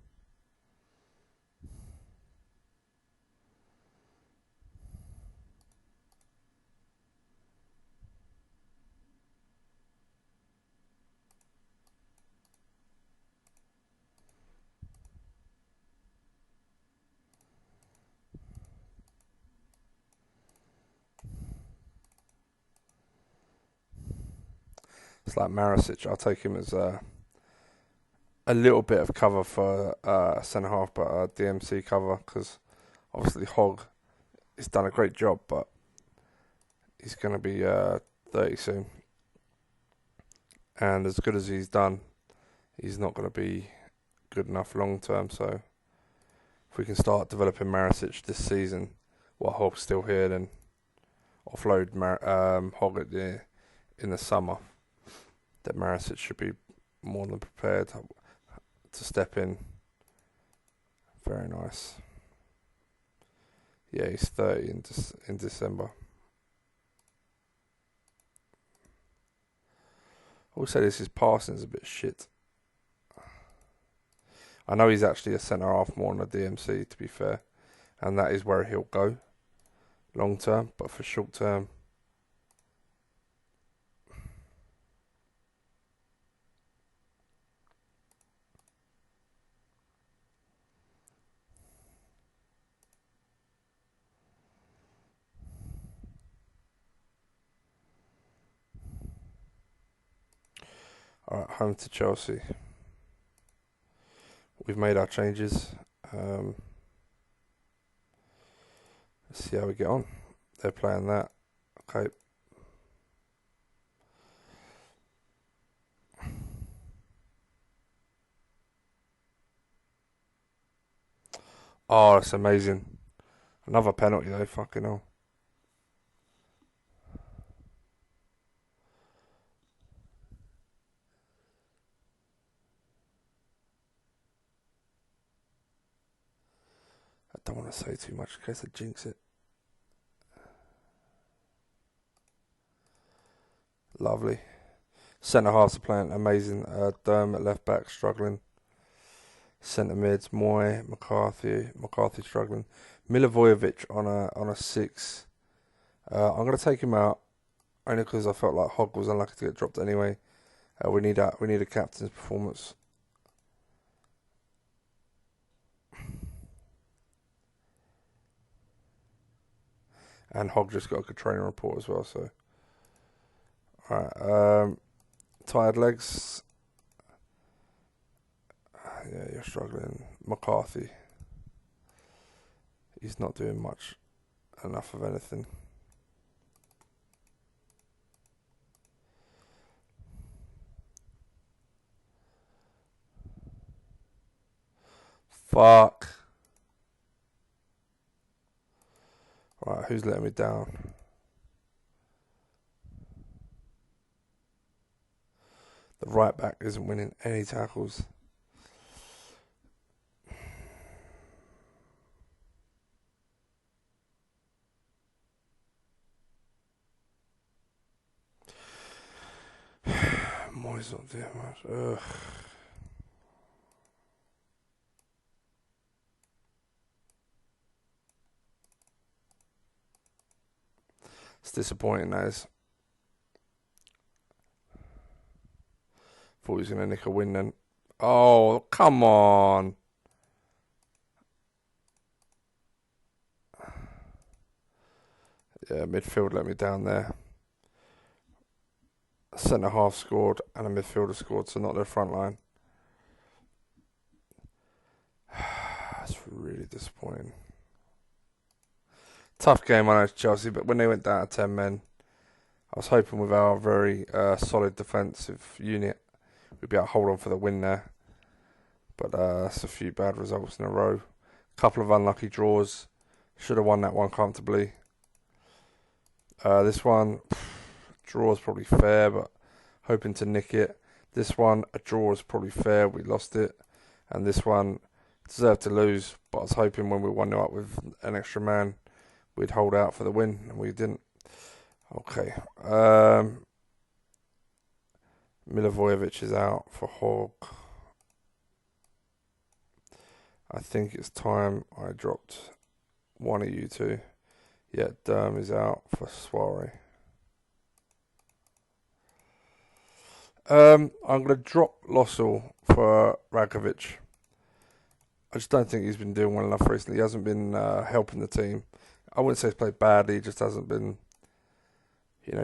It's like Marisic. I'll take him as a little bit of cover for centre half, but a DMC cover, because obviously Hogg has done a great job, but he's going to be 30 soon. And as good as he's done, he's not going to be good enough long term. So if we can start developing Marisic this season while Hogg's still here, then offload Hogg in the summer, that Marisic should be more than prepared to step in. Very nice. Yeah, he's 30 in December. I will say this, his passing is a bit shit. I know he's actually a centre half more than a DMC, to be fair, and that is where he'll go long term, but for short term, Alright, home to Chelsea. We've made our changes. Let's see how we get on. They're playing that. Okay. Oh, that's amazing. Another penalty though, fucking hell. I don't want to say too much in case I jinx it. Lovely. Centre halves are playing amazing. Dermot left back struggling. Centre mids, Moy, McCarthy struggling. Milivojevic on a 6. I'm gonna take him out only because I felt like Hogg was unlucky to get dropped anyway. We need a captain's performance. And Hogg just got a good training report as well. So, alright. Tired legs. Yeah, you're struggling. McCarthy. He's not doing much. Enough of anything. Fuck. Right, who's letting me down? The right back isn't winning any tackles. Moy's not doing much. Ugh. It's disappointing, that is. Thought he was going to nick a win then. Oh, come on. Yeah, midfield let me down there. Centre half scored and a midfielder scored, so not their front line. That's really disappointing. Tough game, I know, Chelsea, but when they went down to 10 men, I was hoping with our very solid defensive unit, we'd be able to hold on for the win there. But that's a few bad results in a row. Couple of unlucky draws. Should have won that one comfortably. This one, draw is probably fair, but hoping to nick it. This one, a draw is probably fair. We lost it. And this one, deserved to lose, but I was hoping when we 1-0 up with an extra man, we'd hold out for the win, and we didn't. Okay. Milivojevic is out for Hogg. I think it's time I dropped one of you two. Yeah, Derm is out for Soiree. I'm going to drop Lossell for Rakovic. I just don't think he's been doing well enough recently. He hasn't been helping the team. I wouldn't say he's played badly. He just hasn't been,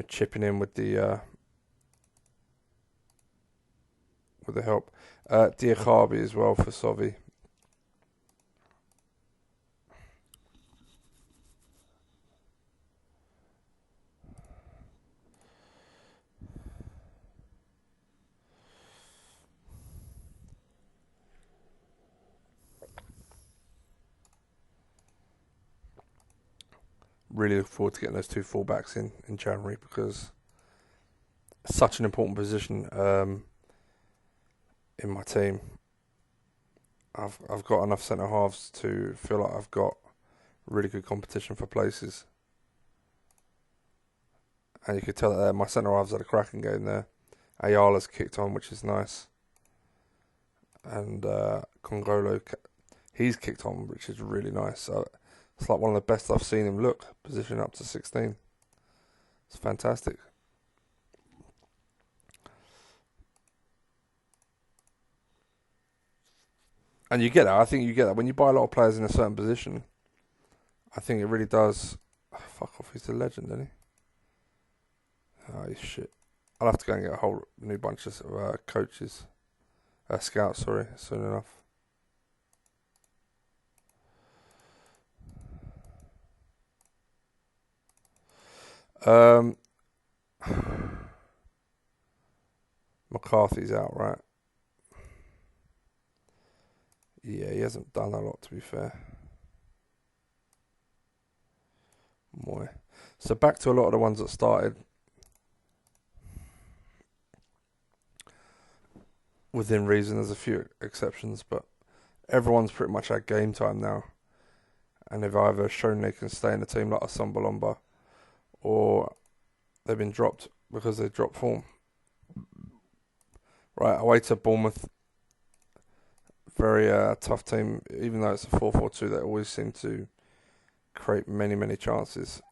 chipping in with the help. Diakhaby as well for Sovi. Really look forward to getting those two fullbacks in January because it's such an important position in my team. I've got enough centre halves to feel like I've got really good competition for places, and you could tell that my centre halves had a cracking game there. Ayala's kicked on, which is nice, and Congolo, he's kicked on, which is really nice. So it's like one of the best I've seen him look, positioning up to 16. It's fantastic. And you get that. I think you get that when you buy a lot of players in a certain position. I think it really does. Oh, fuck off! He's a legend, isn't he? Oh, he's shit. I'll have to go and get a whole new bunch of coaches, scouts, sorry, soon enough. McCarthy's out, right? Yeah, he hasn't done a lot, to be fair. Moy. So back to a lot of the ones that started within reason. There's a few exceptions, but everyone's pretty much had game time now, and they've either shown they can stay in the team like a Sambalomba, or they've been dropped because they dropped form. Right, away to Bournemouth. Very tough team, even though it's a 4-4-2, they always seem to create many, many chances.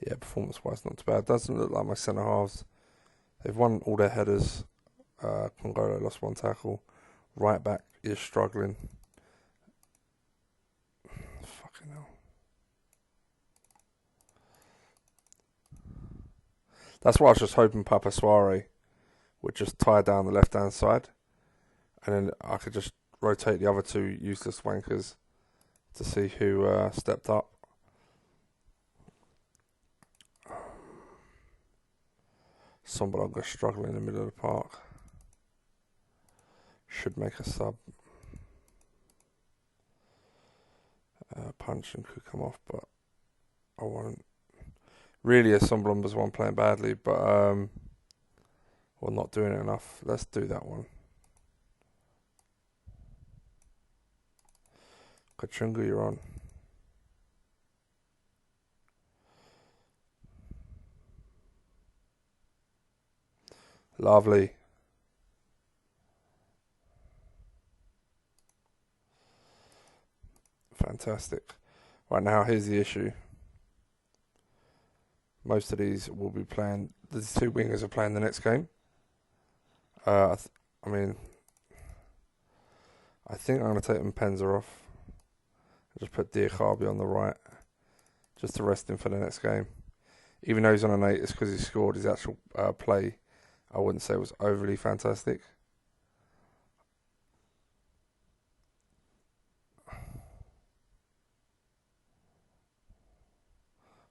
Yeah, performance-wise, not too bad. Doesn't look like my centre halves. They've won all their headers. Congolo lost one tackle. Right back is struggling. Fucking hell. That's why I was just hoping Papa Soare would just tie down the left-hand side, and then I could just rotate the other two useless wankers to see who stepped up. Sombalonga struggling in the middle of the park. Should make a sub. Punch and could come off, but I won't. Really, a Sombalonga's one playing badly, but well, not doing it enough. Let's do that one. Kachunga, you're on. Lovely. Fantastic. Right now, here's the issue. Most of these will be playing. The two wingers are playing the next game. I mean, I think I'm going to take Mpenza off. Just put Diakabi on the right, just to rest him for the next game. Even though he's on an 8, it's because he scored. His actual play, I wouldn't say was overly fantastic.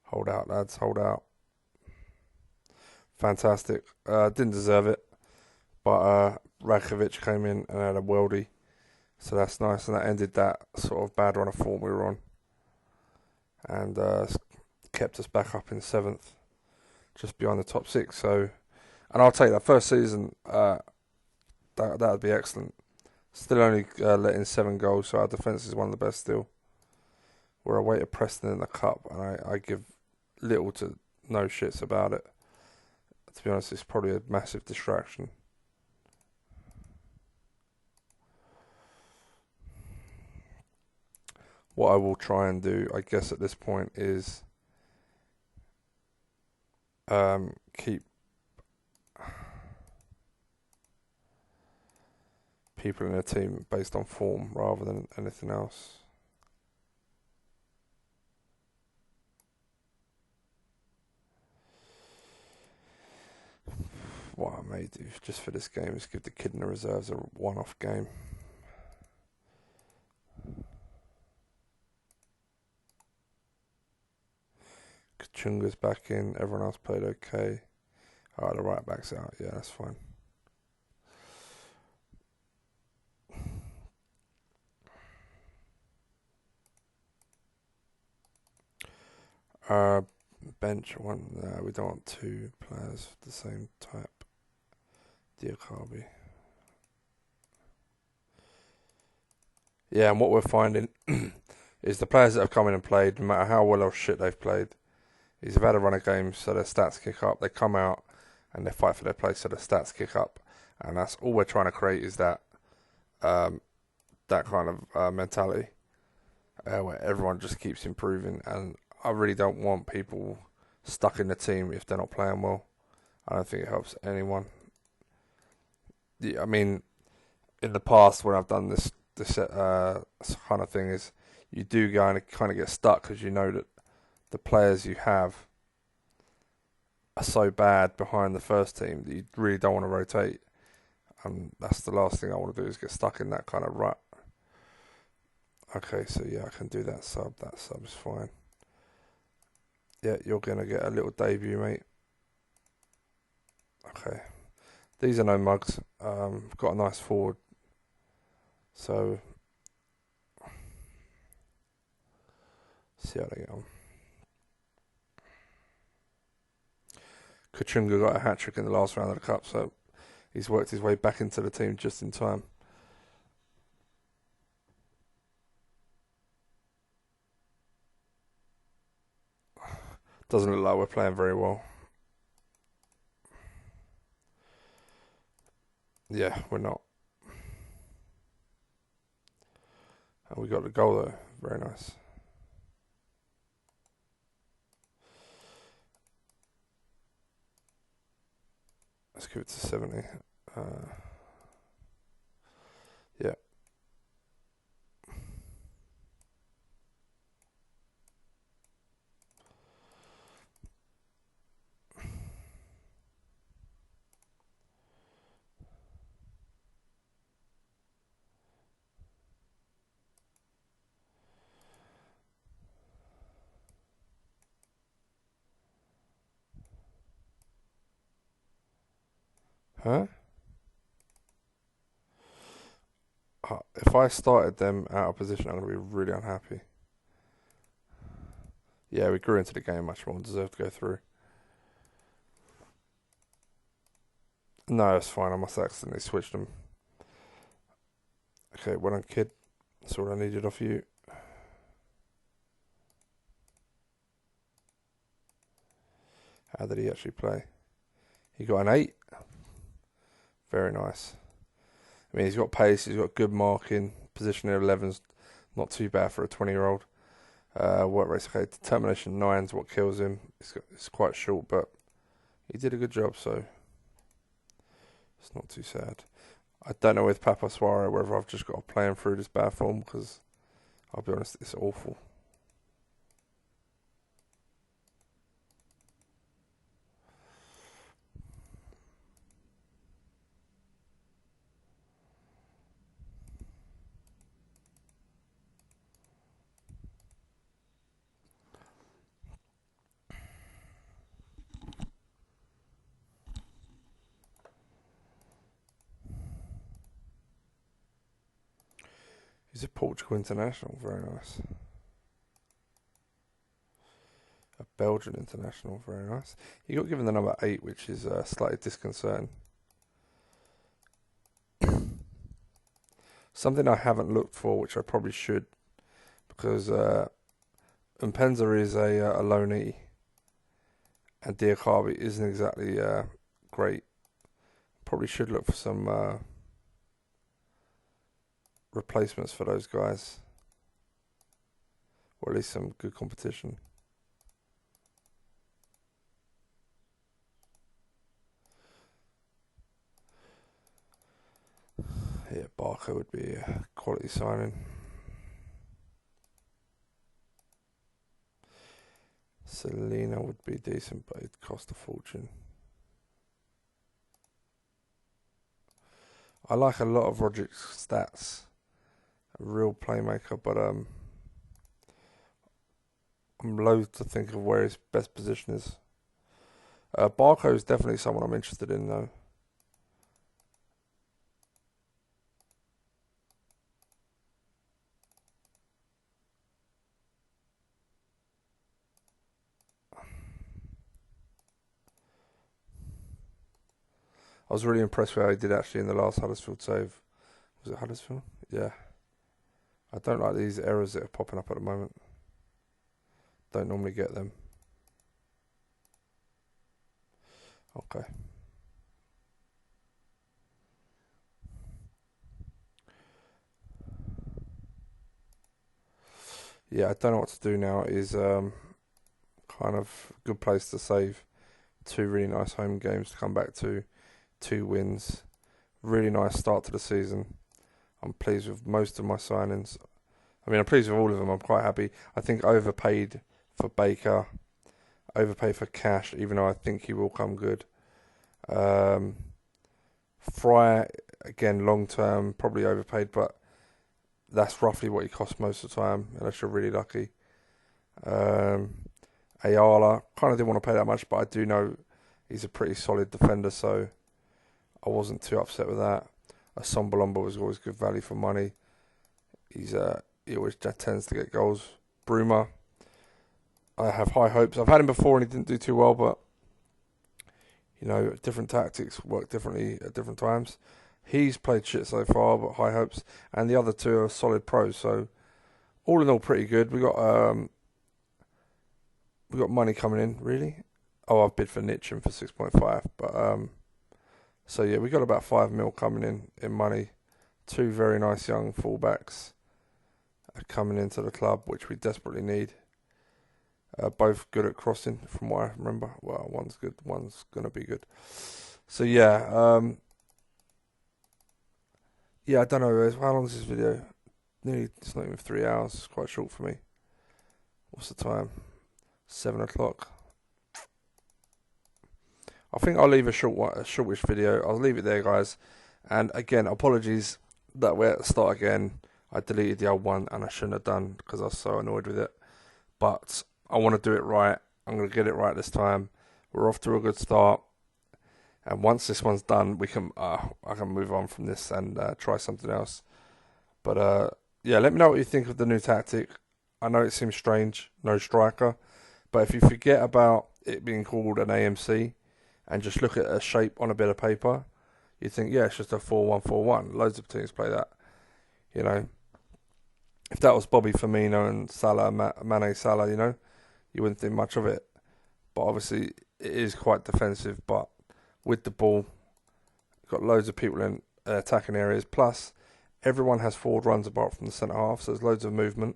Hold out, lads. Hold out. Fantastic. Didn't deserve it, but Rakovic came in and had a worldie, so that's nice. And that ended that sort of bad run of form we were on, and kept us back up in 7th, just behind the top 6. So, and I'll take that first season. That'd be excellent. Still only letting 7 goals, so our defence is one of the best still. We're away to Preston in the cup, and I give little to no shits about it. To be honest, it's probably a massive distraction. What I will try and do, I guess, at this point is keep people in a team based on form rather than anything else. What I may do just for this game is give the kid in the reserves a one-off game. Kachunga's back in. Everyone else played okay. Alright, the right back's out. Yeah, that's fine. Bench one. We don't want 2 players of the same type. Diakabi. Yeah, and what we're finding is the players that have come in and played, no matter how well or shit they've played, is they've had a run of games, so their stats kick up. They come out and they fight for their place, so their stats kick up. And that's all we're trying to create is that that kind of mentality where everyone just keeps improving. And I really don't want people stuck in the team if they're not playing well. I don't think it helps anyone. Yeah, I mean, in the past when I've done this kind of thing, is you do kind of get stuck because you know that the players you have are so bad behind the first team that you really don't want to rotate. And that's the last thing I want to do is get stuck in that kind of rut. Okay, so yeah, I can do that sub. That sub's fine. Yeah, you're going to get a little debut, mate. Okay. These are no mugs. Got a nice forward. So, see how they get on. Kachunga got a hat-trick in the last round of the Cup, so he's worked his way back into the team just in time. Doesn't look like we're playing very well. Yeah, we're not. And we got the goal though. Very nice. Let's give it to 70. Yeah. Huh? If I started them out of position, I'm going to be really unhappy. Yeah, we grew into the game much more and deserved to go through. No, it's fine. I must have accidentally switched them. Okay, well done, kid. That's all I needed off you. How did he actually play? He got an 8. Very nice. I mean, he's got pace, he's got good marking. Position in 11's not too bad for a 20-year-old. Work rate's okay. Determination 9's what kills him. It's quite short, but he did a good job, so it's not too sad. I don't know with Papa Suarez whether I've just got to play him through this bad form because I'll be honest, it's awful. He's a Portugal international, very nice. A Belgian international, very nice. He got given the number 8, which is slightly disconcerting. Something I haven't looked for, which I probably should, because Mpenza is a loanee, and Diakabi isn't exactly great. Probably should look for some replacements for those guys, or at least some good competition. Yeah, Barker would be a quality signing. Selena would be decent, but it'd cost a fortune. I like a lot of Rodric's stats. A real playmaker, but I'm loath to think of where his best position is. Barco is definitely someone I'm interested in, though. I was really impressed with how he did actually in the last Huddersfield save. Was it Huddersfield? Yeah. I don't like these errors that are popping up at the moment. Don't normally get them. Okay. Yeah, I don't know what to do now. Is kind of a good place to save. 2 really nice home games to come back to. 2 wins. Really nice start to the season. I'm pleased with most of my signings. I mean, I'm pleased with all of them. I'm quite happy. I think I overpaid for Baker, overpaid for Cash, even though I think he will come good. Fry, again, long term, probably overpaid, but that's roughly what he costs most of the time, unless you're really lucky. Ayala, kind of didn't want to pay that much, but I do know he's a pretty solid defender, so I wasn't too upset with that. Sombalomba was always good value for money. He always tends to get goals. Bruma, I have high hopes. I've had him before and he didn't do too well, but you know, different tactics work differently at different times. He's played shit so far, but high hopes. And the other 2 are solid pros, so all in all, pretty good. We got money coming in, really. Oh, I've bid for Nitchin for 6.5, but so yeah, we got about 5 mil coming in money. 2 very nice young fullbacks are coming into the club, which we desperately need. Both good at crossing, from what I remember. Well, one's good, one's gonna be good. So yeah, yeah, I don't know. How long is this video? Nearly, it's not even 3 hours. It's quite short for me. What's the time? 7 o'clock. I think I'll leave a shortish video. I'll leave it there, guys. And again, apologies that we're at the start again. I deleted the old one and I shouldn't have done because I was so annoyed with it. But I want to do it right. I'm going to get it right this time. We're off to a good start. And once this one's done, I can move on from this and try something else. But yeah, let me know what you think of the new tactic. I know it seems strange, no striker. But if you forget about it being called an AMC and just look at a shape on a bit of paper, you think, yeah, it's just a 4-1-4-1. Loads of teams play that. You know, if that was Bobby Firmino and Salah, Mane Salah, you know, you wouldn't think much of it. But obviously, it is quite defensive. But with the ball, got loads of people in attacking areas. Plus, everyone has forward runs apart from the centre half, so there's loads of movement.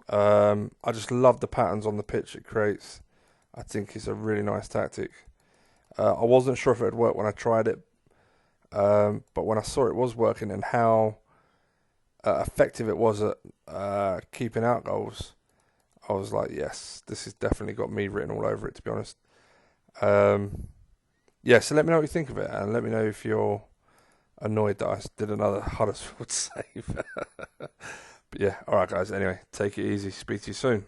I just love the patterns on the pitch it creates. I think it's a really nice tactic. I wasn't sure if it would work when I tried it, but when I saw it was working and how effective it was at keeping out goals, I was like, yes, this has definitely got me written all over it, to be honest. Yeah, so let me know what you think of it, and let me know if you're annoyed that I did another Huddersfield save. But yeah, alright guys, anyway, take it easy, speak to you soon.